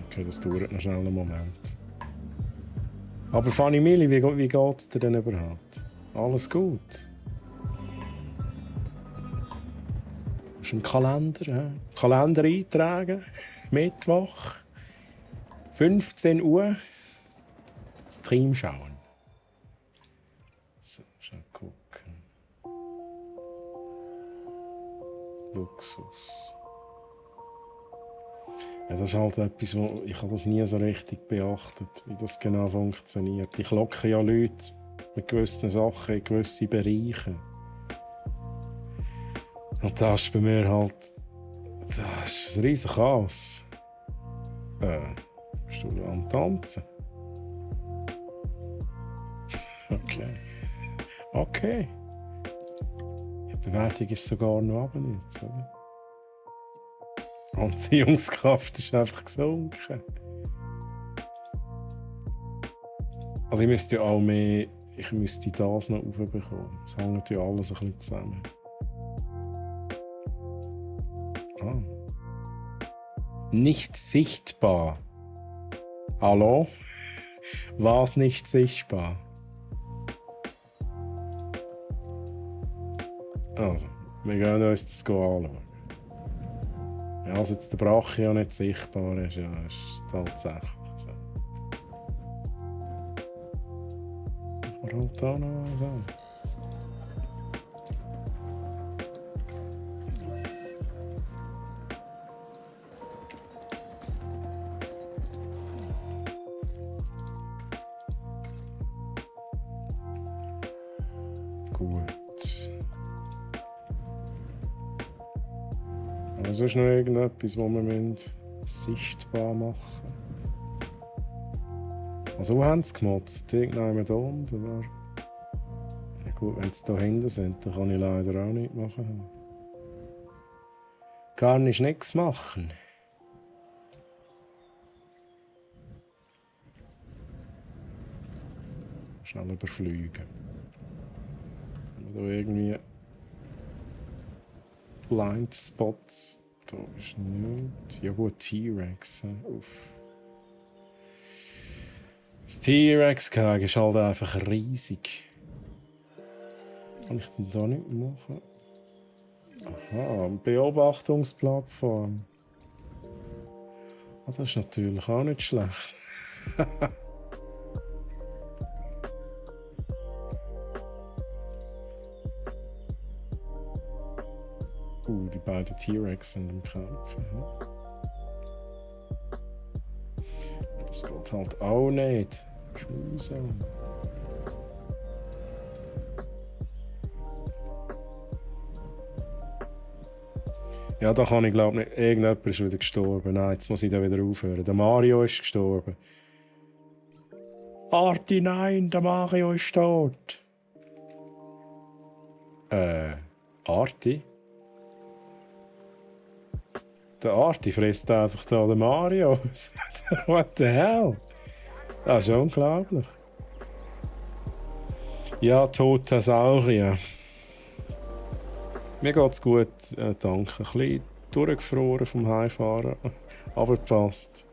Okay, das dauert noch schnell einen Moment. Aber Fanny Milli, wie geht es dir denn überhaupt? Alles gut? Du musst im Kalender eintragen. Mittwoch, 15 Uhr, Stream schauen. So, schnell gucken. Luxus. Ja, das ist halt etwas, wo ich das nie so richtig beachtet, wie das genau funktioniert. Ich locke ja Leute mit gewissen Sachen in gewisse Bereiche. Und das ist bei mir halt... Das ist ein riesiger Chaos. Bist du am Tanzen? Okay. Okay. Die Bewertung ist sogar noch runter jetzt, oder? Die Anziehungskraft ist einfach gesunken. Also ich müsste ja auch mehr... Ich müsste das noch aufbekommen. Es hängt ja alles ein bisschen zusammen. Ah. Nicht sichtbar. Hallo? Was nicht sichtbar? Also, wir gehen uns das anschauen. Ja, also jetzt der Brachio nicht sichtbar ist, ja, ist tatsächlich so. Aber halt da noch was an. Gut. Aber sonst noch irgendetwas, was wir sichtbar machen müssen. Also, wo haben sie gemotzt? Irgendjemand da unten? Oder? Ja gut, wenn sie da hinten sind, dann kann ich leider auch nichts machen. Kann ich nichts machen. Schnell überfliegen. Wenn wir da irgendwie Blindspots. Da ist nichts. Ja gut, T-Rex. Uff. Das T-Rex-Keg ist halt einfach riesig. Kann ich denn da nicht machen? Aha, eine Beobachtungsplattform. Ah, das ist natürlich auch nicht schlecht. Die beiden T-Rex sind im Kampf. Das geht halt auch nicht. Schmusam. Ja, da kann ich glaube nicht. Irgendjemand ist wieder gestorben. Nein, jetzt muss ich da wieder aufhören. Der Mario ist gestorben. Arti, nein, der Mario ist tot. Arti? Der Arti frisst einfach da den Mario. What the hell? Das ist unglaublich. Ja, tote Saurier. Mir geht's gut, danke. Ein bisschen durchgefroren vom Heimfahren, aber passt.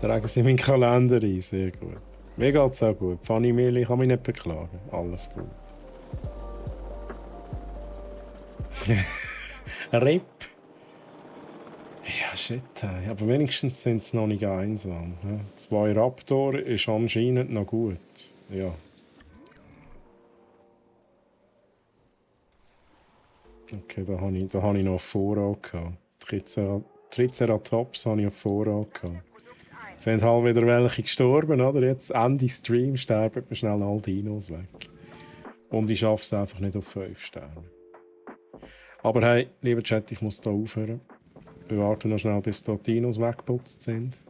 Tragen Sie meinen Kalender ein, sehr gut. Mir geht's auch gut. Fanny Mehl, ich kann mich nicht beklagen. Alles gut. RIP. Ja, shit. Aber wenigstens sind sie noch nicht einsam. 2 Raptor ist anscheinend noch gut. Ja. Okay, da habe ich noch auf Vorrat gehabt. Triceratops habe ich auf Vorrat gehabt. Es sind halt wieder welche gestorben, oder? Jetzt Ende Stream sterben wir schnell alle Dinos weg. Und ich schaffe es einfach nicht auf 5 Sterne. Aber hey, lieber Chat, ich muss hier aufhören. Wir warten noch schnell, bis die Dinos weggeputzt sind.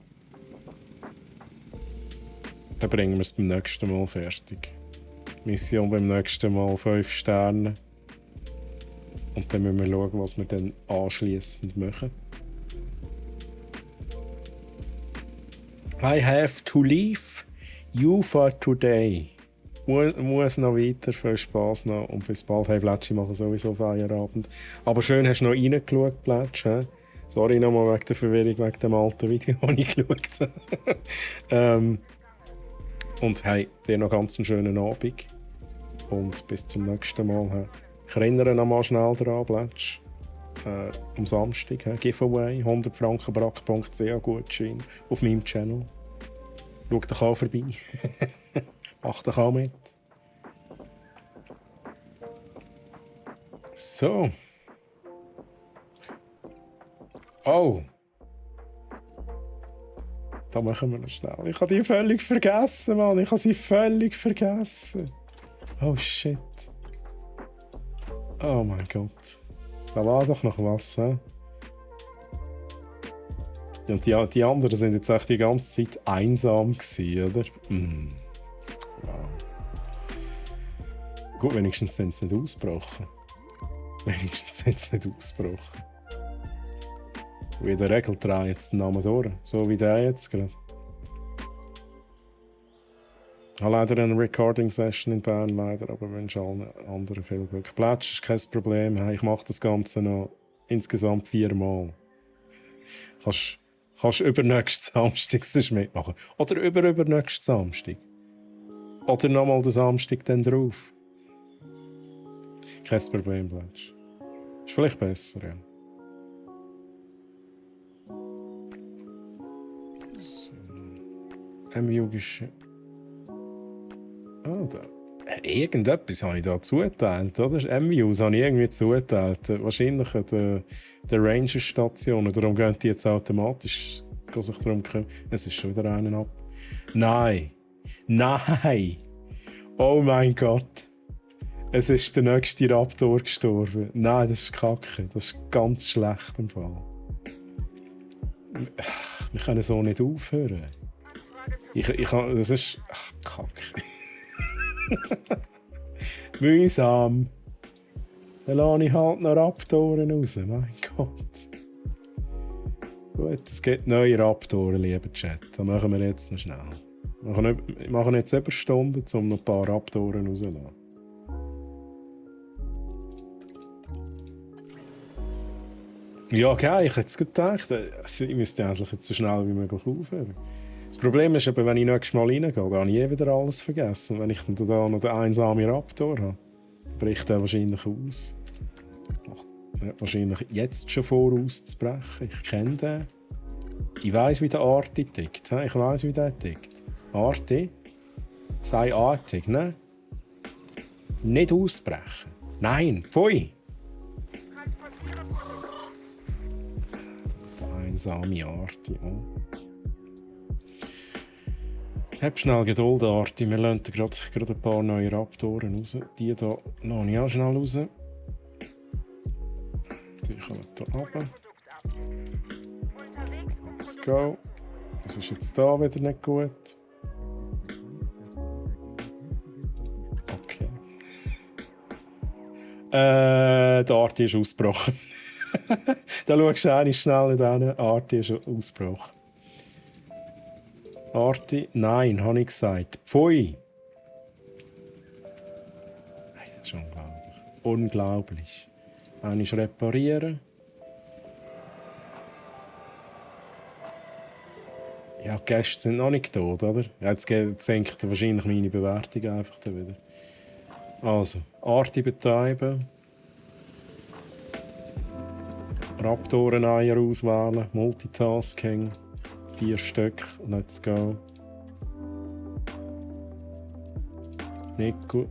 Dann bringen wir es beim nächsten Mal fertig. Mission beim nächsten Mal 5 Sterne. Und dann müssen wir schauen, was wir dann anschliessend machen. I have to leave you for today. Muss noch weiter, viel Spass noch und bis bald. Hey Blätschi, machen sowieso Feierabend. Aber schön hast du noch reingeschaut, Blätsch. Sorry nochmal wegen der Verwirrung, wegen dem alten Video, das ich geschaut habe. Und hey, dir noch ganz einen schönen Abend. Und bis zum nächsten Mal. Ich erinnere noch mal schnell daran, Blätsch. Am Samstag, Giveaway, 100 Franken brack.ch Gutschein auf meinem Channel. Schau doch auch vorbei. Mach doch auch mit. So. Oh. Da machen wir noch schnell. Ich habe die völlig vergessen, Mann. Ich habe sie völlig vergessen. Oh shit. Oh mein Gott. Da war doch noch was, hä? Ja, und die anderen sind jetzt echt die ganze Zeit einsam gewesen, oder? Wow. Gut, wenigstens sind sie nicht ausgebrochen. Wenigstens sind sie nicht ausgebrochen. Und in der Regel drehe jetzt den Namen durch. So wie der jetzt gerade. Ich habe leider eine Recording-Session in Bern, leider, aber wünsche allen anderen viel Glück. Plätsch ist kein Problem. Hey, ich mache das Ganze noch insgesamt 4 Mal. Kannst übernächsten Samstag sonst mitmachen. Oder übernächsten Samstag. Oder nochmal den Samstag dann drauf. Kein Problem, Plätsch. Ist vielleicht besser, ja. So. ist... Oh, da. Irgendetwas habe ich da zugeteilt, oder? MUs habe ich irgendwie zugeteilt. Wahrscheinlich der Ranger-Station. Darum gehen die jetzt automatisch sich darum kümmern. Es ist schon wieder einen ab. Nein! Nein! Oh mein Gott! Es ist der nächste Raptor gestorben. Nein, das ist Kacke. Das ist ganz schlecht im Fall. Wir können so nicht aufhören. Das ist... Ach, Kacke. Mühsam. Dann lasse ich halt noch Raptoren raus. Mein Gott. Gut, es gibt neue Raptoren, lieber Chat. Das machen wir jetzt noch schnell. Wir machen jetzt Überstunden, um noch ein paar Raptoren rauszulassen. Ja, okay, ich hätte es gedacht. Ich müsste endlich jetzt so schnell wie möglich aufhören. Das Problem ist aber, wenn ich nächstes Mal reingehe, dann habe ich wieder alles vergessen. Wenn ich dann da noch den einsamen Raptor habe, dann bricht er wahrscheinlich aus. Er hat wahrscheinlich jetzt schon vor, auszubrechen. Ich kenne den. Ich weiss, wie der Arti tickt. Ich weiss, wie der tickt. Arti, sei artig, ne? Nicht ausbrechen. Nein, pfui! Der einsame Arti. Oh. Hab schnell Geduld, Arti. Wir lassen gerade ein paar neue Raptoren raus. Die hier lasse ich auch schnell raus. Die kommen hier runter. Let's go. Was ist jetzt da wieder nicht gut? Okay. Der Arti ist ausgebrochen. Da schaust du eigentlich schnell hin. Arti ist ausgebrochen. Arti, nein, habe ich gesagt. Pfui! Das ist unglaublich. Unglaublich. Einmal reparieren. Ja, die Gäste sind noch nicht tot, oder? Ja, jetzt senkt wahrscheinlich meine Bewertung einfach wieder. Also, Arti betreiben. Raptoren-Eier auswählen. Multitasking. 4 Stück. Let's go. Nico.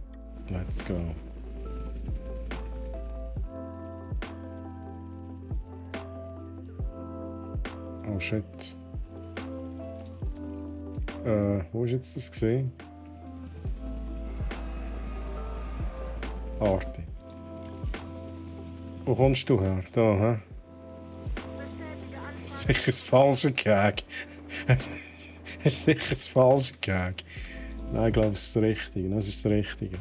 Let's go. Oh shit. Wo ist jetzt das gesehen? Arti. Wo kommst du her? Da, hä? Sicher das falsche Gag. Das ist sicher das falsche Gag. Nein, ich glaube, es ist das Richtige. Das ist das Richtige.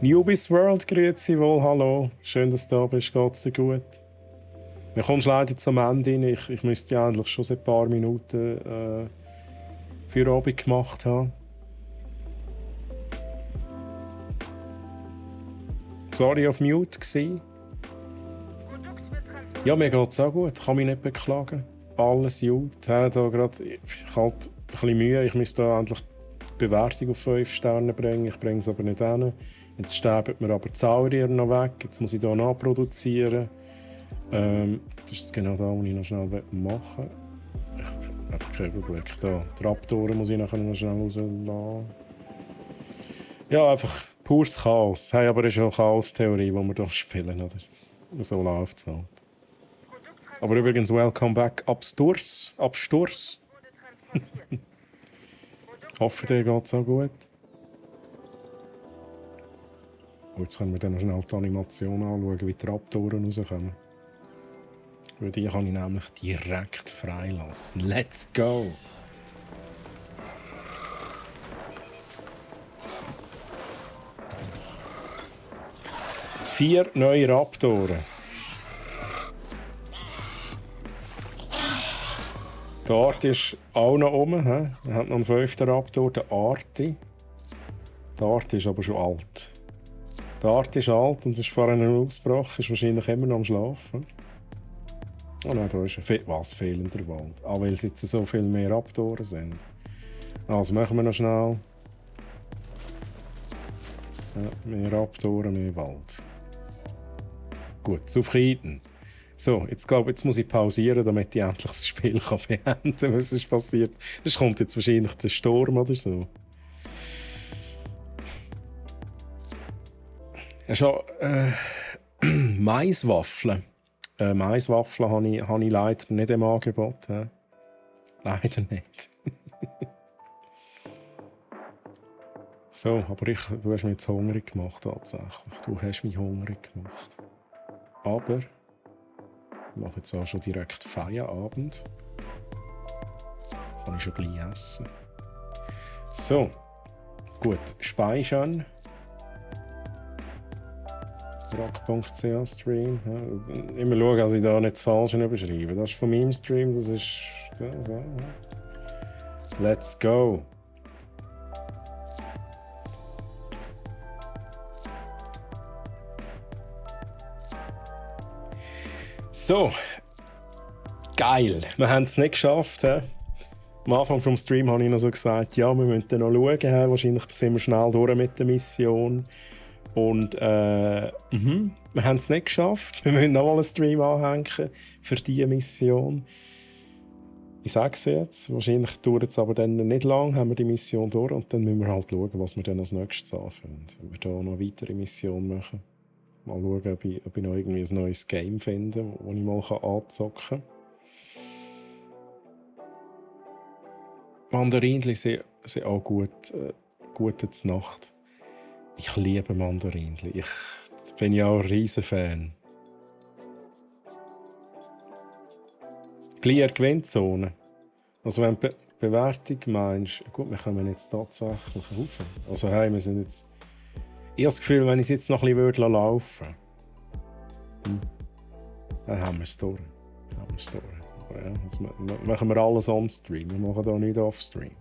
Newbies World, grüezi wohl, hallo. Schön, dass du da bist. Geht's dir gut? Du kommst leider zum Ende hin. Ich müsste ja eigentlich schon seit ein paar Minuten für Abend gemacht haben. Sorry, auf Mute gsi. Ja, mir geht's auch gut. Ich kann mich nicht beklagen. Alles gut. Ich habe halt ein bisschen Mühe. Ich müsste da endlich die Bewertung auf 5 Sterne bringen. Ich bringe es aber nicht hin. Jetzt sterben mir aber die Saurier noch weg. Jetzt muss ich hier nachproduzieren. Das ist genau das, was ich noch schnell machen will. Ich habe einfach keinen Überblick. Da, die Raptoren muss ich nachher noch schnell rauslassen. Ja, einfach pures Chaos. Hey, aber es ist ja auch Chaos-Theorie, die wir hier spielen, oder? So läuft es halt. Aber übrigens, welcome back Absturz. Hoffe, dir geht es auch gut. Und jetzt können wir dann noch schnell die Animation anschauen, wie die Raptoren rauskommen. Weil die kann ich nämlich direkt freilassen. Let's go! Vier neue Raptoren. Der Arti ist auch noch oben. Er hat noch einen 5. Raptor, der Arti. Der Arti ist aber schon alt. Der Arti ist alt und ist vorhin ausgebrochen, ist wahrscheinlich immer noch am Schlafen. Oh nein, da ist was fehlender Wald. Ah, weil es jetzt so viel mehr Raptoren sind. Also machen wir noch schnell. Ja, mehr Raptoren, mehr Wald. Gut, zufrieden. So, jetzt muss ich pausieren, damit ich endlich das Spiel beenden kann. Was ist passiert? Das kommt jetzt wahrscheinlich der Sturm oder so. Ja, schon Maiswaffeln. Maiswaffeln habe ich leider nicht im Angebot. Leider nicht. So, aber du hast mich jetzt hungrig gemacht, tatsächlich. Du hast mich hungrig gemacht. Aber ich mache jetzt auch schon direkt Feierabend. Kann ich schon gleich essen. So, gut, speichern. Rock.ch Stream. Ja, immer schauen, dass ich da nicht das Falsche überschreibe. Das ist von meinem Stream, das ist... Let's go! So, geil! Wir haben es nicht geschafft. He? Am Anfang des Streams habe ich noch so gesagt, ja, wir müssen noch schauen. He? Wahrscheinlich sind wir schnell durch mit der Mission. Und wir haben es nicht geschafft. Wir müssen noch mal einen Stream anhängen für diese Mission. Ich sage es jetzt, wahrscheinlich dauert es aber dann nicht lang, haben wir die Mission durch und dann müssen wir halt schauen, was wir dann als nächstes anfangen. Ob wir da noch eine weitere Mission machen. Mal schauen, ob ich noch irgendwie ein neues Game finde, das ich mal anzocken kann. Mandarinchen sind auch gut zur Nacht. Ich liebe Mandarinchen. Ich bin ja auch ein riesen Fan. Clear Gewinnzone. Also wenn du Bewertung meinst, gut, wir kommen jetzt tatsächlich rauf. Also hey, wir sind jetzt... Ich habe das Gefühl, wenn ich es jetzt noch ein bisschen laufen würde, dann haben wir es durch. Ja, also machen wir alles on-stream, wir machen hier nicht off-stream.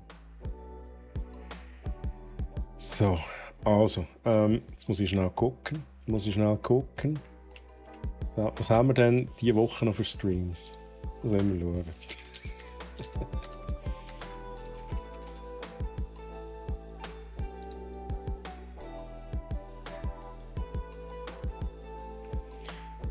So, also, jetzt muss ich schnell gucken. Ja, was haben wir denn diese Woche noch für Streams? Das müssen wir schauen.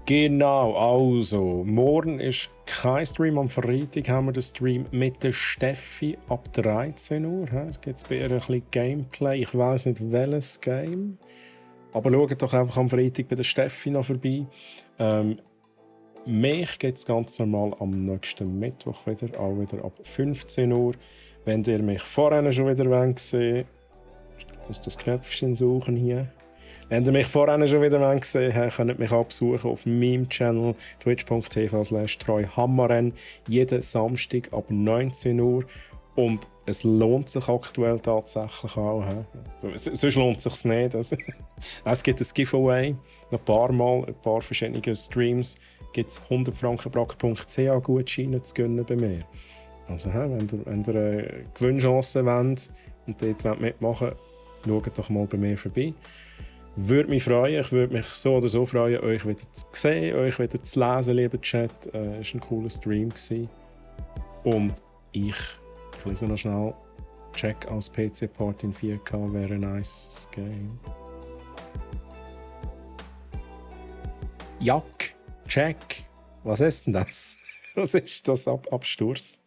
Genau, also, morgen ist kein Stream, am Freitag haben wir den Stream mit der Steffi ab 13 Uhr. Es gibt bei ihr ein bisschen Gameplay, ich weiss nicht welches Game, aber schaut doch einfach am Freitag bei der Steffi noch vorbei. Mich gibt es ganz normal am nächsten Mittwoch wieder, auch wieder ab 15 Uhr. Wenn ihr mich vorher schon wieder sehen wollt, muss das Knöpfchen suchen hier. Wenn ihr mich vorher schon wieder gesehen habt, könnt ihr mich auch besuchen auf meinem Channel twitch.tv/treuhammarren jeden Samstag ab 19 Uhr. Und es lohnt sich aktuell tatsächlich auch. Sonst lohnt es sich nicht. Es gibt ein Giveaway. Noch ein paar Mal, ein paar verschiedene Streams gibt es 100 frankenbracken.ch Gutscheine zu gewinnen bei mir. Also, wenn ihr eine Gewinnchance wollt und dort mitmachen wollt, schaut doch mal bei mir vorbei. Würde mich freuen. Ich würde mich so oder so freuen, euch wieder zu sehen, euch wieder zu lesen, lieber Chat. Es war ein cooler Stream. Und ich lese noch schnell. Check aus PC Party in 4K wäre ein nice Game. Jack, check. Was ist denn das? Was ist das Absturz?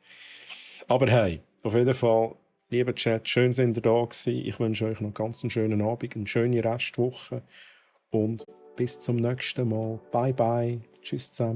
Aber hey, auf jeden Fall, lieber Chat, schön sind ihr da gewesen. Ich wünsche euch noch ganz einen schönen Abend, eine schöne Restwoche und bis zum nächsten Mal. Bye bye. Tschüss zusammen.